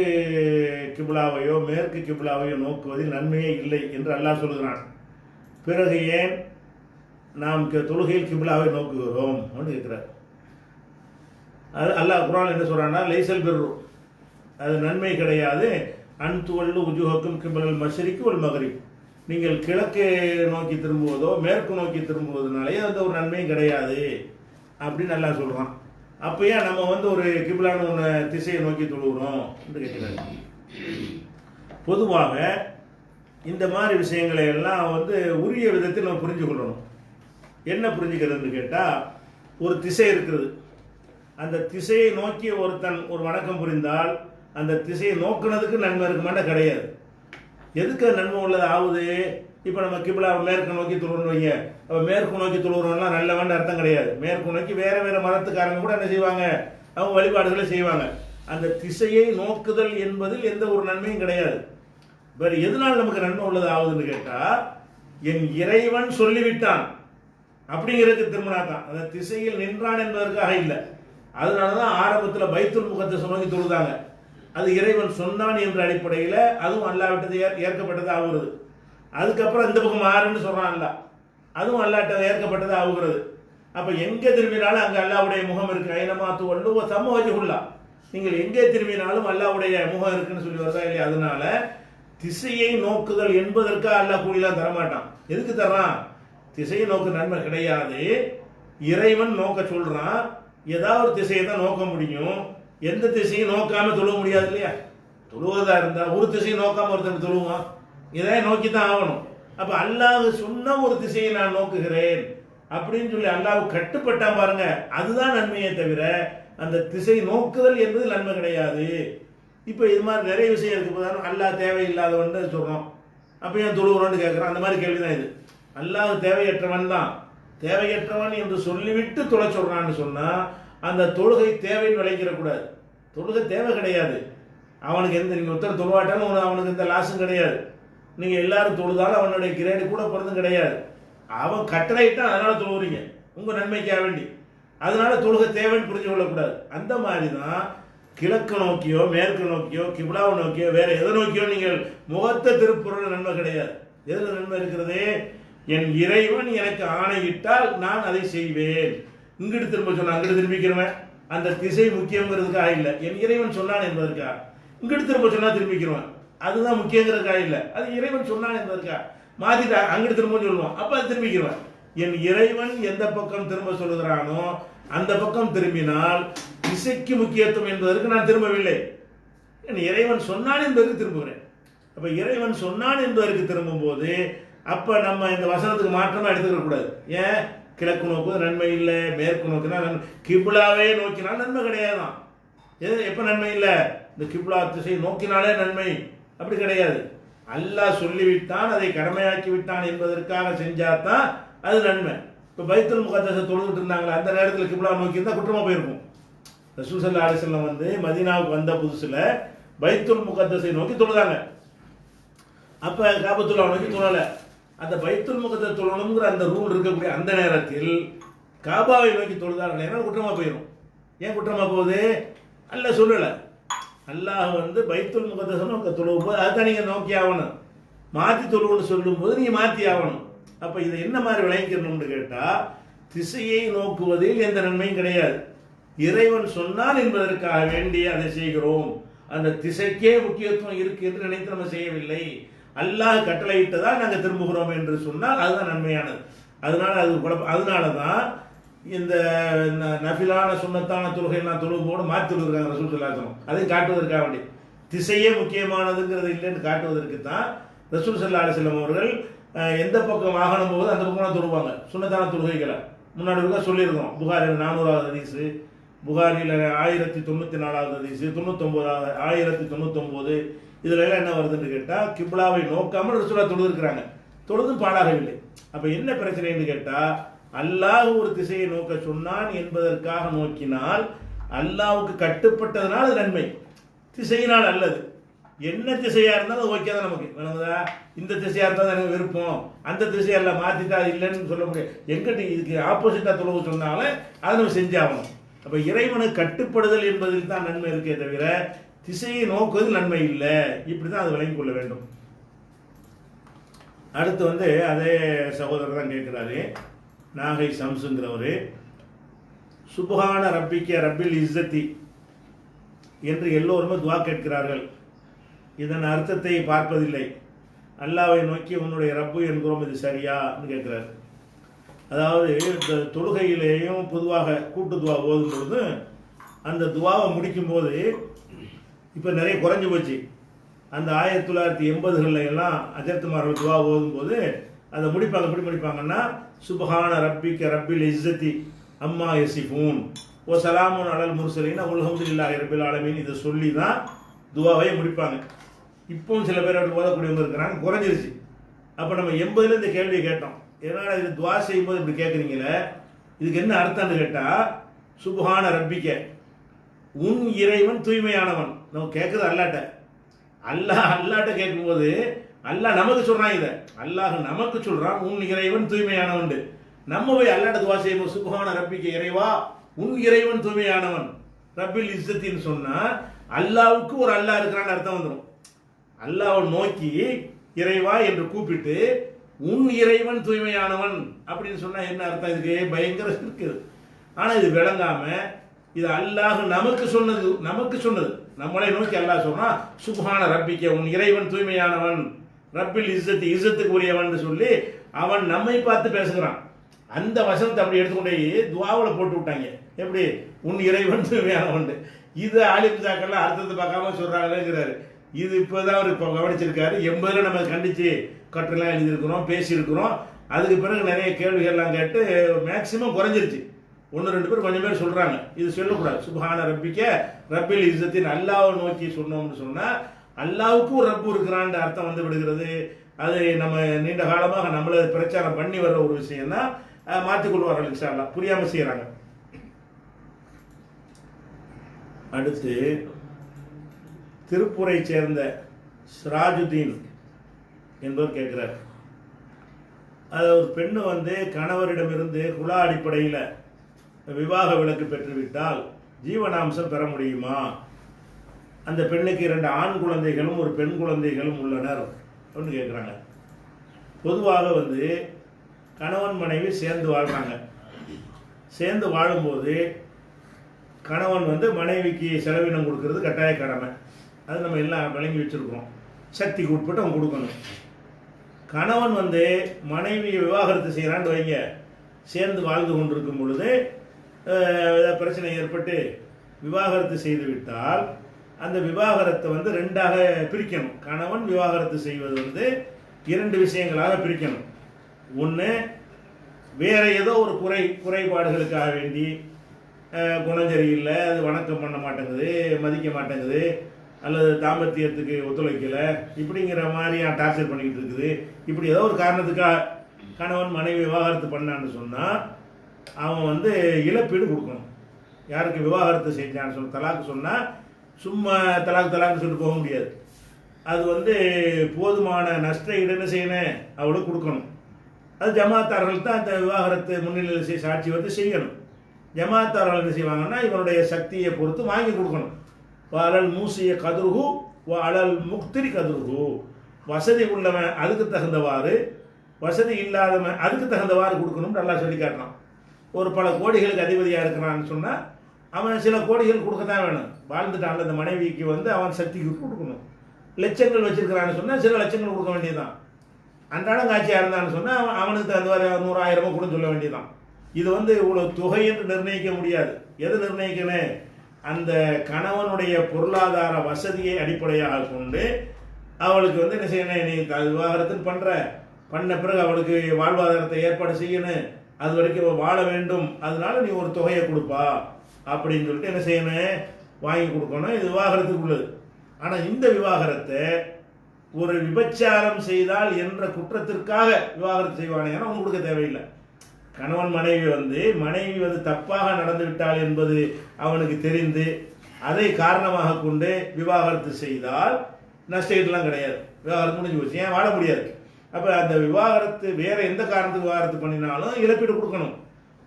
கிபிலாவையோ மேற்கு கிபிலாவையோ நோக்குவதில் நன்மையே இல்லை என்று அல்லாஹ் சொல்கிறான். பிறகு ஏன் நாம் தொழுகையில் கிபிலாவை நோக்குகிறோம் அப்படின்னு கேட்கிறார். அது அல்லாஹ் குரான் என்ன சொல்கிறான்னா, லைசல் பிர்ரு, அது நன்மை கிடையாது. அன்துவல்லு உஜுஹக்கும் கிபலல் மஷ்ரிக் வல் மக்ரிப், நீங்கள் கிழக்கு நோக்கி திரும்புவதோ மேற்கு நோக்கி திரும்புவதனாலே அந்த ஒரு நன்மையும் கிடையாது அப்படின்னு நல்லா சொல்கிறான். அப்போ ஏன் நம்ம ஒரு கிபிலான ஒன்று திசையை நோக்கி தொழுகிறோம் என்று கேட்குறாங்க. பொதுவாக இந்த மாதிரி விஷயங்களை எல்லாம் உரிய விதத்தில் நம்ம புரிஞ்சு கொள்ளணும். என்ன புரிஞ்சுக்கிறதுன்னு கேட்டால், ஒரு திசை இருக்கிறது, அந்த திசையை நோக்கி ஒருத்தன் ஒரு வணக்கம் புரிந்தால் அந்த திசையை நோக்குனதுக்கு நன்மை இருக்குமானா கிடையாது. எதுக்கு நன்மை உள்ளது ஆகுது? இப்போ நம்ம கிபிலா மேற்கு நோக்கி தொழுகிறோம் வைங்க, அப்போ மேற்கு நோக்கி தொழுகிறோம்லாம் நல்லவன்னு அர்த்தம் கிடையாது. மேற்கு நோக்கி வேறு வேறு மதத்துக்காரங்க கூட என்ன செய்வாங்க, அவங்க வழிபாடுகளை செய்வாங்க. அந்த திசையை நோக்குதல் என்பதில் எந்த ஒரு நன்மையும் கிடையாது. வேறு எதனால் நமக்கு நன்மை உள்ளது ஆகுதுன்னு கேட்டால், என் இறைவன் சொல்லிவிட்டான் அப்படிங்கிறதுக்கு திரும்பினா தான். அந்த திசையில் நின்றான் என்பதற்காக இல்லை. அதனால தான் ஆரம்பத்தில் பைத்துல் முகத்தஸை நோக்கி தொழுதாங்க. அது இறைவன் சொன்னான் என்ற அடிப்படையில் அதுவும் அல்லாஹ் விட்டது ஏற்கப்பட்டது ஆகுறது. அதுக்கப்புறம் இந்த பக்கம் மாறுன்னு சொல்கிறான் அல்லாஹ், அதுவும் அல்லாஹ்ட்ட ஏற்கப்பட்டது ஆகுகிறது. அப்போ எங்கே திரும்பினாலும் அங்கே அல்லாஹ்வுடைய முகம் இருக்குது. ஐனமாத்து வல்லு சம வஜ்ஹுல்லா, நீங்கள் எங்கே திரும்பினாலும் அல்லாஹ்வுடைய முகம் இருக்குன்னு சொல்லி வருதா இல்லையா? அதனால திசையை நோக்குதல் என்பதற்காக அல்லாஹ் கூலிலாம் தரமாட்டான். எதுக்கு தர்றான்? திசையை நோக்கு நன்மை கிடையாது, இறைவன் நோக்க சொல்கிறான். ஏதாவது ஒரு திசையை தான் நோக்க முடியும். எந்த திசையும் நோக்காமல் தொழுவ முடியாது இல்லையா? தொழுவதா இருந்தால் ஒரு திசையை நோக்காமல் ஒருத்தர் தொழுவான், இதை நோக்கி தான் ஆகணும். அப்போ அல்லாஹ் சொன்ன ஒரு திசையை நான் நோக்குகிறேன் அப்படின்னு சொல்லி அல்லாஹ் கட்டுப்பட்டான் பாருங்க, அதுதான் நன்மையை தவிர அந்த திசை நோக்குதல் என்பது நன்மை கிடையாது. இப்போ இது மாதிரி நிறைய விஷயம் இருக்கு. போதாலும் அல்லாஹ் தேவையில்லாதவன்னு சொல்கிறோம், அப்போ ஏன் தொழுகிறோன்னு கேட்குறோம். அந்த மாதிரி கேள்வி தான் இது. அல்லாஹ் தேவையற்றவன் தான், தேவையற்றவன் என்று சொல்லிவிட்டு தொலை சொல்கிறான்னு சொன்னால் அந்த தொழுகை தேவைன்னு விளைக்கிறக்கூடாது. தொழுகை தேவை கிடையாது அவனுக்கு. நீங்கள் உத்தர தொழுவாட்டாலும் அவனுக்கு எந்த லாஸும் கிடையாது. நீங்கள் எல்லாரும் தொழுதாலும் அவனுடைய கிரேடு கூட பிறந்தும் கிடையாது. அவன் கட்டளையிட்டான், அதனால் தொழுவுறீங்க உங்கள் நன்மைக்காக வேண்டி. அதனால தொழுகை தேவைன்னு புரிஞ்சு கொள்ளக்கூடாது. அந்த மாதிரி தான் கிழக்கு நோக்கியோ மேற்கு நோக்கியோ கிபிலாவை நோக்கியோ வேற எதை நோக்கியோ நீங்கள் முகத்தை திருப்புறது நன்மை கிடையாது. எதில் நன்மை இருக்கிறது? என் இறைவன் எனக்கு ஆணையிட்டால் நான் அதை செய்வேன். இங்கிட்டு திரும்ப சொன்னா அங்கிட்டு திரும்பிக்கிறவன் அந்த திசை முக்கியங்கிறதுக்காக இல்லை, என் இறைவன் சொன்னான் என்பதற்காக. இங்கிட்டு திரும்ப சொன்னா திரும்பிக்கிறவன் அதுதான் முக்கியங்கிறதுக்காக இல்லை, அது இறைவன் சொன்னான் என்பதற்காக. மாத்திட்டா அங்கிட்டு திரும்ப சொல்லுவான், அப்ப அது திரும்பிக்கிறவன். என் இறைவன் எந்த பக்கம் திரும்ப சொல்லுகிறானோ அந்த பக்கம் திரும்பினால் திசைக்கு முக்கியத்துவம் என்பதற்கு நான் திரும்பவில்லை, என் இறைவன் சொன்னான் என்பதற்கு திரும்புகிறேன். அப்ப இறைவன் சொன்னான் என்பதற்கு திரும்பும் போது அப்ப நம்ம இந்த வசனத்துக்கு மாற்றமா எடுத்துக்க கூடாது. ஏன்? கிழக்கு நோக்குவது நன்மை இல்லை, மேற்கு நோக்கினா கிபிலாவே நோக்கினால் நன்மை கிடையாதான். எப்ப நன்மை இல்லை? இந்த கிபிலா திசை நோக்கினாலே நன்மை, அப்படி கிடையாது. அல்லாஹ் சொல்லிவிட்டான், அதை கடமையாக்கி விட்டான் என்பதற்காக செஞ்சாதான் அது நன்மை. இப்போ பைத்துல் முகத்தஸை தொழுதுட்டு இருந்தாங்களே, அந்த நேரத்தில் கிபிலா நோக்கி இருந்தால் குற்றமாக போயிருக்கும். ரசூல் ஸல்லல்லாஹு அலைஹி வஸல்லம் வந்து மதீனாவுக்கு வந்த புதுசுல பைத்துல் முகத்தஸை நோக்கி தொழுதாங்க. அப்ப காபத்துல்லா நோக்கி தொழலை. அந்த பைத்துல் முகத்தஸ் தொழணுங்கிற அந்த ரூல் இருக்கக்கூடிய அந்த நேரத்தில் காபாவை நோக்கி தொழுதார்கள், ஏன்னா குற்றமாக போயிடும். ஏன் குற்றமாக போகுது? அல்லாஹ் சொல்லலை. அல்லாஹ் வந்து பைத்துல் முகத்தஸை நோக்க தொழுவும் போது அதுதான் நீங்கள் நோக்கி ஆகணும். மாற்றி தொழுவுன்னு சொல்லும் போது நீங்கள் மாற்றி ஆகணும். அப்போ இதை என்ன மாதிரி விளங்கிக்கணும்னு கேட்டால், திசையை நோக்குவதில் எந்த நன்மையும் கிடையாது. இறைவன் சொன்னான் என்பதற்காக வேண்டி அதை செய்கிறோம். அந்த திசைக்கே முக்கியத்துவம் இருக்கு என்று நினைத்து நம்ம செய்யவில்லை. அல்லாஹ் கட்டளையிட்டதான் நாங்கள் திரும்புகிறோம் என்று சொன்னால் அதுதான் நன்மையானது. அதனால அதனால தான் இந்த நஃபிலான சுன்னத்தான தொழுகையெல்லாம் தொழுகும் போது மாற்றி தொழுகிறாங்க ரசூல் ஸல்லல்லாஹு அலைஹி வஸல்லம். அதை காட்டுவதற்காக வேண்டி, திசையே முக்கியமானதுங்கிறது இல்லைன்னு காட்டுவதற்கு தான் ரசூல் ஸல்லல்லாஹு அலைஹி வஸல்லம் அவர்கள் எந்த பக்கம் வாகனம் போகுது அந்த பக்கம் தொழுவாங்க. சுன்னத்தான தொழுகைகளை முன்னாடி இருக்க சொல்லியிருக்கோம். புகாரில் 400வது ஹதீஸு, புகாரில் 1094வது ஹதீஸு, 99 1099 இதுல எல்லாம் என்ன வருதுன்னு கேட்டால், கிப்லாவை நோக்காமல் ரசூலா தொழுதுருக்கிறாங்க, தொழுதும் பாடாகவில்லை. அப்ப என்ன பிரச்சனைன்னு கேட்டால், அல்லாஹ் ஒரு திசையை நோக்க சொன்னான் என்பதற்காக நோக்கினால் அல்லாஹ்வுக்கு கட்டுப்பட்டதனால் அது நன்மை, திசையினால் அல்லது. என்ன திசையா இருந்தாலும் ஓகே தான் நமக்கு வேணுதா. இந்த திசையா இருந்தால் எனக்கு விருப்பம், அந்த திசையெல்லாம் மாத்திட்டா இல்லைன்னு சொல்ல முடியாது. எங்கிட்ட இதுக்கு ஆப்போசிட்டா தொழுவு சொன்னாலும் அதை நம்ம செஞ்சாகணும். அப்ப இறைவனுக்கு கட்டுப்படுதல் என்பதில் தான் நன்மை இருக்கே தவிர திசையை நோக்குவது நன்மை இல்லை. இப்படிதான் அது விளங்கிக் கொள்ள வேண்டும். அடுத்து வந்து அதே சகோதரர் தான் கேட்கிறாரு, நாகை சம்சுங்கிறவரு, சுப்ஹான ரப்பிக்க ரப்பில் இஸ்ஸத்தி என்று எல்லோருமே துவா கேட்கிறார்கள், இதன் அர்த்தத்தை பார்ப்பதில்லை, அல்லாஹ்வை நோக்கி உன்னுடைய ரப்பு என்கிறோம், இது சரியான்னு கேட்கிறார். அதாவது இந்த தொழுகையிலேயும் பொதுவாக கூட்டு துவா ஓதும் பொழுது அந்த துவாவை முடிக்கும் போது இப்போ நிறைய குறைஞ்சி போச்சு. அந்த 1980களில் எல்லாம் அஜர்த்துமார்கள் துவா ஓதும் போது அதை முடிப்பாங்க. எப்படி முடிப்பாங்கன்னா, சுப்ஹான ரப்பிக்க ரப்பில் இஸ்ஸத்தி அம்மா யசிஃபூன் ஓ சலாமுன் அலல் முர்சலீன் அல்ஹம்துலில்லாஹி ரப்பில் ஆலமீன், இதை சொல்லி தான் துவாவை முடிப்பாங்க. இப்போவும் சில பேர் அப்படி ஓதக்கூடியவங்க இருக்கிறாங்க, குறைஞ்சிருச்சு. அப்போ நம்ம 80ல் இந்த கேள்வியை கேட்டோம், ஏன்னா இது துவா செய்யும்போது இப்படி கேட்குறீங்களே, இதுக்கு என்ன அர்த்தம்னு கேட்டால், சுப்ஹான ரப்பிக்க உன் இறைவன் தூய்மையானவன். நம்ம கேட்குறது அல்லாட்ட கேட்கும்போது அல்லாஹ் நமக்கு சொல்றான், இதை அல்லாஹ் நமக்கு சொல்றான், உன் இறைவன் தூய்மையானவன். நம்ம போய் அல்லாட்ட துவா செய்யும்போது சுப்ஹான ரப்பிக்க இறைவா உன் இறைவன் தூய்மையானவன் ரப்பில் இஸ்ஸத்தின்னு சொன்னா அல்லாவுக்கு ஒரு அல்லாஹ் இருக்கிறான்னு அர்த்தம் வந்துடும். அல்லாஹ்வை நோக்கி இறைவா என்று கூப்பிட்டு உன் இறைவன் தூய்மையானவன் அப்படின்னு சொன்னா என்ன அர்த்தம்? இதுக்கு பயங்கர இருக்குது. ஆனா இது விளங்காம இது அல்லாஹ் நமக்கு சொன்னது நம்மளை நோக்கி அல்லாஹ் சொல்றான், சுப்ஹான ரப்பிக்க உன் இறைவன் தூய்மையானவன் ரப்பில் இஸ்ஸத்தி இஸ்ஸத்துக்கு உரியவன் சொல்லி அவன் நம்மை பார்த்து பேசுகிறான். அந்த வசனத்தை அப்படி எடுத்துக்கொண்டே துவாவில் போட்டு விட்டாங்க. எப்படி? உன் இறைவன் தூய்மையானவன். இது ஆலிம்சாக்கெல்லாம் அர்த்தத்தை பார்க்காம சொல்றாங்களேங்கிறாரு. இது இப்போதான் அவர் கவனிச்சிருக்காரு. 80ல் நம்ம கண்டிச்சு கட்டுரெல்லாம் எழுதியிருக்கிறோம், பேசியிருக்கிறோம். அதுக்கு பிறகு நிறைய கேள்விகள்லாம் கேட்டு மேக்சிமம் குறைஞ்சிருச்சு. 1-2 பேர் கொஞ்சம் பேர் சொல்றாங்க இது சொல்லக்கூடாது. சுப்ஹான ரப்பிக்க ரப்பில் இஸ்ஸத்தின் அல்லாஹ்வை நோக்கி சொன்னோம்னு சொன்னா அல்லாஹ்வுக்கு ஒரு ரப்பு இருக்கிறான் அர்த்தம் வந்து விடுகிறது. அது நம்ம நீண்ட காலமாக நம்மளை பிரச்சாரம் பண்ணி வர்ற ஒரு விஷயம் தான். மாற்றிக்கொள்வார்கள் இன்ஷா அல்லாஹ். புரியாம செய்யறாங்க. அடுத்து திருப்பூரை சேர்ந்த சிராஜுதீன் என்பவர் கேட்கிறார், அது ஒரு பெண்ணு வந்து கணவரிடமிருந்து குலா அடிப்படையில் விவாக விலக்கு பெற்றுவிட்டால் ஜீவனாம்சம் பெற முடியுமா? அந்த பெண்ணுக்கு 2 ஆண் குழந்தைகளும் ஒரு பெண் குழந்தைகளும் உள்ளனர் அப்படின்னு கேட்குறாங்க. பொதுவாக வந்து கணவன் மனைவி சேர்ந்து வாழ்கிறாங்க. சேர்ந்து வாழும்போது கணவன் வந்து மனைவிக்கு செலவினம் கொடுக்கறது கட்டாய கடமை. அது நம்ம எல்லாம் விளங்கி வச்சுருக்கோம். சக்திக்கு உட்பட்டு அவன் கொடுக்கணும். கணவன் வந்து மனைவியை விவாகரத்து செய்கிறான்னு வைங்க, சேர்ந்து வாழ்ந்து கொண்டிருக்கும் பொழுது பிரச்சனை ஏற்பட்டு விவாகரத்து செய்து விட்டால் அந்த விவாகரத்தை வந்து 2ஆக பிரிக்கணும். கணவன் விவாகரத்து செய்வது வந்து 2 விஷயங்களாக பிரிக்கணும். ஒன்று, வேற ஏதோ ஒரு குறைபாடுகளுக்காக வேண்டி குணஞ்சரி இல்லை, அது வணக்கம் பண்ண மாட்டேங்குது, மதிக்க மாட்டேங்குது, அல்லது தாம்பத்தியத்துக்கு ஒத்துழைக்கலை, இப்படிங்கிற மாதிரி டார்ச்சர் பண்ணிக்கிட்டு இருக்குது, இப்படி ஏதோ ஒரு காரணத்துக்காக கணவன் மனைவி விவாகரத்து பண்ணான்னு சொன்னால் அவன் வந்து இழப்பீடு கொடுக்கணும். யாருக்கு விவாகரத்து செஞ்சான்னு சொன்ன தலாக்கு சொன்னால் சும்மா தலாக்கு சொல்லிட்டு போக முடியாது. அது வந்து போதுமான நஷ்ட ஈடு என்ன செய்யணும், அவளுக்கு கொடுக்கணும். அது ஜமாத்தார்கள் தான் அந்த விவாகரத்து முன்னிலையில் சாட்சி வந்து செய்யணும். ஜமாத்தார்கள் என்ன செய்வாங்கன்னா இவனுடைய சக்தியை பொறுத்து வாங்கி கொடுக்கணும். அலல் மூசிய கதுருகு அலல் முக்திரி கதுருகு, வசதி உள்ளவன் அதுக்கு தகுந்தவாறு, வசதி இல்லாதவன் அதுக்கு தகுந்தவாறு கொடுக்கணும்னு நல்லா சொல்லி காட்டணும். ஒரு பல கோடிகளுக்கு அதிபதியாக இருக்கிறான்னு சொன்னால் அவன் சில கோடிகள் கொடுக்க தான் வேணும். வாழ்ந்துட்டான் அந்த மனைவிக்கு வந்து அவன் சக்திக்கு கொடுக்கணும். லட்சங்கள் வச்சிருக்கிறான்னு சொன்னால் சில லட்சங்கள் கொடுக்க வேண்டியதுதான். அன்றாடம் காட்சியாக இருந்தான்னு சொன்னால் அவனுக்கு தகுந்தவாறு 100,000 கூட சொல்ல வேண்டியதுதான். இது வந்து இவ்வளோ தொகை என்று நிர்ணயிக்க முடியாது. எது நிர்ணயிக்கணும், அந்த கணவனுடைய பொருளாதார வசதியை அடிப்படையாக கொண்டு அவளுக்கு வந்து என்ன செய்யணும், நீ விவாகரத்துன்னு பண்ண பிறகு அவளுக்கு வாழ்வாதாரத்தை ஏற்பாடு செய்யணும், அது வரைக்கும் வாழ வேண்டும், அதனால நீ ஒரு தொகையை கொடுப்பா அப்படின்னு சொல்லிட்டு என்ன செய்யணும், வாங்கி கொடுக்கணும். இது விவாகரத்துக்கு உள்ளது. ஆனால் இந்த விவாகரத்தை ஒரு விபச்சாரம் செய்தால் என்ற குற்றத்திற்காக விவாகரத்து செய்வானே, அவன் கொடுக்க தேவையில்லை. கணவன் மனைவி வந்து தப்பாக நடந்து விட்டாள் என்பது அவனுக்கு தெரிந்து அதை காரணமாக கொண்டு விவாகரத்து செய்தால் நஷ்டஈடுலாம் கிடையாது. விவாகரத்து முடிஞ்சு போச்சு, ஏன் வாழ முடியாது. அப்போ அந்த விவாகரத்து வேற எந்த காரணத்துக்கு விவாகரத்து பண்ணினாலும் இழப்பீடு கொடுக்கணும்.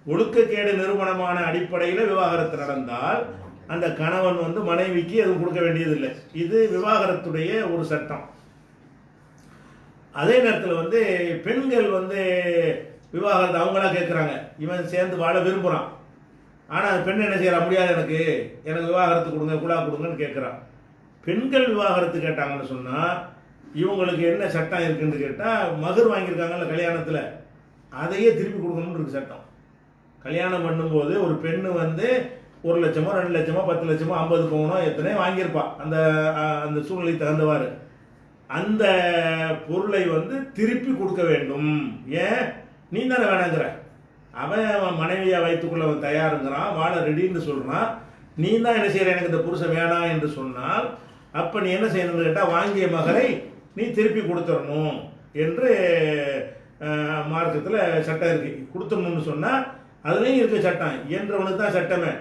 ஒழுக்கக்கேடு நிறுவனமான அடிப்படையில் விவாகரத்து நடந்தால் அந்த கணவன் வந்து மனைவிக்கு எதுவும் கொடுக்க வேண்டியதில்லை. இது விவாகரத்துடைய ஒரு சட்டம். அதே நேரத்தில் வந்து பெண்கள் வந்து விவாகரத்து அவங்களா கேட்குறாங்க, இவன் சேர்ந்து வாழ விரும்புகிறான், ஆனால் பெண் என்ன செய்யறா, முடியாது, எனக்கு விவாகரத்து கொடுங்க, குழா கொடுங்கன்னு கேட்குறான். பெண்கள் விவாகரத்து கேட்டாங்கன்னு சொன்னால் இவங்களுக்கு என்ன சட்டம் இருக்குன்னு கேட்டால், மகர் வாங்கியிருக்காங்கல்ல கல்யாணத்தில், அதையே திருப்பி கொடுக்கணும்னு இருக்கு சட்டம். கல்யாணம் பண்ணும்போது ஒரு பெண்ணு வந்து 1 லட்சமோ 2 லட்சமோ 10 லட்சமோ 50 பவுனோ எத்தனை வாங்கியிருப்பான், அந்த சூழ்நிலை தகுந்தவாறு அந்த பொருளை வந்து திருப்பி கொடுக்க வேண்டும். ஏன், நீ தானே வேணாங்கிற, அவன் மனைவியை வைத்துக்கொள்ள அவன் தயாருங்கிறான், வாழ ரெடின்னு சொல்கிறான், நீ தான் என்ன செய்கிற, எனக்கு இந்த புருஷன் வேணாம் என்று சொன்னால் அப்போ நீ என்ன செய்யணும்னு கேட்டால் வாங்கிய மகரை நீ திருப்பி கொடுத்துடணும் என்று மார்க்கத்தில் சட்டம் இருக்குது. கொடுத்துடணும்னு சொன்னால் அதுலேயும் இருக்க சட்டம். இயன்றவனுக்கு தான் சட்டமே.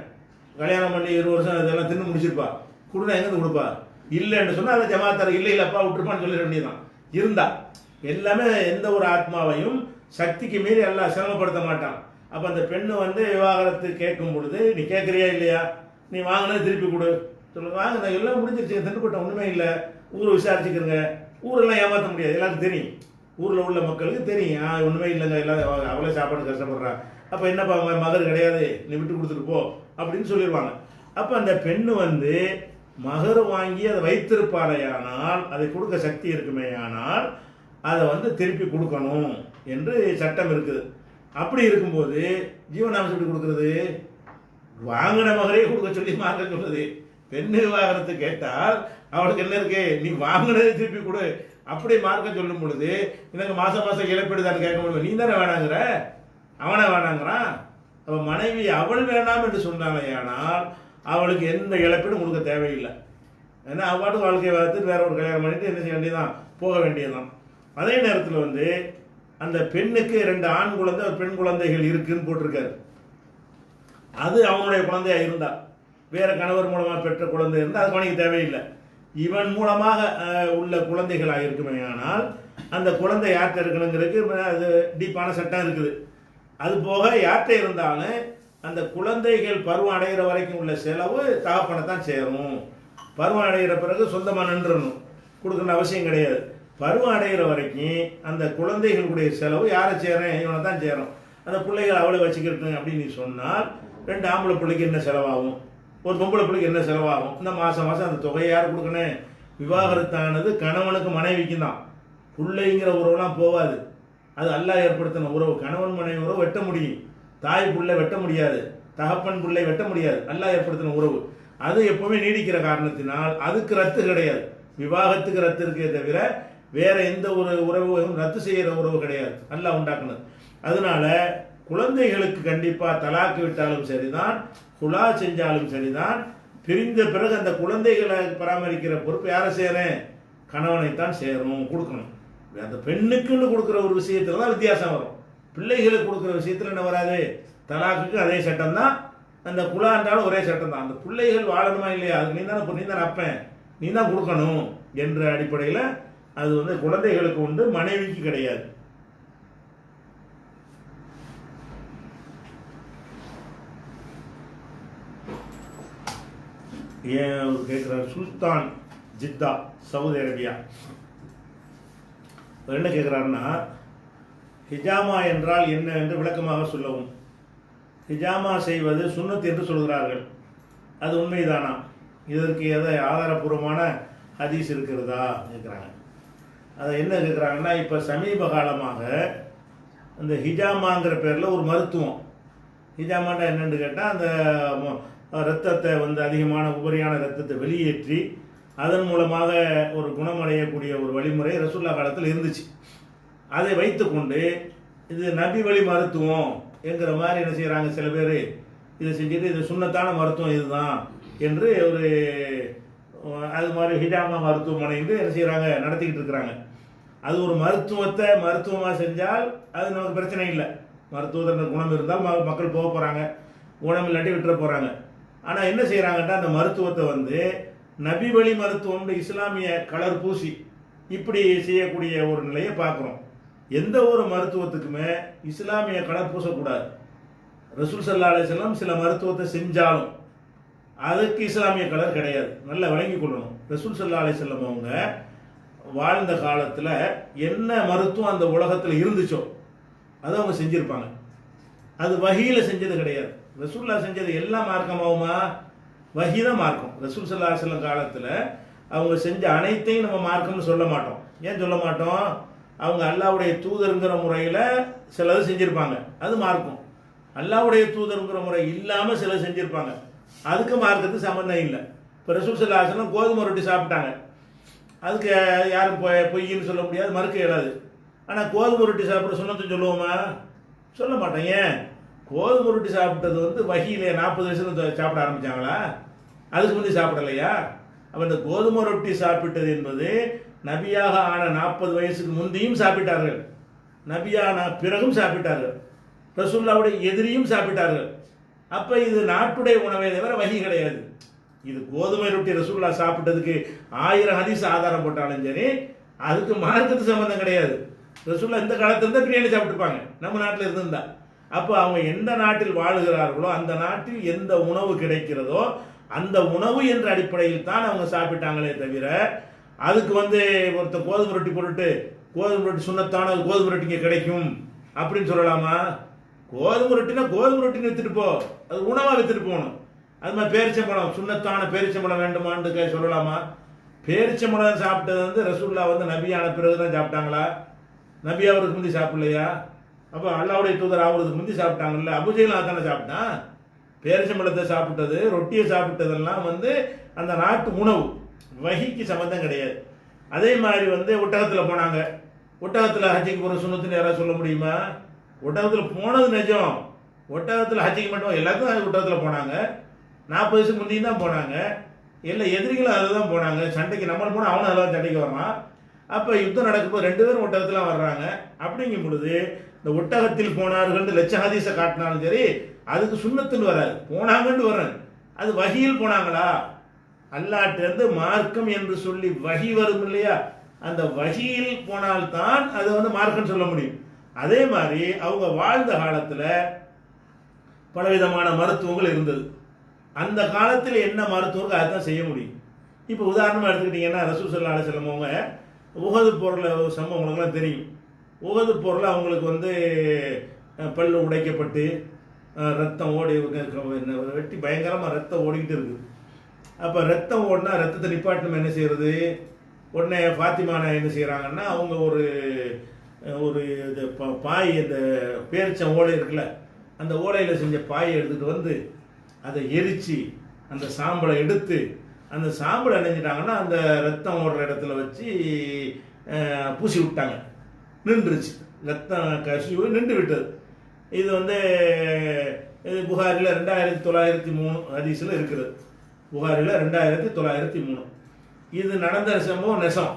கல்யாணம் பண்ணி 20 வருஷம் இதெல்லாம் தின்னு முடிச்சிருப்பா, கொடுனா எங்கேருந்து கொடுப்பா, இல்லைன்னு சொன்னால் அதை ஜமாத்தார் இல்லைப்பா விட்டுருப்பான்னு சொல்லிட வேண்டியதான். இருந்தா எல்லாமே எந்த ஒரு ஆத்மாவையும் சக்திக்கு மீறி எல்லாம் சிரமப்படுத்த மாட்டான். அப்போ அந்த பெண்ணு வந்து விவாகரத்து கேட்கும் பொழுது நீ கேட்குறியா இல்லையா, நீ வாங்கினது திருப்பி கொடு சொல்லுங்க, வாங்க எல்லாம் முடிஞ்சிருச்சு, திண்டுப்பட்ட ஒன்றுமே இல்லை, ஊரை விசாரிச்சுக்கிறங்க. ஊரெல்லாம் ஏமாற்ற முடியாது, எல்லாருக்கும் தெரியும், ஊரில் உள்ள மக்களுக்கு தெரியும் ஒன்றுமே இல்லைங்க, எல்லாம் அவளே சாப்பாடு கஷ்டப்படுறான், அப்போ என்னப்பா மகர் கிடையாது, நீ விட்டு கொடுத்துட்டு போ அப்படின்னு சொல்லிடுவாங்க. அப்போ அந்த பெண்ணு வந்து மகர் வாங்கி அதை வைத்திருப்பாரையானால், அதை கொடுக்க சக்தி இருக்குமே ஆனால் அதை வந்து திருப்பி கொடுக்கணும் என்று சட்டம் இருக்குது. அப்படி இருக்கும்போது ஜீவனாம்சம் எப்படி கொடுக்கறது, வாங்கின மகரே கொடுக்க சொல்லி மார்க்க சொல்லுது. பெண்ணு விவாகரத்து கேட்டால் அவளுக்கு என்ன இருக்கு, நீ வாங்கினதை திருப்பி கொடு அப்படி மார்க்க சொல்லும் பொழுது எனக்கு மாசம் இழப்பீடுதான் கேட்க முடியும். நீ தானே வேணாங்கிற, அவனை வேணாங்கிறான். அவன் மனைவி அவள் வேண்டாம் என்று சொன்னாலே ஆனால் அவளுக்கு எந்த இழப்பீடும் கொடுக்க தேவையில்லை. ஏன்னா அவ்வாட்டு வாழ்க்கையை பார்த்து வேற ஒரு கல்யாணம் பண்ணிட்டு என்ன செய்ய வேண்டியதான், போக வேண்டியதுதான். அதே நேரத்தில் வந்து அந்த பெண்ணுக்கு 2 ஆண் குழந்தை ஒரு பெண் குழந்தைகள் இருக்குன்னு போட்டிருக்காரு. அது அவனுடைய குழந்தையா இருந்தா, வேற கணவர் மூலமாக பெற்ற குழந்தை இருந்தால் அது கவனிக்க தேவையில்லை. இவன் மூலமாக உள்ள குழந்தைகளாக இருக்குமே ஆனால் அந்த குழந்தை யார்கிட்ட இருக்கணுங்கிறதுக்கு அது டீப்பான சட்டம் இருக்குது. அது போக யார்கிட்ட இருந்தாலும் அந்த குழந்தைகள் பருவம் அடைகிற வரைக்கும் உள்ள செலவு தகப்பனை தான் சேரும். பருவம் அடைகிற பிறகு சொந்தமாக நின்றுடணும், கொடுக்கணும் அவசியம் கிடையாது. பருவம் அடைகிற வரைக்கும் அந்த குழந்தைகளுடைய செலவு யாரை சேரும்? இவனை தான் சேரும். அந்த பிள்ளைகள் அவளை வச்சுக்கிட்டு அப்படின்னு நீ சொன்னால் 2 ஆம்பளை பிள்ளைக்கு என்ன செலவாகும், ஒரு பொம்பளை பிள்ளைக்கு என்ன செலவாகும்? இந்த மாதம் மாதம் அந்த தொகையை யார் கொடுக்கணும்? விவாகரத்தானது கணவனுக்கு மனைவிக்கும் தான். பிள்ளைங்கிற உறவுலாம் போகாது. அது அல்லாஹ் ஏற்படுத்தின உறவு. கணவன் மனைவி உறவு வெட்ட முடியும், தாய் பிள்ளை வெட்ட முடியாது, தகப்பன் பிள்ளை வெட்ட முடியாது. அல்லாஹ் ஏற்படுத்தின உறவு அது எப்பவுமே நீடிக்கிற காரணத்தினால் அதுக்கு ரத்து கிடையாது. விவாகத்துக்கு ரத்து இருக்கே தவிர வேற எந்த ஒரு உறவும் ரத்து செய்கிற உறவு கிடையாது, அல்லாஹ் உண்டாக்குனது. அதனால குழந்தைகளுக்கு கண்டிப்பாக தலாக்கு விட்டாலும் சரிதான், குலா செஞ்சாலும் சரிதான், பிரிந்த பிறகு அந்த குழந்தைகளை பராமரிக்கிற பொறுப்பு யாரை சேரும்? கணவனைத்தான் சேரும், கொடுக்கணும். அந்த பெண்ணுக்குன்னு கொடுக்குற ஒரு விஷயத்துல தான் வித்தியாசம் வரும். பிள்ளைகளுக்கு கொடுக்குற விஷயத்தில் என்ன வராது? தலாக்குக்கு அதே சட்டம் தான், அந்த குலான்றாலும் ஒரே சட்டம் தான். அந்த பிள்ளைகள் வாழணுமா இல்லையா, அது நீ தானே அப்பன், நீ தான் கொடுக்கணும் என்ற அடிப்படையில் அது வந்து குழந்தைகளுக்கு உண்டு, மனைவிக்கு கிடையாது. ஏன் அவர் கேட்குறாரு, சுல்தான் ஜித்தா சவுதி அரேபியா என்ன கேட்குறாருன்னா, ஹிஜாமா என்றால் என்ன என்று விளக்கமாக சொல்லவும். ஹிஜாமா செய்வது சுன்னத் என்று சொல்கிறார்கள், அது உண்மைதானா? இதற்கு எதை ஆதாரபூர்வமான ஹதீஸ் இருக்கிறதா கேட்குறாங்க. அதை என்ன கேட்குறாங்கன்னா, இப்போ சமீப காலமாக இந்த ஹிஜாமாங்கிற பேரில் ஒரு மருத்துவம், ஹிஜாமாண்டா என்னென்னு கேட்டால் அந்த இரத்தத்தை வந்து அதிகமான உபரியான இரத்தத்தை வெளியேற்றி அதன் மூலமாக ஒரு குணமடையக்கூடிய ஒரு வழிமுறை ரசூல்லா காலத்தில் இருந்துச்சு. அதை வைத்துக்கொண்டு இது நபி வழி மருத்துவம் என்கிற மாதிரி என்ன செய்கிறாங்க சில பேர், இதை செஞ்சுட்டு இது சுன்னத்தான மருத்துவம் இதுதான் என்று ஒரு அது மாதிரி ஹிஜாமா மருத்துவமனைன்னு என்ன செய்கிறாங்க, நடத்திக்கிட்டு இருக்கிறாங்க. அது ஒரு மருத்துவத்தை மருத்துவமாக செஞ்சால் அது நமக்கு பிரச்சனை இல்லை. மருத்துவத்தின் குணம் இருந்தால் மக்கள் போக போகிறாங்க, குணம் இல்லாட்டி விட்டுற போகிறாங்க. ஆனால் என்ன செய்கிறாங்கன்னா, அந்த மருத்துவத்தை வந்து நபி வழி மருத்துவம்னு இஸ்லாமிய கலர் பூசி இப்படி செய்யக்கூடிய ஒரு நிலையை பார்க்குறோம். எந்த ஒரு மருத்துவத்துக்குமே இஸ்லாமிய கலர் பூசக்கூடாது. ரசூல் ஸல்லல்லாஹு அலைஹி வஸல்லம் சில மருத்துவத்தை செஞ்சாலும் அதுக்கு இஸ்லாமிய கலர் கிடையாது, நல்லா விளங்கி கொள்ளணும். ரசூல் ஸல்லல்லாஹு அலைஹி வஸல்லம் அவங்க வாழ்ந்த காலத்தில் என்ன மருத்துவம் அந்த உலகத்தில் இருந்துச்சோ அதை அவங்க செஞ்சுருப்பாங்க. அது வஹீயில் செஞ்சது கிடையாது. ரசூல்லா செஞ்சது எல்லாம் மார்க்கமாகுமா? வஹீ தான் மார்க்கம். ரசூல் ஸல்லல்லாஹு அலைஹி வஸல்லம் காலத்தில் அவங்க செஞ்ச அனைத்தையும் நம்ம மார்க்கம்னு சொல்ல மாட்டோம். ஏன் சொல்ல மாட்டோம்? அவங்க அல்லாஹ்வுடைய தூதருங்கிற முறையில் சிலது செஞ்சுருப்பாங்க, அது மார்க்கம். அல்லாஹ்வுடைய தூதருங்கிற முறை இல்லாமல் சிலது செஞ்சுருப்பாங்க, அதுக்கு மார்க்கத்துக்கு சம்மந்தம் இல்லை. இப்போ ரசூல் ஸல்லல்லாஹு அலைஹி வஸல்லம் கோதுமை ரொட்டி சாப்பிட்டாங்க, அதுக்கு யாரும் பொய்ன்னு சொல்ல முடியாது, மறுக்க இயலாது. ஆனால் கோதுமை ரொட்டி சாப்பிட்ற சுன்னத்துன்னு சொல்லுவோமா? சொல்ல மாட்டோம். ஏன்? கோதுமை ரொட்டி சாப்பிட்டது வந்து வஹீல 40 வயசுல சாப்பிட ஆரம்பித்தாங்களா? அதுக்கு முந்தைய சாப்பிடலையா? அப்போ இந்த கோதுமை ரொட்டி சாப்பிட்டது என்பது நபியாக ஆன 40 வயசுக்கு முந்தையும் சாப்பிட்டார்கள், நபியான பிறகும் சாப்பிட்டார்கள், ரசூலுல்லாஹ்வுடைய எதிரியும் சாப்பிட்டார்கள். அப்போ இது நாட்டுடைய உணவை தவிர வஹீ கிடையாது. இது கோதுமை ரொட்டி ரசூலுல்லாஹ் சாப்பிட்டதுக்கு 1000 ஹதீஸ் ஆதாரம் போட்டாலும் சரி, அதுக்கு மார்க்கத்துக்கு சம்பந்தம் கிடையாது. ரசூலுல்லாஹ் இந்த காலத்துல இருந்தால் பிரியாணி சாப்பிட்டுருப்பாங்க, நம்ம நாட்டில் இருந்திருந்தா. அப்போ அவங்க எந்த நாட்டில் வாழுகிறார்களோ அந்த நாட்டில் எந்த உணவு கிடைக்கிறதோ அந்த உணவு என்ற அடிப்படையில் தான் அவங்க சாப்பிட்டாங்களே தவிர, அதுக்கு வந்து ஒருத்தர் கோதுமை ரொட்டி போட்டுட்டு கோதுமை ரொட்டி சுன்னத்தான கோதுமை ரொட்டி இங்கே கிடைக்கும் அப்படின்னு சொல்லலாமா? கோதுமை ரொட்டினா கோதுமை ரொட்டின்னு வித்துட்டு போ, அது உணவாக வித்துட்டு போகணும். அது மாதிரி பேரிச்சம்பழம் சுன்னத்தான பேரிச்சம்பழம் வேண்டுமான்னு சொல்லலாமா? பேரிச்சம்பழம் சாப்பிட்டது வந்து ரசூலுல்லாஹ் வந்து நபியான பிறகு தான் சாப்பிட்டாங்களா? நபி அவருக்கு முந்தி சாப்பிடலையா? அப்போ அல்லாஹ்வுடைய தூதர் ஆகுறதுக்கு முந்தி சாப்பிட்டாங்கல்ல. அபூஜஹல் தானே சாப்பிட்டான். பேரிச்சம்பழத்தை சாப்பிட்டது, ரொட்டியை சாப்பிட்டதெல்லாம் வந்து அந்த நாட்டு உணவு, வஹீக்கு சம்மந்தம் கிடையாது. அதே மாதிரி வந்து ஒட்டகத்தில் போனாங்க, ஒட்டகத்தில் ஹஜ்ஜிக்கு போகிற சுன்னத்துன்னு யாராவது சொல்ல முடியுமா? ஒட்டகத்தில் போனது நிஜம், ஒட்டகத்தில் ஹஜ்ஜிக்கு மட்டும் எல்லாத்துக்கும் ஒட்டகத்தில் போனாங்க, 40 வயசுக்கு முந்தையும் தான் போனாங்க. எல்லா எதிரிகளும் அதில் தான் போனாங்க. சண்டைக்கு நம்மளை போனால் அவனும் அதில் சண்டைக்கு வர்றான். அப்போ யுத்தம் நடக்கும்போது 2 பேரும் ஒட்டகத்தில் வர்றாங்க. அப்படிங்கும் பொழுது இந்த ஒட்டகத்தில் போனார்கள் லட்ச ஹதீஸை காட்டினாலும் சரி, அதுக்கு சுன்னத்துன்னு வராது, போனாங்கன்னு வரேன். அது வஹீயில் போனாங்களா? அல்லாஹ்விலிருந்து மார்க்கம் என்று சொல்லி வஹீ வரும் இல்லையா, அந்த வஹீயில் போனால்தான் அது வந்து மார்க்கம் சொல்ல முடியும். அதே மாதிரி அவங்க வாழ்ந்த காலத்தில் பலவிதமான மருத்துவங்கள் இருந்தது. அந்த காலத்தில் என்ன மருத்துவர்கள் அதுதான் செய்ய முடியும். இப்போ உதாரணமாக எடுத்துக்கிட்டிங்கன்னா ரசூல் ஸல்லல்லாஹு அலைஹி வஸல்லம் அவங்க உஹது போரில் ஒரு சம்பவம் உங்களுக்குலாம் தெரியும். உஹது போரில் அவங்களுக்கு வந்து பல்லு உடைக்கப்பட்டு ரத்தம் ஓடி வெட்டி பயங்கரமாக ரத்தம் ஓடிக்கிட்டு இருக்குது. அப்போ ரத்தம் ஓடினா ரத்தத்தை நிப்பாட்டணும் என்ன செய்கிறது? உடனே ஃபாத்திமானா என்ன செய்கிறாங்கன்னா அவங்க ஒரு ஒரு இது பாய் இந்த பேரிச்சம் ஓலை இருக்குல்ல, அந்த ஓலையில் செஞ்ச பாயை எடுத்துகிட்டு வந்து அதை எரித்து அந்த சாம்பலை எடுத்து அந்த சாம்பலை அணைஞ்சிட்டாங்கன்னா அந்த ரத்தம் ஓடுற இடத்துல வச்சு பூசி விட்டாங்க. நின்றுச்சு, ரத்தம் கசிவு நின்று விட்டது. இது வந்து இது புகாரில் 2903 ஹதீஸில் இருக்குது. புகாரில் 2903 இது நடந்த சம்பவம் நெசம்.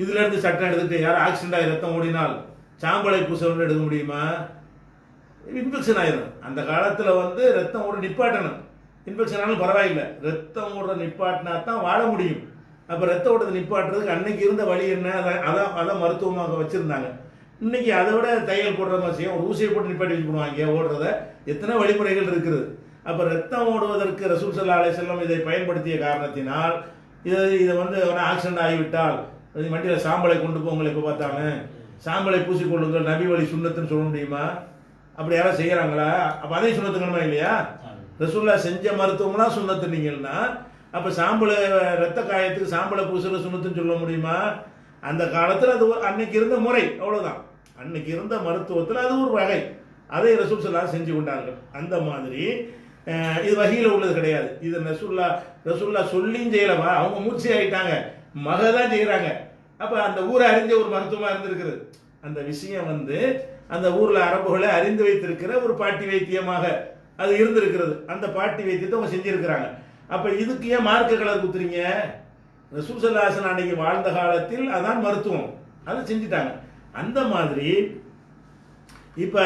இதுலேருந்து சட்டம் எடுத்துக்கிட்டு யாரும் ஆக்சிடென்ட் ஆகி ரத்தம் ஓடினால் சாம்பலை பூசணும்னு எடுக்க முடியுமா? இன்ஃபெக்ஷன் ஆயிடும். அந்த காலத்தில் வந்து ரத்தம் ஓட நிப்பாட்டணும். இன்ஃபெக்ஷன் ஆனாலும் பரவாயில்லை, ரத்தம் ஓட நிப்பாட்டினா தான் வாழ முடியும். அப்போ ரத்த ஓட்டத்தை நிப்பாட்டுறதுக்கு அன்னைக்கு இருந்த வழி என்ன? அதான் மருத்துவமாக வச்சுருந்தாங்க. இன்னைக்கு அதை விட தையல் போடுற மாதிரி செய்யும், ஒரு ஊசியை போட்டு நிப்பாட்டி வச்சு போடுவாங்க ஓடுறத. எத்தனை வழிமுறைகள் இருக்குது. அப்போ ரத்தம் ஓடுவதற்கு ரசூல் ஸல்லல்லாஹு அலைஹி வஸல்லம் இதை பயன்படுத்திய காரணத்தினால் இதை வந்து ஆக்சிடென்ட் ஆகிவிட்டால் வண்டியில் சாம்பலை கொண்டு போங்களை இப்போ பார்த்தாங்க சாம்பலை பூசிக்கொள்ளுங்கள் நபி வழி சுண்ணத்துன்னு சொல்ல முடியுமா? அப்படி யாராவது செய்கிறாங்களா? அப்போ அதே சுண்ணத்துக்கணுமா இல்லையா? ரசூல்லா செஞ்ச மருத்துவம்லாம் சுண்ணத்துனீங்கன்னா அப்போ சாம்பலை ரத்த காயத்துக்கு சாம்பலை பூசுகிற சுண்ணத்துன்னு சொல்ல முடியுமா? அந்த காலத்தில் அது அன்னைக்கு இருந்த முறை, அவ்வளோதான். அன்னைக்கு இருந்த மருத்துவத்தில் அது ஒரு வகை. அதை ரசூல் ஸல்லல்லாஹு செஞ்சு கொண்டார்கள். அந்த மாதிரி இது வகையில் உள்ளது கிடையாது. இது ரசூல்லா சொல்லியும் செய்யலவா, அவங்க மூச்சு ஆகிட்டாங்க, மக தான் செய்கிறாங்க. அப்போ அந்த ஊரை அறிஞ்ச ஒரு மருத்துவமாக இருந்திருக்குது. அந்த விஷயம் வந்து அந்த ஊரில் அரபுகளை அறிந்து வைத்திருக்கிற ஒரு பாட்டி வைத்தியமாக அது இருந்திருக்கிறது. அந்த பாட்டி வைத்தியத்தை அவங்க செஞ்சிருக்கிறாங்க. அப்போ இதுக்கு ஏன் மார்க்க கலர் குத்துறீங்க? ரசூல் ஸல்லல்லாஹு அலைஹி வஸல்லம் அன்னைக்கு வாழ்ந்த காலத்தில் அதான் மருத்துவம், அதை செஞ்சுட்டாங்க. அந்த மாதிரி இப்போ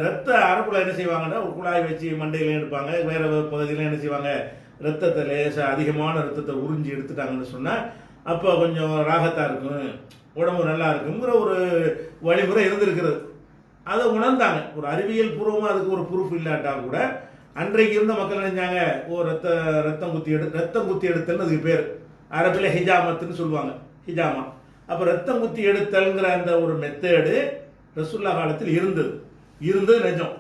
ரத்த அரப்புல என்ன செய்வாங்கன்னா ஒரு குழாய் வச்சு மண்டையில் எடுப்பாங்க, வேற பகுதியில் என்ன செய்வாங்க, ரத்தத்தை லேசாக அதிகமான ரத்தத்தை உறிஞ்சி எடுத்துட்டாங்கன்னு சொன்னால் அப்போ கொஞ்சம் ராகத்தாக இருக்கும், உடம்பு நல்லா இருக்குங்கிற ஒரு வழிமுறை இருந்திருக்கிறது. அதை உணர்ந்தாங்க. ஒரு அறிவியல் பூர்வமாக அதுக்கு ஒரு ப்ரூஃப் இல்லாட்டா கூட அன்றைக்கு இருந்த மக்கள் நினைஞ்சாங்க, ரத்தம் குத்தி எடுத்தல்னு அதுக்கு பேர். அரபில் ஹிஜாமத்துன்னு சொல்லுவாங்க, ஹிஜாமா. அப்போ ரத்தம் குத்தி எடுத்தல்ங்கிற அந்த ஒரு மெத்தேடு ரசூல்லா காலத்தில் இருந்தது நிஜம்.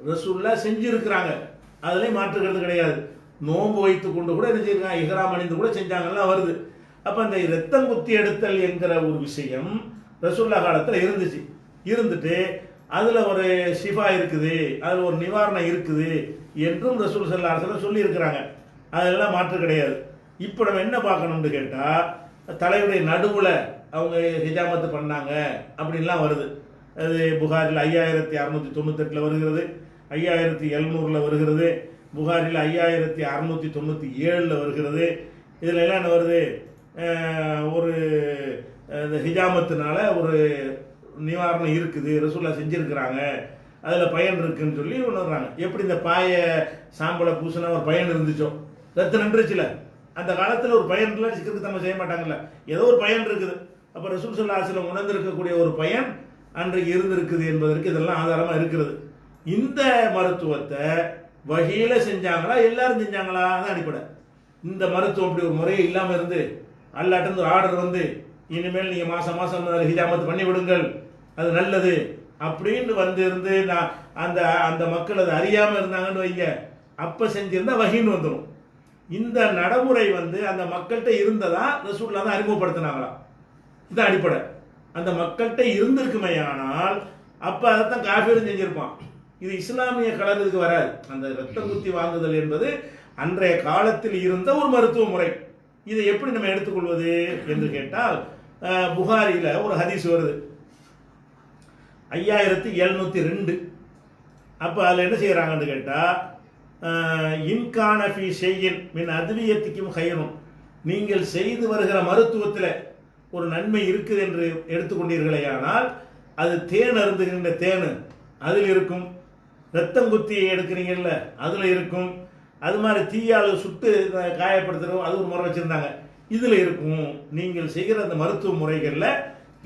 ரசூல்லா செஞ்சிருக்கிறாங்க, அதுலேயும் மாற்றுக்கிறது கிடையாது. நோன்பு வைத்து கொண்டு கூட என்ன செய்யிருக்காங்க, இஹ்ராம் அணிந்து கூட செஞ்சாங்கலாம் வருது. அப்போ அந்த ரத்தம் குத்தி எடுத்தல் என்கிற ஒரு விஷயம் ரசூல்லா காலத்தில் இருந்துட்டு அதில் ஒரு ஷிஃபா இருக்குது, அதில் ஒரு நிவாரணம் இருக்குது என்றும் ரசூல் ஸல்லல்லாஹு அலைஹி வஸல்லம் சொல்லியிருக்கிறாங்க. அதெல்லாம் மாற்று கிடையாது. இப்போ நம்ம என்ன பார்க்கணும்னு கேட்டால் தலையுடைய நடுவில் அவங்க ஹிஜாமத்து பண்ணாங்க அப்படின்லாம் வருது. அது புகாரில் 5698 வருகிறது, 5700 வருகிறது, புகாரில் 5697 வருகிறது. இதில் எல்லாம் என்ன வருது, ஒரு இந்த ஹிஜாமத்தினால ஒரு நிவாரணம் இருக்குது, ரசூல்லா செஞ்சுருக்கிறாங்க, அதில் பயன் இருக்குன்னு சொல்லி உணர்றாங்க. எப்படி இந்த பாயை சாம்பலை பூசினா ஒரு பயன் இருந்துச்சோ, ரத்தம் நின்றுச்சுல, அந்த காலத்தில் ஒரு பயன் இல்லை, சிக்கருக்கு நம்ம செய்ய மாட்டாங்கல்ல, ஏதோ ஒரு பயன் இருக்குது. அப்போ ரசூல் ஸல்லல்லாஹு அலைஹி வஸல்லம் உணர்ந்திருக்கக்கூடிய ஒரு பயன் அன்றைக்கு இருந்திருக்குது என்பதற்கு இதெல்லாம் ஆதாரமாக இருக்கிறது. இந்த மருத்துவத்தை வகையில் செஞ்சாங்களா, எல்லாரும் செஞ்சாங்களா? தான் அடிப்படை. இந்த மருத்துவம் அப்படி ஒரு முறையே இல்லாமல் இருந்து அல்லாட்டிருந்து ஒரு ஆர்டர் வந்து இனிமேல் நீங்கள் மாதம் ஹிஜாமத்து பண்ணி விடுங்கள், அது நல்லது அப்படின்னு வந்து இருந்து நான் அந்த மக்கள் அதை அறியாமல் இருந்தாங்கன்னு வைங்க, அப்போ செஞ்சிருந்தா வஹீன்னு வந்துடும். இந்த நடைமுறை வந்து அந்த மக்கள்கிட்ட இருந்ததா ரசூலுல்லாஹ் தான் அறிமுகப்படுத்தினாங்களா? இதுதான் அடிப்படை. அந்த மக்கள்கிட்ட இருந்திருக்குமே ஆனால் அப்போ அதைத்தான் காஃபிரும் செஞ்சிருப்பான். இது இஸ்லாமிய கலர் இதுக்கு வராது. அந்த ரத்தம் குத்தி வாங்குதல் என்பது அன்றைய காலத்தில் இருந்த ஒரு மருத்துவ முறை. இதை எப்படி நம்ம எடுத்துக்கொள்வது என்று கேட்டால் புகாரியில் ஒரு ஹதீஸ் வருது 5702. அப்போ அதில் என்ன செய்கிறாங்கன்னு கேட்டால் இன்கான ஃபி ஷையின் மின் அத்வியத்திக்கும் ஹைரும், நீங்கள் செய்து வருகிற மருத்துவத்தில் ஒரு நன்மை இருக்குது என்று எடுத்துக்கொண்டீர்களே ஆனால் அது தேன் அருந்துகின்ற தேன் அதில் இருக்கும், ரத்தம் குத்தி எடுக்கிறீங்கல்ல அதில் இருக்கும், அது மாதிரி தீயால் சுட்டு காயப்படுத்துகிறோம் அது ஒரு முறை வச்சுருந்தாங்க, இதில் இருக்கும். நீங்கள் செய்கிற அந்த மருத்துவ முறைகளில்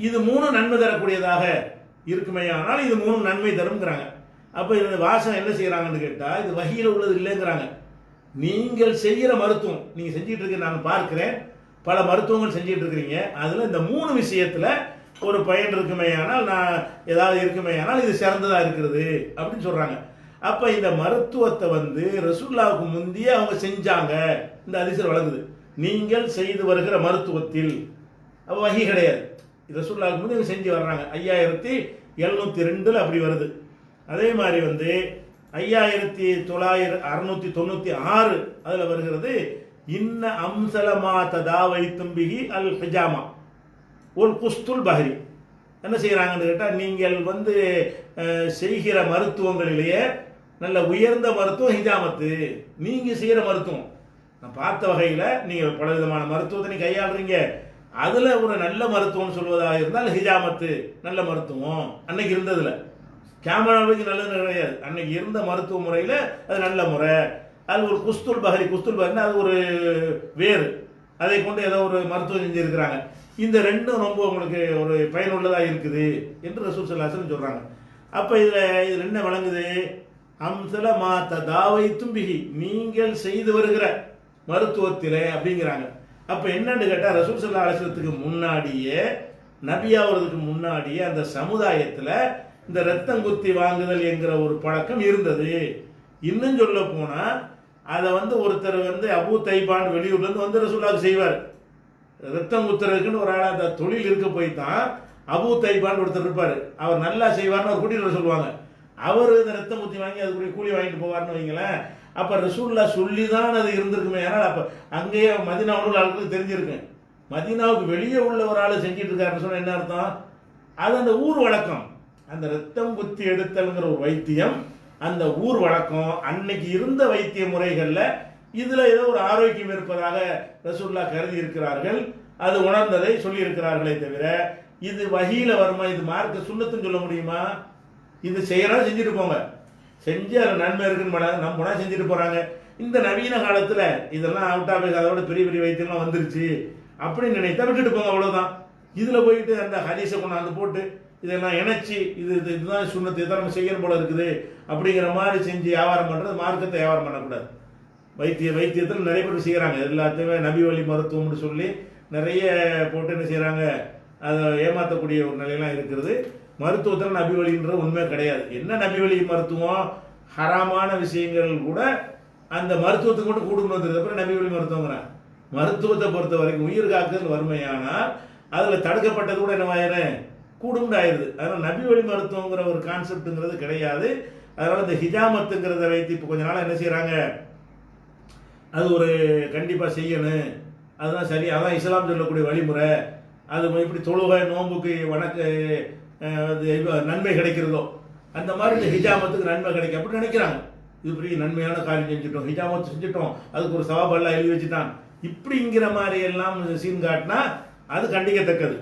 இது 3 நன்மை தரக்கூடியதாக இருக்குமே ஆனால் இது 3 நன்மை தரும்ங்கிறாங்க. அப்போ இந்த வாசகம் என்ன செய்கிறாங்கன்னு கேட்டால் இது வகையில் உள்ளது இல்லைங்கிறாங்க. நீங்கள் செய்கிற மருத்துவம் நீங்கள் செஞ்சிட்டு இருக்க நான் பார்க்கிறேன், பல மருத்துவங்கள் செஞ்சிட்டு இருக்கிறீங்க, அதில் இந்த 3 விஷயத்தில் ஒரு பயன் இருக்குமே ஆனால், நான் ஏதாவது இருக்குமே ஆனால் இது சிறந்ததாக இருக்கிறது அப்படின்னு சொல்கிறாங்க. அப்போ இந்த மருத்துவத்தை வந்து ரசூலுல்லாஹ்வுக்கு முந்தைய அவங்க செஞ்சாங்க, இந்த ஹதீஸில் வழங்குது. நீங்கள் செய்து வருகிற மருத்துவத்தில் அப்போ வகி கிடையாது, ரசூலுல்லாஹ்வுக்கு முந்தைய செஞ்சு வர்றாங்க. 5702 அப்படி வருது. அதே மாதிரி வந்து 5696 அதில் வருகிறது, இன்ன அம்சலமா ததாவைத்தும் பிஹி அல் ஹிஜாமா ஒல் குஸ்துல் பஹரி. என்ன செய்கிறாங்கன்னு கேட்டால், நீங்கள் வந்து செய்கிற மருத்துவங்களிலேயே நல்ல உயர்ந்த மருத்துவம் ஹிஜாமத்து, நீங்கள் செய்கிற மருத்துவம். நான் பார்த்த வகையில் நீங்கள் பல விதமான மருத்துவத்தை நீங்கள் கையாளுறீங்க, அதில் ஒரு நல்ல மருத்துவம் சொல்வதாக இருந்தால் ஹிஜாமத்து நல்ல மருத்துவம். அன்னைக்கு இருந்ததுல கேமராவுக்கு நல்லது கிடையாது, அன்னைக்கு இருந்த மருத்துவ முறையில் அது நல்ல முறை. அது ஒரு குஸ்துல் பஹரி, குஸ்துல் பஹரின்னா அது ஒரு வேறு, அதை கொண்டு ஏதோ ஒரு மருத்துவம் செஞ்சுருக்கிறாங்க. இந்த ரெண்டும் ரொம்ப உங்களுக்கு ஒரு பயனுள்ளதாக இருக்குது என்று ரசூல் ஸல்லல்லாஹு அலைஹி வஸல்லம் சொல்கிறாங்க. அப்போ இதில் என்ன வழங்குது, அம்சல மா ததாவைத்தும் பிஹி, நீங்கள் செய்து வருகிற மருத்துவத்திலே அப்படிங்கிறாங்க. அப்போ என்னன்னு கேட்டால், ரசூல் ஸல்லல்லாஹு அலைஹி வஸல்லத்துக்கு முன்னாடியே, நபியாவதுக்கு முன்னாடியே அந்த சமுதாயத்தில் இந்த ரத்தம் குத்தி வாங்குதல் என்கிற ஒரு பழக்கம் இருந்தது. இன்னும் சொல்ல போனால் அதை வந்து ஒருத்தர் வந்து அபூ தைபான் வெளியூர்லேருந்து வந்து ரசூலுல்லாஹ்வுக்கு செய்வார். ரத்தம் குத்துறதுக்குன்னு ஒரு ஆள் அந்த தொழில் இருக்க போய் தான் அபூ தைபான் ஒருத்தர் இருப்பார், அவர் நல்லா செய்வார்னு ஒரு கூட்டிகிட்டு சொல்லுவாங்க. அவர் இந்த ரத்தம் குத்தி வாங்கி அதுக்குரிய கூலி வாங்கிட்டு போவார்னு வைங்களேன். அப்போ ரசூலுல்லாஹ் சொல்லி தான் அது இருந்திருக்குமே. ஆனால் அப்போ அங்கேயே மதீனாவுள்ள ஆளுக்கு தெரிஞ்சிருக்கு, மதீனாவுக்கு வெளியே உள்ள ஒரு ஆள் செஞ்சிட்டு இருக்காருன்னு சொன்னால் என்ன அர்த்தம், அது அந்த ஊர் வழக்கம். அந்த ரத்தம் குத்தி எடுத்தல்ங்கிற ஒரு வைத்தியம், அந்த ஊர் வழக்கம், அன்னைக்கு இருந்த வைத்திய முறைகளில் இதில் ஏதோ ஒரு ஆரோக்கியம் இருப்பதாக ரசூலுல்லாஹ் கருதி இருக்கிறார்கள். அது உணர்ந்ததை சொல்லி இருக்கிறார்களே தவிர, இது வஹீல வருமா, இது மார்க்க சுன்னத்துன்னு சொல்ல முடியுமா? இது செய்யறோம், செஞ்சுட்டு போங்க, செஞ்சு அதில் நன்மை இருக்குன்னு நம்ம போனால் செஞ்சுட்டு போகிறாங்க. இந்த நவீன காலத்தில் இதெல்லாம் அவுட் ஆஃப், அதோட பெரிய பெரிய வைத்தியம்லாம் வந்துருச்சு அப்படின்னு நினைத்தா விட்டுட்டு போங்க, அவ்வளோதான். இதில் போயிட்டு அந்த ஹதீஸை கொண்டாந்து போட்டு இதெல்லாம் இணைச்சி இதுதான் சுன்னத்து, இதான் நம்ம செய்யணும் போல இருக்குது அப்படிங்கிற மாதிரி செஞ்சு வியாபாரம் பண்ணுறது, மார்க்கத்தை வியாபாரம் பண்ணக்கூடாது. வைத்தியத்தில் நிறைய பேர் செய்கிறாங்க, எல்லாத்தையுமே நபி வழி மருத்துவம்னு சொல்லி நிறைய போட்டு என்ன செய்கிறாங்க, அதை ஏமாற்றக்கூடிய ஒரு நிலையெல்லாம் இருக்கிறது. மருத்துவத்தில் நபி வழின்றது உண்மை கிடையாது. என்ன நபி வழி மருத்துவம், ஹராமான விஷயங்கள் கூட அந்த மருத்துவத்துக்கு மட்டும் கூடுன்னு வந்துருது. அப்புறம் நபி வழி மருத்துவங்கிறான். மருத்துவத்தை பொறுத்த வரைக்கும் உயிர் காக்குதல் வறுமையானால் அதில் தடுக்கப்பட்டது கூட என்னவாயிரு கூடும்னு ஆயிடுது. அதனால் நபி வழி மருத்துவங்கிற ஒரு கான்செப்டுங்கிறது கிடையாது. அதனால் இந்த ஹிஜாமத்துங்கிறத வைத்து இப்போ கொஞ்ச நாளாக என்ன செய்கிறாங்க, அது ஒரு கண்டிப்பாக செய்யணும், அதுதான் சரி, அதான் இஸ்லாம் சொல்லக்கூடிய வழிமுறை, அது இப்படி தொழுகை நோம்புக்கு நன்மை கிடைக்கிறதோ அந்த மாதிரி இந்த ஹிஜாமத்துக்கு நன்மை கிடைக்கும் அப்படின்னு நினைக்கிறாங்க. இது பெரிய நன்மையான காரியம் செஞ்சுட்டோம், ஹிஜாமத்து செஞ்சுட்டோம், அதுக்கு ஒரு சவாபெல்லாம் எழுதி வச்சுட்டான், இப்படிங்கிற மாதிரி எல்லாம் சீன் காட்டினா அது கண்டிக்கத்தக்கது.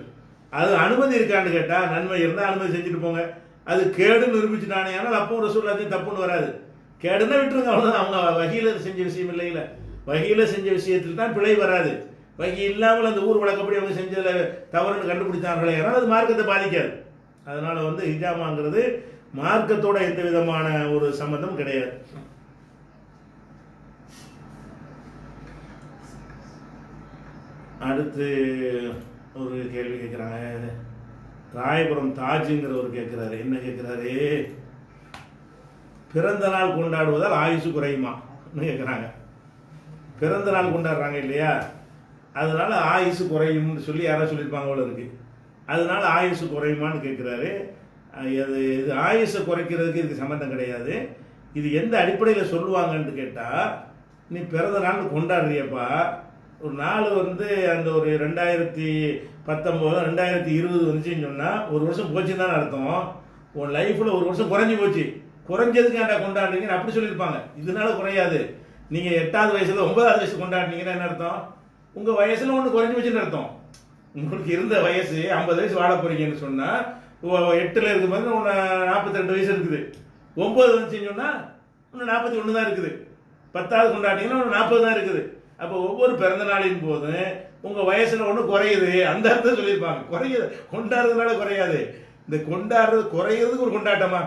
அது அனுமதி இருக்கான்னு கேட்டால், நன்மை இருந்தால் அனுமதி செஞ்சுட்டு போங்க. அது கேடுன்னு நிரூபிச்சுட்டானே, ஆனால் அப்பவும் ரசூலுல்லாஹ் தப்புன்னு வராது. கேடுன்னா விட்டுருங்க, அவ்வளோதான். அவங்க வகையில் செஞ்ச விஷயம் இல்லையில, வகையில் செஞ்ச விஷயத்தில் தான் பிழை வராது. வகை இல்லாமல் அந்த ஊர் வழக்கப்படி அவங்க செஞ்சதில் தவறுன்னு கண்டுபிடிச்சாங்களே, ஆனால் அது மார்க்கத்தை பாதிக்காது. அதனால் வந்து ஹிஜாமாங்கிறது மார்க்கத்தோட எந்த விதமான ஒரு சம்பந்தம் கிடையாது. அடுத்து ஒரு கேள்வி கேட்குறாங்க, ராயபுரம் தாஜுங்கிறவர் கேட்குறாரு. என்ன கேட்குறாரு, பிறந்த நாள் கொண்டாடுவதால் ஆயுசு குறையுமா கேட்குறாங்க. பிறந்த நாள் கொண்டாடுறாங்க இல்லையா, அதனால ஆயுசு குறையும்னு சொல்லி யாராவது சொல்லியிருப்பாங்க போல இருக்கு. அதனால ஆயுசு குறையுமான்னு கேட்குறாரு. இது ஆயுசை குறைக்கிறதுக்கு இதுக்கு சம்மந்தம் கிடையாது. இது எந்த அடிப்படையில் சொல்லுவாங்கன்னு கேட்டால், நீ பிறந்த நாள் கொண்டாடுறியப்பா, ஒரு நாள் வந்து அந்த ஒரு 2019 2020 வந்துச்சுன்னு சொன்னால் ஒரு வருஷம் போச்சுன்னு தானே அர்த்தம். உன் லைஃப்பில் ஒரு வருஷம் குறைஞ்சி போச்சு, குறைஞ்சதுக்கு ஏன்டா கொண்டாடுறீங்கன்னு அப்படி சொல்லியிருப்பாங்க. இதனால குறையாது. நீங்கள் 8வது வயசில் 9வது வயசு கொண்டாடுனீங்கன்னா என்ன அர்த்தம், உங்கள் வயசில் ஒன்று குறைஞ்சி போச்சுன்னு அர்த்தம். உங்களுக்கு இருந்த வயசு 50 வயசு வாழ போகிறீங்கன்னு சொன்னால், 8ல் இருக்கும்போது ஒன்று 42 வயசு இருக்குது, 9 வந்துச்சுன்னு சொன்னால் இன்னும் 41 தான் இருக்குது, 10வது கொண்டாடிங்கன்னா ஒன்று 40 தான் இருக்குது. அப்போ ஒவ்வொரு பிறந்த நாளின் போதும் உங்கள் வயசில் ஒன்று குறையுது, அந்த அர்த்தம் சொல்லியிருப்பாங்க. குறையுது, கொண்டாடுறதுனால குறையாது. இந்த கொண்டாடுறது குறையிறதுக்கு ஒரு கொண்டாட்டமா,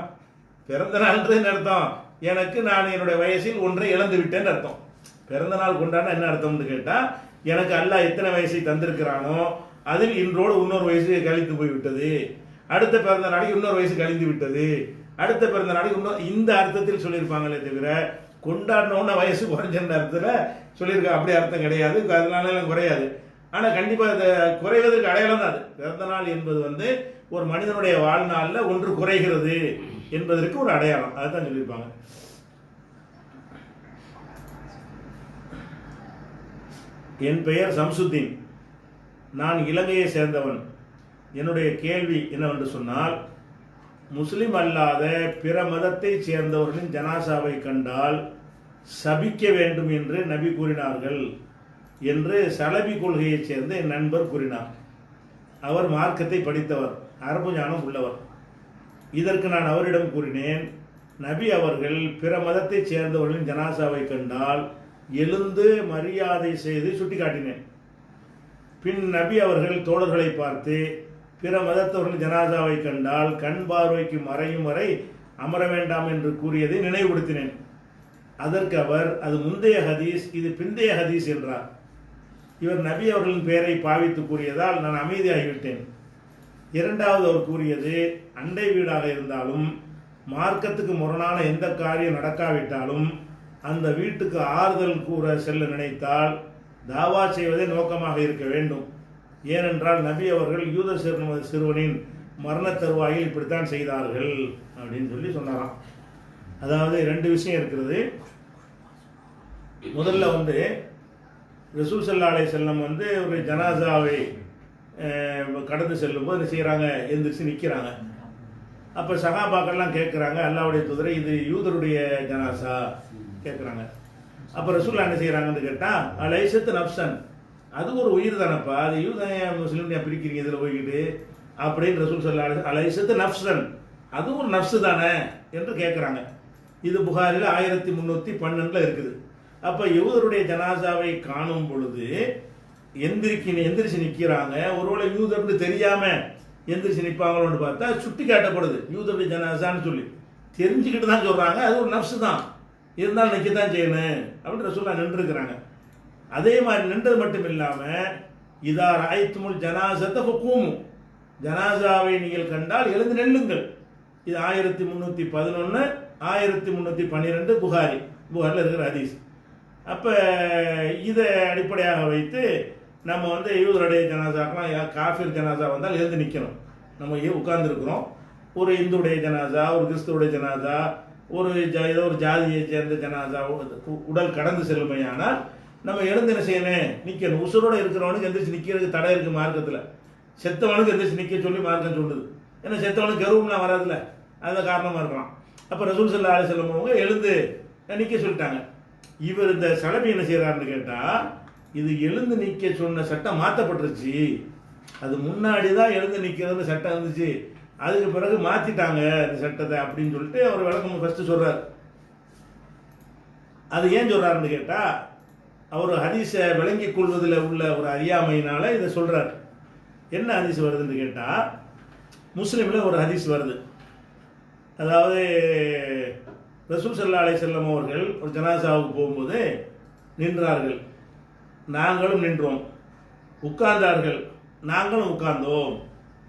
பிறந்த நாள்ன்றது அர்த்தம் எனக்கு நான் என்னுடைய வயசில் ஒன்றை இழந்து விட்டேன்னு அர்த்தம். பிறந்த நாள் கொண்டாட என்ன அர்த்தம்னு கேட்டால், எனக்கு அல்லாஹ் எத்தனை வயசை தந்திருக்கிறானோ அதில் இன்றோடு இன்னொரு வயசு கழித்து போய்விட்டது, அடுத்த பிறந்த நாளைக்கு இன்னொரு வயசு கழிந்து விட்டது, அடுத்த பிறந்த நாளைக்கு இன்னொரு, இந்த அர்த்தத்தில் சொல்லியிருப்பாங்களே தவிர கொண்டாடணும்னா வயசு குறைஞ்ச அர்த்தத்தில் சொல்லியிருக்காங்க. அப்படி அர்த்தம் கிடையாது, அதனால எல்லாம் குறையாது. ஆனால் கண்டிப்பாக அதை குறைவதற்கு அடையாளம் தான் அது. பிறந்த நாள் என்பது ஒரு மனிதனுடைய வாழ்நாளில் ஒன்று குறைகிறது என்பதற்கு ஒரு அடையாளம், அதுதான் சொல்லியிருப்பாங்க. என் பெயர் சம்சுத்தீன், நான் இலங்கையை சேர்ந்தவன். என்னுடைய கேள்வி என்னவென்று சொன்னால், முஸ்லிம் அல்லாத பிற மதத்தை சேர்ந்தவர்களின் ஜனாசாவை கண்டால் சபிக்க வேண்டும் என்று நபி கூறினார்கள் என்று சலபி கொள்கையைச் சேர்ந்த என் நண்பர் கூறினார். அவர் மார்க்கத்தை படித்தவர், அரபு ஞானம் உள்ளவர். இதற்கு நான் அவரிடம் கூறினேன், நபி அவர்கள் பிற மதத்தை சேர்ந்தவர்களின் ஜனாசாவை கண்டால் எழுந்து மரியாதை செய்து சுட்டி காட்டினேன். பின் நபி அவர்கள் தோழர்களை பார்த்து, பிற மதத்தவர்கள் ஜனாசாவை கண்டால் கண் பார்வைக்கு மறையும் வரை அமர வேண்டாம் என்று கூறியதை நினைவுபடுத்தினேன். அதற்கு அவர், அது முந்தைய ஹதீஸ், இது பிந்தைய ஹதீஸ் என்றார். இவர் நபி அவர்களின் பெயரை பாவித்து கூறியதால் நான் அமைதியாகிவிட்டேன். இரண்டாவது அவர் கூறியது, அண்டை வீடாக இருந்தாலும் மார்க்கத்துக்கு முரணான எந்த காரியம் நடக்காவிட்டாலும் அந்த வீட்டுக்கு ஆறுதல் கூற செல்ல நினைத்தால் தாவா செய்வதே நோக்கமாக இருக்க வேண்டும். ஏனென்றால் நபி அவர்கள் யூத சிறுவனின் மரண தருவாயில் இப்படித்தான் செய்தார்கள் அப்படின்னு சொல்லி சொன்னாராம். அதாவது ரெண்டு விஷயம் இருக்கிறது. முதல்ல ரசூல் ஸல்லல்லாஹு அலைஹி வஸல்லம் ஒரு ஜனாசாவை கடந்து செல்லும்போது என்ன செய்கிறாங்க, எந்திரிச்சு நிற்கிறாங்க. அப்போ சகாபாக்கள்லாம் கேட்குறாங்க, அல்லாஹ்வுடைய தூதரை, இது யூதருடைய ஜனாசா கேட்குறாங்க. அப்போ ரசூல்லா என்ன செய்கிறாங்கன்னு கேட்டால், அலைசத்து நப்சன், அது ஒரு உயிர் தானப்பா, அது யூதனையா முஸ்லீம்யா பிரிக்கிறீங்க இதில் போய்கிட்டு அப்படின்னு ரசூல் ஸல்லல்லாஹு அலைஹி வஸல்லம், அலைசத்து நப்சன், அது ஒரு நப்சு தானே என்று கேட்குறாங்க. இது புகாரில் 1312 இருக்குது. அப்போ யூதருடைய ஜனாசாவை காணும் பொழுது எந்திரிச்சு நிற்கிறாங்க. ஒருவேளை யூதர்னு தெரியாமல் எந்திரிச்சு நிற்பாங்களோன்னு பார்த்தா சுட்டி காட்டப்படுது யூதருடைய ஜனாசான்னு சொல்லி. தெரிஞ்சுக்கிட்டு தான் சொல்கிறாங்க, அது ஒரு நப்சு தான், இருந்தாலும் நிற்க தான் செய்யணும் அப்படின்னு ரசூலுல்லாஹ் நின்றுருக்கிறாங்க. அதே மாதிரி நின்றது மட்டும் இல்லாமல், இதா ராய்த்துமுல் ஜனாசத்தை ஃபக்கூமு, ஜனாசாவை நீங்கள் கண்டால் எழுந்து நெல்லுங்கள். இது 1311 1312 புகாரில் இருக்கிற ஹதீஸ். அப்போ இதை அடிப்படையாக வைத்து நம்ம யூதருடைய ஜனாசாக்கெலாம் காஃபிர் ஜனாசா வந்தால் எழுந்து நிற்கணும். நம்ம உட்கார்ந்துருக்குறோம், ஒரு இந்துடைய ஜனாசா, ஒரு கிறிஸ்துவுடைய ஜனாசா, ஏதோ ஒரு ஜாதியை சேர்ந்த ஜனாசா உடல் கடந்து செல்லுமையானால் நம்ம எழுந்து என்ன செய்யணும், நிற்கணும். உசுரோடு இருக்கிறவனுக்கு எந்திரிச்சு நிற்கிறதுக்கு தடை இருக்குது மார்க்கத்தில். செத்தவனுக்கு எந்திரிச்சு நிற்க சொல்லி மார்க்கம் சொல்லுது. ஏன்னா செத்தவனுக்கு கருவம்லாம் வராதுல்ல, அது காரணமாக இருக்கலாம். அப்போ ரசூல் ஸல்லல்லாஹு அலைஹி வஸல்லம் அவங்க எழுந்து நிற்க சொல்லிட்டாங்க. இவர் இந்த சலபி என்ன செய்கிறாருன்னு கேட்டால், இது எழுந்து நிற்க சொன்ன சட்டம் மாற்றப்பட்டுருச்சு, அது முன்னாடி தான் எழுந்து நிற்கிறது சட்டம் இருந்துச்சு, அதுக்கு பிறகு மாற்றிட்டாங்க இந்த சட்டத்தை அப்படின்னு சொல்லிட்டு அவர் விளக்கம் ஃபஸ்ட்டு சொல்கிறார். அது ஏன் சொல்கிறாருன்னு கேட்டால், அவர் ஹதீஸை விளங்கிக் கொள்வதில் உள்ள ஒரு அறியாமையினால இதை சொல்கிறார். என்ன ஹதீஸ் வருதுன்னு கேட்டால், முஸ்லீமில் ஒரு ஹதீஸ் வருது. அதாவது ரசூல் ஸல்லல்லாஹு அலைஹி வஸல்லம் அவர்கள் ஒரு ஜனாசாவுக்கு போகும்போது நின்றார்கள், நாங்களும் நின்றோம், உட்கார்ந்தார்கள், நாங்களும் உட்கார்ந்தோம்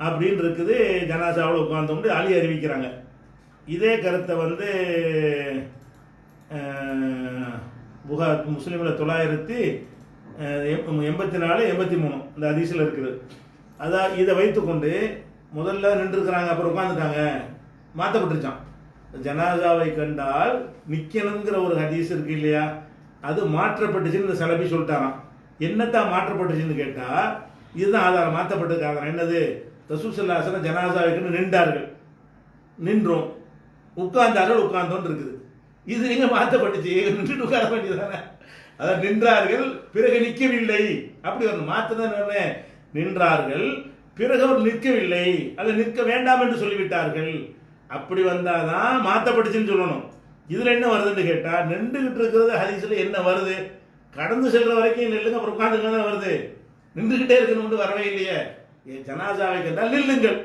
அப்படின்னு இருக்குது. ஜனாசாவில் உட்கார்ந்தோம்னு அலி அறிவிக்கிறாங்க. இதே கருத்தை புகார் முஸ்லீமில் 984 83 இந்த ஹதீஸில் இருக்குது. அதான் இதை வைத்துக்கொண்டு முதல்ல நின்றுருக்கிறாங்க, அப்புறம் உட்காந்துட்டாங்க, மாற்றப்பட்டுருச்சான். ஜனாசாவை கண்டால் நிற்கணுங்கிற ஒரு ஹதீஸ் இருக்கு இல்லையா, அது மாற்றப்பட்டுச்சுன்னு இந்த சலபி சொல்லிட்டாராம். என்னத்தான் மாற்றப்பட்டுச்சுன்னு கேட்டால், இதுதான் ஆதாரம், மாற்றப்பட்டதுக்கு ஆதாரம் என்னது, ரசூல் ஸல்லல்லாஹு அலைஹி வஸல்லம் ஜனாசாவைக்குன்னு நின்றார்கள், நின்றோம், உட்கார்ந்தார்கள், உட்கார்ந்தோன்னு இருக்குது. இது எங்க மாற்றப்பட்டுச்சு, நின்றுட்டு உட்கார வேண்டியதானே. அதான் நின்றார்கள் பிறகு நிற்கவில்லை, அப்படி வரணும். மாற்றதான் நின்றார்கள் பிறகு அவர் நிற்கவில்லை, அல்ல நிற்க வேண்டாம் என்று சொல்லிவிட்டார்கள், அப்படி வந்தாதான் மாற்றப்பட்டுச்சுன்னு சொல்லணும். இதில் என்ன வருதுன்னு கேட்டால், நின்றுகிட்டு இருக்கிறது ஹதீஸில் என்ன வருது, கடந்து செல்ற வரைக்கும் நில்லுங்க, அப்புறம் உட்காந்துங்க தான் வருது, நின்றுகிட்டே இருக்கணும்னு வரவே இல்லையே. ஜனாசாவை கேட்டால் நில்லுங்கள்,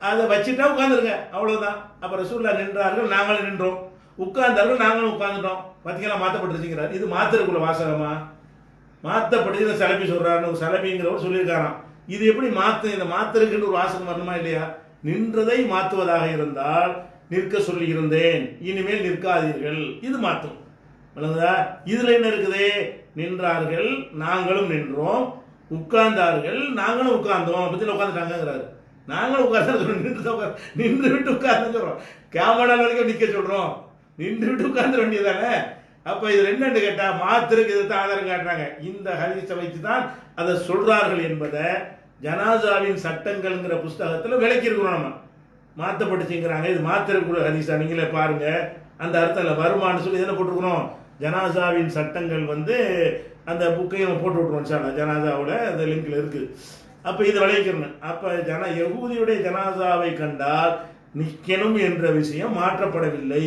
அதை வச்சுட்டா உட்காந்துருங்க, அவ்வளவுதான். அப்ப ரசூலுல்லாஹ் நின்றார்கள், நாங்களும் நின்றோம். உட்கார்ந்தார்கள், நாங்களும் உட்கார்ந்துட்டோம். பார்த்தீங்களா, மாற்றப்பட்டுருச்சுங்கிறார். இது மாத்திரக்குள்ள வாசகமா? மாற்றப்பட்டு சலபி சொல்றாரு, சலபிங்கிறவர் சொல்லியிருக்காராம். இது எப்படி மாத்த, இந்த மாத்திரக்குன்னு ஒரு வாசகம் வரணுமா இல்லையா? நின்றதை மாற்றுவதாக இருந்தால் நிற்க சொல்லி இருந்தேன், இனிமேல் நிற்காதீர்கள், இது மாற்றும். இதுல என்ன இருக்குது? நின்றார்கள், நாங்களும் நின்றோம். உட்கார்ந்தார்கள், நாங்களும் உட்கார்ந்தோம். பத்தில உட்கார்ந்துட்டாங்கிறாரு. நாங்களும் உட்கார்ந்து நின்று விட்டு உட்கார்ந்து சொல்றோம். கேமரா வரைக்கும் நிக்க சொல்றோம், நின்று விட்டு உட்கார்ந்து வேண்டியதானே. அப்ப இது என்னன்னு கேட்டா மாத்திருக்கு இதுதான் ஆதாரம் காட்டுறாங்க. இந்த ஹதீஸை வச்சு தான் அதை சொல்றார்கள் என்பதை ஜனாசாவின் சட்டங்கள்ங்கிற புஸ்தகத்துல விளக்கி இருக்கிறோம். நம்ம மாற்றப்பட்டுச்சுங்கிறாங்க, இது மாத்திரக்கூடிய ஹதீஸா? நீங்களே பாருங்க, அந்த அர்த்தம் வருமானு சொல்லி என்ன போட்டிருக்கிறோம்? ஜனாசாவின் சட்டங்கள் அந்த புக்கையும் நம்ம போட்டு விட்டுருவோம். ஜனாசாவோட அந்த லிங்க்ல இருக்கு. அப்ப இதை விளைவிக்கணும். அப்ப யகூதியுடைய ஜனாசாவை கண்டால் நிக்கணும் என்ற விஷயம் மாற்றப்படவில்லை.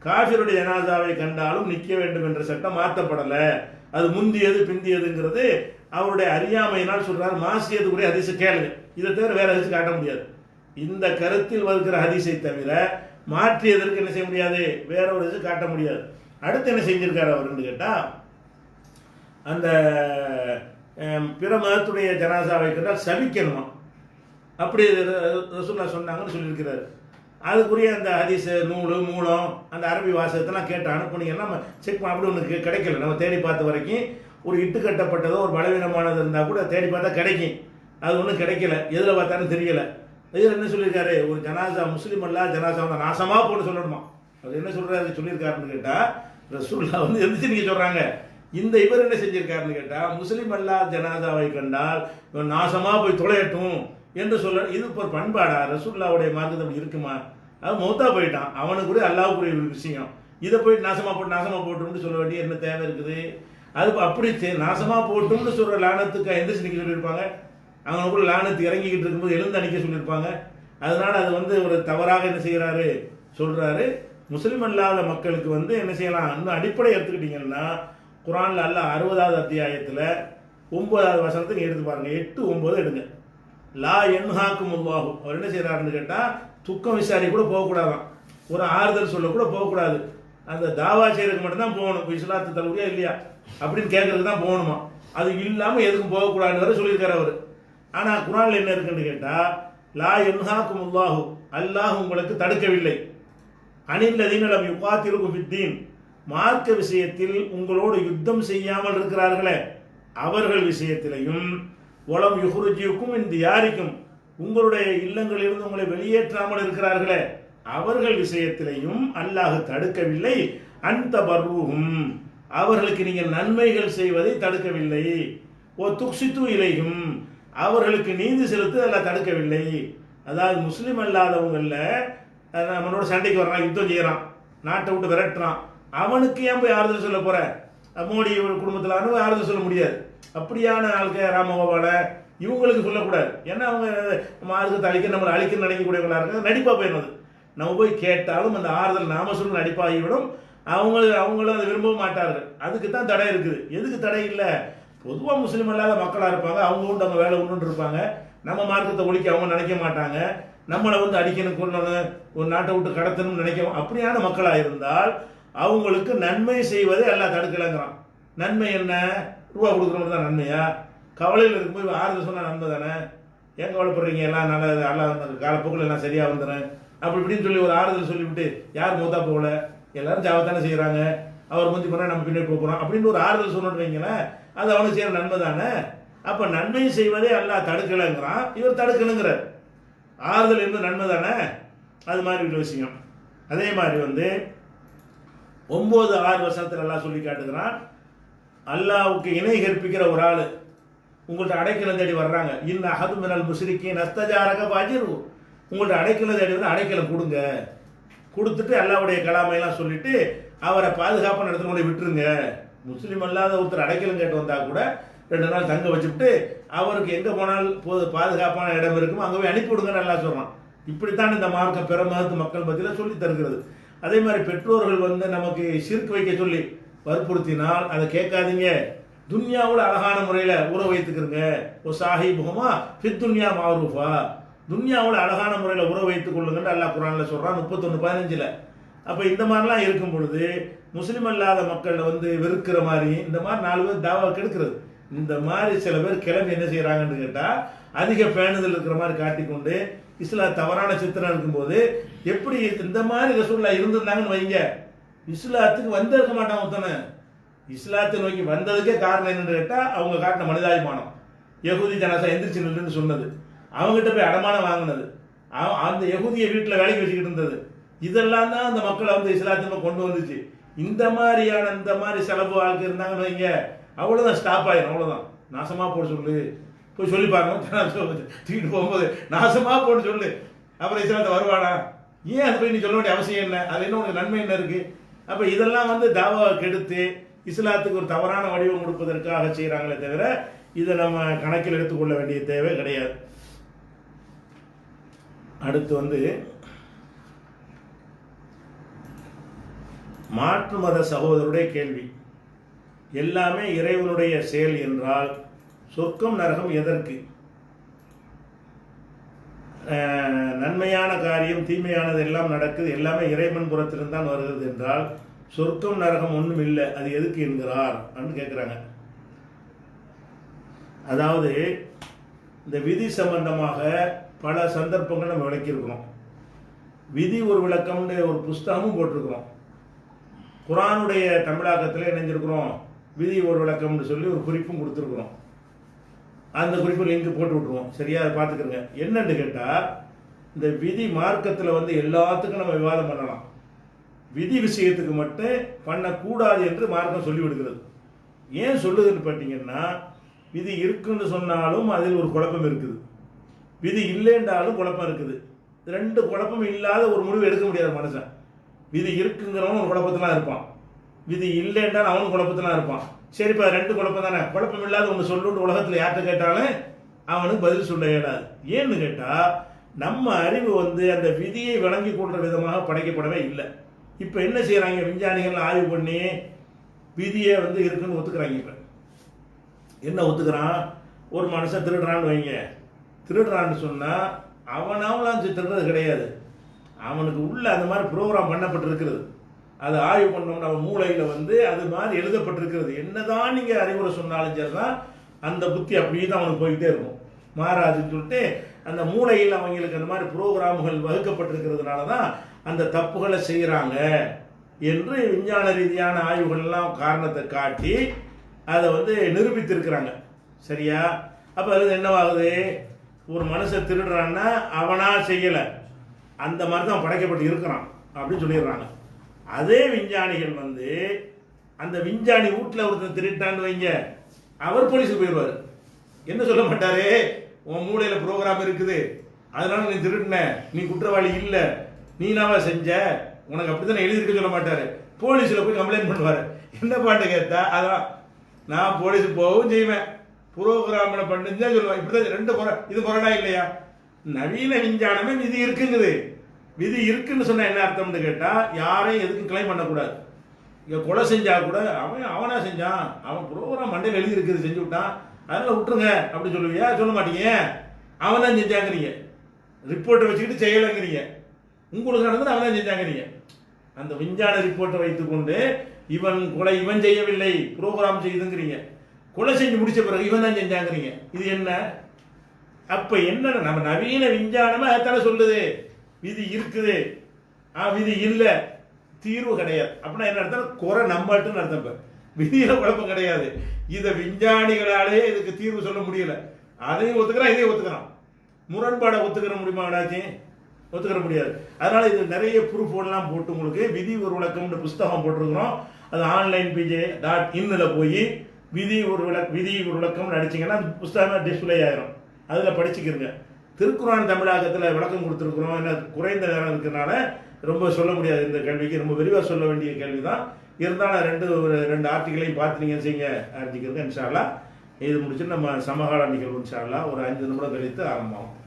காஃபிருடைய ஜனாசாவை கண்டாலும் நிக்க வேண்டும் என்ற சட்டம் மாற்றப்படல. அது முந்தியது பிந்தியதுங்கிறது அவருடைய அறியாமையினால் சொல்றாரு. மாசியது கூட ஹதீஸை கேளுங்க, இதை தவிர வேற ஹதீஸ் காட்ட முடியாது. இந்த கருத்தில் வருகிற ஹதீஸை தவிர மாற்றியதற்கு என்ன செய்ய முடியாது, வேற ஒரு ஹதீஸ் காட்ட முடியாது. அடுத்து என்ன செஞ்சிருக்காரு அவருன்னு கேட்டா, அந்த பிற மதத்துடைய ஜனாசாவை கண்டால் சபிக்கணுமா, அப்படி ரசூலுல்லாஹ் சொன்னாங்கன்னு சொல்லியிருக்கிறாரு. அதுக்குரிய அந்த ஹதீஸ் நூல் மூலம் அந்த அரபி வாசகத்தெல்லாம் கேட்டு அனுப்புனீங்கன்னா நம்ம செக் பண்ண, அப்படி ஒன்று கிடைக்கல. நம்ம தேடி பார்த்த வரைக்கும் ஒரு இட்டு கட்டப்பட்டதோ ஒரு பலவீனமானது இருந்தால் கூட தேடி பார்த்தா கிடைக்கும். அது ஒன்றும் கிடைக்கல, எதில் பார்த்தாலும் தெரியல. இதில் என்ன சொல்லியிருக்காரு, ஒரு ஜனாசா முஸ்லீம் அல்லா ஜனாசா நாசமாக போட்டு சொல்லணுமா. அவர் என்ன சொல்றாரு சொல்லியிருக்காருன்னு கேட்டால், ரசூலுல்லாஹ் எந்திரிச்சு நீங்கள் சொல்கிறாங்க. இந்த இவர் என்ன செஞ்சிருக்காருன்னு கேட்டால், முஸ்லீம் அல்லா ஜனாசாவை கண்டால் இவன் நாசமாக போய் தொலையட்டும் என்று சொல்ல. இது இப்போ ஒரு பண்பாடா? ரசூலுல்லாஹ்வுடைய மார்க்கத்தை இருக்குமா? அவன் மௌத்தா போயிட்டான், அவனுக்கு கூட அல்லாஹ்வுக்குரிய ஒரு விஷயம். இதை போய் நாசமா போட்டும்னு சொல்ல வேண்டிய என்ன தேவை இருக்குது? அது அப்படி நாசமா போட்டும்னு சொல்ற லானத்துக்கு எந்திரிச்சு நிக்க சொல்லியிருப்பாங்க. அவனுக்குள்ள லானத்து இறங்கிக்கிட்டு இருக்கும்போது எழுந்து அணிக்க சொல்லியிருப்பாங்க. அதனால அது ஒரு தவறாக என்ன செய்யறாரு சொல்றாரு. முஸ்லிம் அல்லாத மக்களுக்கு என்ன செய்யலாம், இன்னும் அடிப்படை எடுத்துக்கிட்டீங்கன்னா குரான்ல அல்லாஹ் 60வது அத்தியாயத்தில் 9வது வசனத்தை நீ எடுத்து பாருங்க, 8, 9 எடுங்க. லா என்ஹாக்கும் அல்லாஹு, அவர் என்ன செய்யறாருன்னு கேட்டா துக்கம் விசாரி கூட போகக்கூடாதான், ஒரு ஆறுதல் சொல்ல கூட போகக்கூடாது. அந்த தாவா செய்யறதுக்கு மட்டும்தான் போகணும். இஸ்லாத்து தழுவியா இல்லையா அப்படின்னு கேட்கறதுக்கு தான் போகணுமா. அது இல்லாமல் எதுக்கும் போகக்கூடாதுன்னு வரை சொல்லியிருக்காரு அவர். ஆனால் குரான்ல என்ன இருக்குன்னு கேட்டா, லா என்ஹாக்கும் அல்லாஹு, அல்லாஹ் உங்களுக்கு தடுக்கவில்லை. அனில்லதீனம் யுகாத்திலுக்கும் ஃபித்தீன், மார்க்க விஷயத்தில் உங்களோடு யுத்தம் செய்யாமல் இருக்கிறார்களே அவர்கள் விஷயத்திலையும், வலம் யுஹ்ருஜுக்கும் மின் தியாரிக்கும், உங்களுடைய இல்லங்களிலிருந்து உங்களை வெளியேற்றாமல் இருக்கிறார்களே அவர்கள் விஷயத்திலையும் அல்லாஹ் தடுக்கவில்லை. அந்த பர்வூஹும், அவர்களுக்கு நீங்கள் நன்மைகள் செய்வதை தடுக்கவில்லை. ஓ துக்சித்து இலையும், அவர்களுக்கு நீதி செலுத்து அல்லாஹ் தடுக்கவில்லை. அதாவது முஸ்லீம் அல்லாதவங்கள நம்மளோட சண்டைக்கு வர்றான், யுத்தம் செய்யறான், நாட்டை விட்டு விரட்டுறான், அவனுக்கு ஏன் போய் ஆறுதல் சொல்ல போற? மோடி குடும்பத்தில் ஆறுதல் சொல்ல முடியாது. அப்படியான ஆளுக்கு ராமகோபால இவங்களுக்கு சொல்லக்கூடாது. ஏன்னா அவங்க மார்க்கத்தை அழிக்க, நம்மளை அழிக்க நினைக்கக்கூடியவங்களா இருக்காங்க. நடிப்பா போயிடுறது. நம்ம போய் கேட்டாலும் அந்த ஆறுதல் நாம சொல்ல நடிப்பாகிவிடும். அவங்களும் அதை விரும்பவும் மாட்டார்கள். அதுக்கு தான் தடை இருக்குது. எதுக்கு தடை இல்லை? பொதுவாக முஸ்லீம் அல்லாத மக்களாக இருப்பாங்க, அவங்க உண்டு அவங்க வேலை உண்டு இருப்பாங்க. நம்ம மார்க்கத்தை ஒழிக்க அவங்க நினைக்க மாட்டாங்க. நம்மளை அடிக்கணும், கொள்ளணும், ஒரு நாட்டை விட்டு கடத்தணும்னு நினைக்க அப்படியான மக்களாக இருந்தால் அவங்களுக்கு நன்மை செய்வதை எல்லாம் தடுக்கலைங்கிறான். நன்மை என்ன? ரூபா கொடுக்குறவங்க தான் நன்மையா? கவலையில் இருக்கும்போது ஆறுதல் சொன்னால் நன்மை தானே. ஏன் கவலைப்படுறீங்க, எல்லாம் நல்ல எல்லாம் காலப்போக்கில் எல்லாம் சரியாக வந்துடுறேன் அப்படி இப்படின்னு சொல்லி ஒரு ஆறுதல் சொல்லிவிட்டு யார் மூத்தா போகல, எல்லாரும் ஜாவத்தானே செய்கிறாங்க, அவர் முந்தி போனால் நம்ம பின்னாடி போகிறோம் அப்படின்னு ஒரு ஆறுதல் சொன்னோன்னு வைங்களேன், அது அவனுக்கு செய்கிற நன்மை தானே. அப்போ நன்மை செய்வதே எல்லாம் தடுக்கலைங்கிறான், இவர் தடுக்கணுங்கிறார். ஆறுதல் என்பது நன்மை தானே. அது மாதிரி ஒரு விஷயம். அதே மாதிரி 9-6 வருஷத்துல எல்லாம் சொல்லி காட்டுகிறான், அல்லாவுக்கு இணை கற்பிக்கிற ஒரு ஆள் உங்கள்கிட்ட அடைக்கலம் தேடி வர்றாங்க. இன்ன அஹது மினல் முஸ்ரிக்கீன் அஸ்தஜாரக ஃபஜிரு, உங்கள்கிட்ட அடைக்கலம் தேடி வந்து அடைக்கலம் கொடுங்க, கொடுத்துட்டு அல்லாவுடைய கலாமையெல்லாம் சொல்லிட்டு அவரை பாதுகாப்பான இடத்துல கொண்டு விட்டுருங்க. முஸ்லீம் அல்லாத ஒருத்தர் அடைக்கலம் கேட்டு வந்தா கூட 2 நாள் தங்க வச்சுட்டு அவருக்கு எங்கே போனாலும் பாதுகாப்பான இடம் இருக்குமோ அங்கே போய் அனுப்பிவிடுங்கன்னு நல்லா சொல்கிறான். இப்படித்தான் இந்த மார்க்கம் பிற மதத்து மக்கள் மத்தியில் சொல்லி தருகிறது. அதே மாதிரி பெற்றோர்கள் நமக்கு சிறுக்கு வைக்க சொல்லி வற்புறுத்தினால் அதை கேட்காதீங்க. துன்யாவோட அழகான முறையில் உறவு வைத்துக்கிறங்க. ஓ சாஹிபுமா ஃபித் துன்யா மாரூஃபா, துன்யாவில் அழகான முறையில் உறவு வைத்துக் கொள்ளுங்கன்னு அல்லாஹ் குர்ஆன்ல சொல்கிறான் 31:15. அப்போ இந்த மாதிரிலாம் இருக்கும் பொழுது முஸ்லீம் அல்லாத மக்களை வந்து வெறுக்கிற மாதிரி இந்த மாதிரி 4 பேர் தாவா கெடுக்கிறது. இந்த மாதிரி சில பேர் கிளம்பி என்ன செய்கிறாங்கன்னு கேட்டால் அதிக பேணுதல் இருக்கிற மாதிரி காட்டிக்கொண்டு இஸ்லாம் தவறான சித்திரம் இருக்கும்போது எப்படி இந்த மாதிரி ரசூலுல்லாஹ் இருந்திருந்தாங்கன்னு வைங்க, இஸ்லாத்துக்கு வந்திருக்க மாட்டாங்க. ஒருத்தனை இஸ்லாத்தை நோக்கி வந்ததுக்கே காரணம் என்னன்னு கேட்டால் அவங்க காட்டின மனிதாபிமானம். யகுதி ஜனாசா எந்திரிச்சு நின்றுன்னு சொன்னது, அவங்ககிட்ட போய் அடமானம் வாங்கினது, அந்த யகுதியை வீட்டில் வேலைக்கு வச்சுக்கிட்டு இருந்தது, இதெல்லாம் தான் அந்த மக்களை வந்து இஸ்லாத்தின் கொண்டு வந்துச்சு. இந்த மாதிரி செலவு ஆளுக்கு இருந்தாங்கன்னு வைங்க, அவ்வளோதான், ஸ்டாப் ஆயிடும், அவ்வளோதான். நாசமாக போட சொல்லு, போய் சொல்லி பாருங்க, தூக்கிட்டு போகும்போது நாசமாக போட்டு சொல்லு, அப்புறம் இஸ்லாத்தை வருவானா? ஏன் அது போய் நீ சொல்ல வேண்டிய அவசியம் என்ன? அது என்ன உனக்கு நன்மை என்ன இருக்கு? அப்போ இதெல்லாம் வந்து தாவாவை கெடுத்து இஸ்லாத்துக்கு ஒரு தவறான வடிவம் கொடுப்பதற்காக செய்கிறாங்களே தவிர இதை நம்ம கணக்கில் எடுத்துக்கொள்ள வேண்டிய தேவை கிடையாது. அடுத்து வந்து மாற்று மத சகோதரருடைய கேள்வி. எல்லாமே இறைவனுடைய செயல் என்றால் சொர்க்கம் நரகம் எதற்கு? நன்மையான காரியம் தீமையானது எல்லாம் நடக்குது, எல்லாமே இறைவன் புறத்திலிருந்து தான் வருகிறது என்றால் சொர்க்கம் நரகம் ஒன்றும் இல்லை, அது எதுக்கு என்கிறார் அப்படின்னு கேட்குறாங்க. அதாவது இந்த விதி சம்பந்தமாக பல சந்தர்ப்பங்கள் நம்ம விளக்கியிருக்கிறோம். விதி ஒரு விளக்கம்னு ஒரு புஸ்தகமும் போட்டிருக்கிறோம். குர்ஆனுடைய தமிழாக்கத்தில் இணைஞ்சிருக்கிறோம். விதி ஒரு விளக்கம்னு சொல்லி ஒரு குறிப்பும் கொடுத்துருக்குறோம். அந்த குறிப்பு லிங்க் போட்டு விட்டுருவோம், சரியா? அதை பார்த்துக்கிறங்க. என்னன்னு கேட்டால் இந்த விதி மார்க்கத்தில் வந்து எல்லாத்துக்கும் நம்ம விவாதம் பண்ணலாம், விதி விஷயத்துக்கு மட்டும் பண்ணக்கூடாது என்று மார்க்கம் சொல்லி விடுகிறது. ஏன் சொல்லுதுன்னு பார்த்தீங்கன்னா, விதி இருக்குன்னு சொன்னாலும் அதில் ஒரு குழப்பம் இருக்குது, விதி இல்லைன்றாலும் குழப்பம் இருக்குது. ரெண்டு குழப்பம் இல்லாத ஒரு முடிவு எடுக்க முடியாத மனுஷன். விதி இருக்குங்கிறவன் ஒரு குழப்பத்திலாம் இருப்பான், விதி இல்லைன்றால் அவனும் குழப்பத்திலாம் இருப்பான். சரிப்பா, ரெண்டு குழப்பம் தானே, குழப்பம் இல்லாத ஒன்று சொல்லுன்னு உலகத்தில் யார்கிட்ட கேட்டாலும் அவனுக்கு பதில் சொல்ல இயலாது. ஏன்னு கேட்டால் நம்ம அறிவு வந்து அந்த விதியை வழங்கி கொள்ற விதமாக படைக்கப்படவே இல்லை. இப்போ என்ன செய்கிறாங்க, விஞ்ஞானிகள் ஆய்வு பண்ணி விதியை வந்து இருக்குன்னு ஒத்துக்கிறாங்க. இப்போ என்ன ஒத்துக்கிறான்? ஒரு மனுஷன் திருடுறான்னு வைங்க, திருடுறான்னு சொன்னால் அவனாவெல்லாம் திருடுறது கிடையாது, அவனுக்கு உள்ள அந்த மாதிரி ப்ரோக்ராம் பண்ணப்பட்டிருக்கிறது. அது ஆய்வு பண்ணோம்னா அவன் மூளையில் வந்து அது மாதிரி எழுதப்பட்டிருக்கிறது. என்னதான் நீங்கள் அறிவுரை சொன்னாலும் சரி தான் அந்த புத்தி அப்படியே தான் அவனுக்கு போய்கிட்டே இருக்கும், மாறாதுன்னு சொல்லிட்டு அந்த மூளையில் அவங்களுக்கு அந்த மாதிரி ப்ரோக்ராம்கள் வகுக்கப்பட்டிருக்கிறதுனால தான் அந்த தப்புகளை செய்கிறாங்க என்று விஞ்ஞான ரீதியான ஆய்வுகள்லாம் காரணத்தை காட்டி அதை வந்து நிரூபித்திருக்கிறாங்க. சரியா? அப்போ அது என்னவாகுது, ஒரு மனுஷன் திருடுறான்னா அவனா செய்யலை, அந்த மாதிரி தான் படைக்கப்பட்டு இருக்கிறான் அப்படின்னு சொல்லிடுறாங்க. அதே விஞ்ஞானிகள் வந்து அந்த விஞ்ஞானி வீட்டில் ஒருத்தர் திருட்டான்னு வைங்க, அவர் போலீஸுக்கு போயிடுவார். என்ன சொல்ல மாட்டாரு, உன் மூளையில் ப்ரோக்ராம் இருக்குது அதனால நீ திருடின, நீ குற்றவாளி இல்லை, நீ நாவா செஞ்ச, உனக்கு அப்படித்தான் எழுதியிருக்க சொல்ல மாட்டாரு. போலீஸில் போய் கம்ப்ளைண்ட் பண்ணுவார். என்ன பாட்டு கேட்டா அதான் நான் போலீஸுக்கு போகவும் செய்வேன், ப்ரோக்ராம் பண்ணுன்னு சொல்லுவேன். இப்படிதான் ரெண்டு முறை, இது முறைடா இல்லையா? நவீன விஞ்ஞானமே விதி இருக்குங்குது. விதி இருக்குன்னு சொன்ன என்ன அர்த்தம்னு கேட்டா யாரையும் எதுக்கும் கிளைம் பண்ணக்கூடாது. இங்க கொலை செஞ்சா கூட அவனா செஞ்சான், அவன் ப்ரோக்ராம் மண்டையில் எழுதி இருக்குது செஞ்சு விட்டான், அதனால விட்டுருங்க அப்படி சொல்லுவியா? சொல்ல மாட்டீங்க. அவன் தான் செஞ்சாங்கிறீங்க, ரிப்போர்ட்டை வச்சுக்கிட்டு செய்யலைங்கிறீங்க. உங்களுக்கு நடந்தது அவன் தான் செஞ்சாங்கிறீங்க. அந்த விஞ்ஞான ரிப்போர்ட்டை வைத்துக்கொண்டு இவன் கொலை இவன் செய்யவில்லை ப்ரோக்ராம் செய்யுதுங்கிறீங்க. கொலை செஞ்சு முடிச்ச பிறகு இவன் தான் செஞ்சாங்கிறீங்க. இது என்ன? அப்ப என்ன, நம்ம நவீன விஞ்ஞானமா அதான சொல்லுது விதி இருக்குது, விதி இல்லை, தீர்வு கிடையாது. அப்படின்னா என்ன அர்த்தம்? குறை நம்மட்டுன்னு அர்த்தம். இப்ப விதியில குழப்பம் கிடையாது, இதை விஞ்ஞானிகளாலே இதுக்கு தீர்வு சொல்ல முடியல. அதையும் ஒத்துக்கிறான், இதையும் ஒத்துக்கிறான். முரண்பாடை ஒத்துக்கிற முடியுமா? என்னாச்சு? ஒத்துக்கிற முடியாது. அதனால இது நிறைய ப்ரூஃப்லாம் போட்டு உங்களுக்கு விதி ஒரு விளக்கம்னு புஸ்தகம் போட்டிருக்கிறோம். அது onlinepj.in போய் விதி ஒரு விளக்கம் அடிச்சிங்கன்னா அந்த புஸ்தகம் டிஸ்பிளே ஆயிரும், அதில் படிச்சுக்கிறங்க. திருக்குர்ஆன் தமிழாக்கத்தில் விளக்கம் கொடுத்துருக்குறோம். என்ன குறைந்த நேரம் இருக்கிறனால ரொம்ப சொல்ல முடியாது. இந்த கேள்விக்கு ரொம்ப விரிவாக சொல்ல வேண்டிய கேள்வி தான். இருந்தாலும் ரெண்டு ஆர்டிகளையும் பார்த்து நீங்கள் செய்யுங்க அறிஞ்சிக்கிறங்க. இன்ஷா அல்லாஹ் இது முடிச்சுட்டு நம்ம சமகால நிகழ்வு இன்ஷா அல்லாஹ் ஒரு 5 நிமிடம் கழித்து ஆரம்பமாகும்.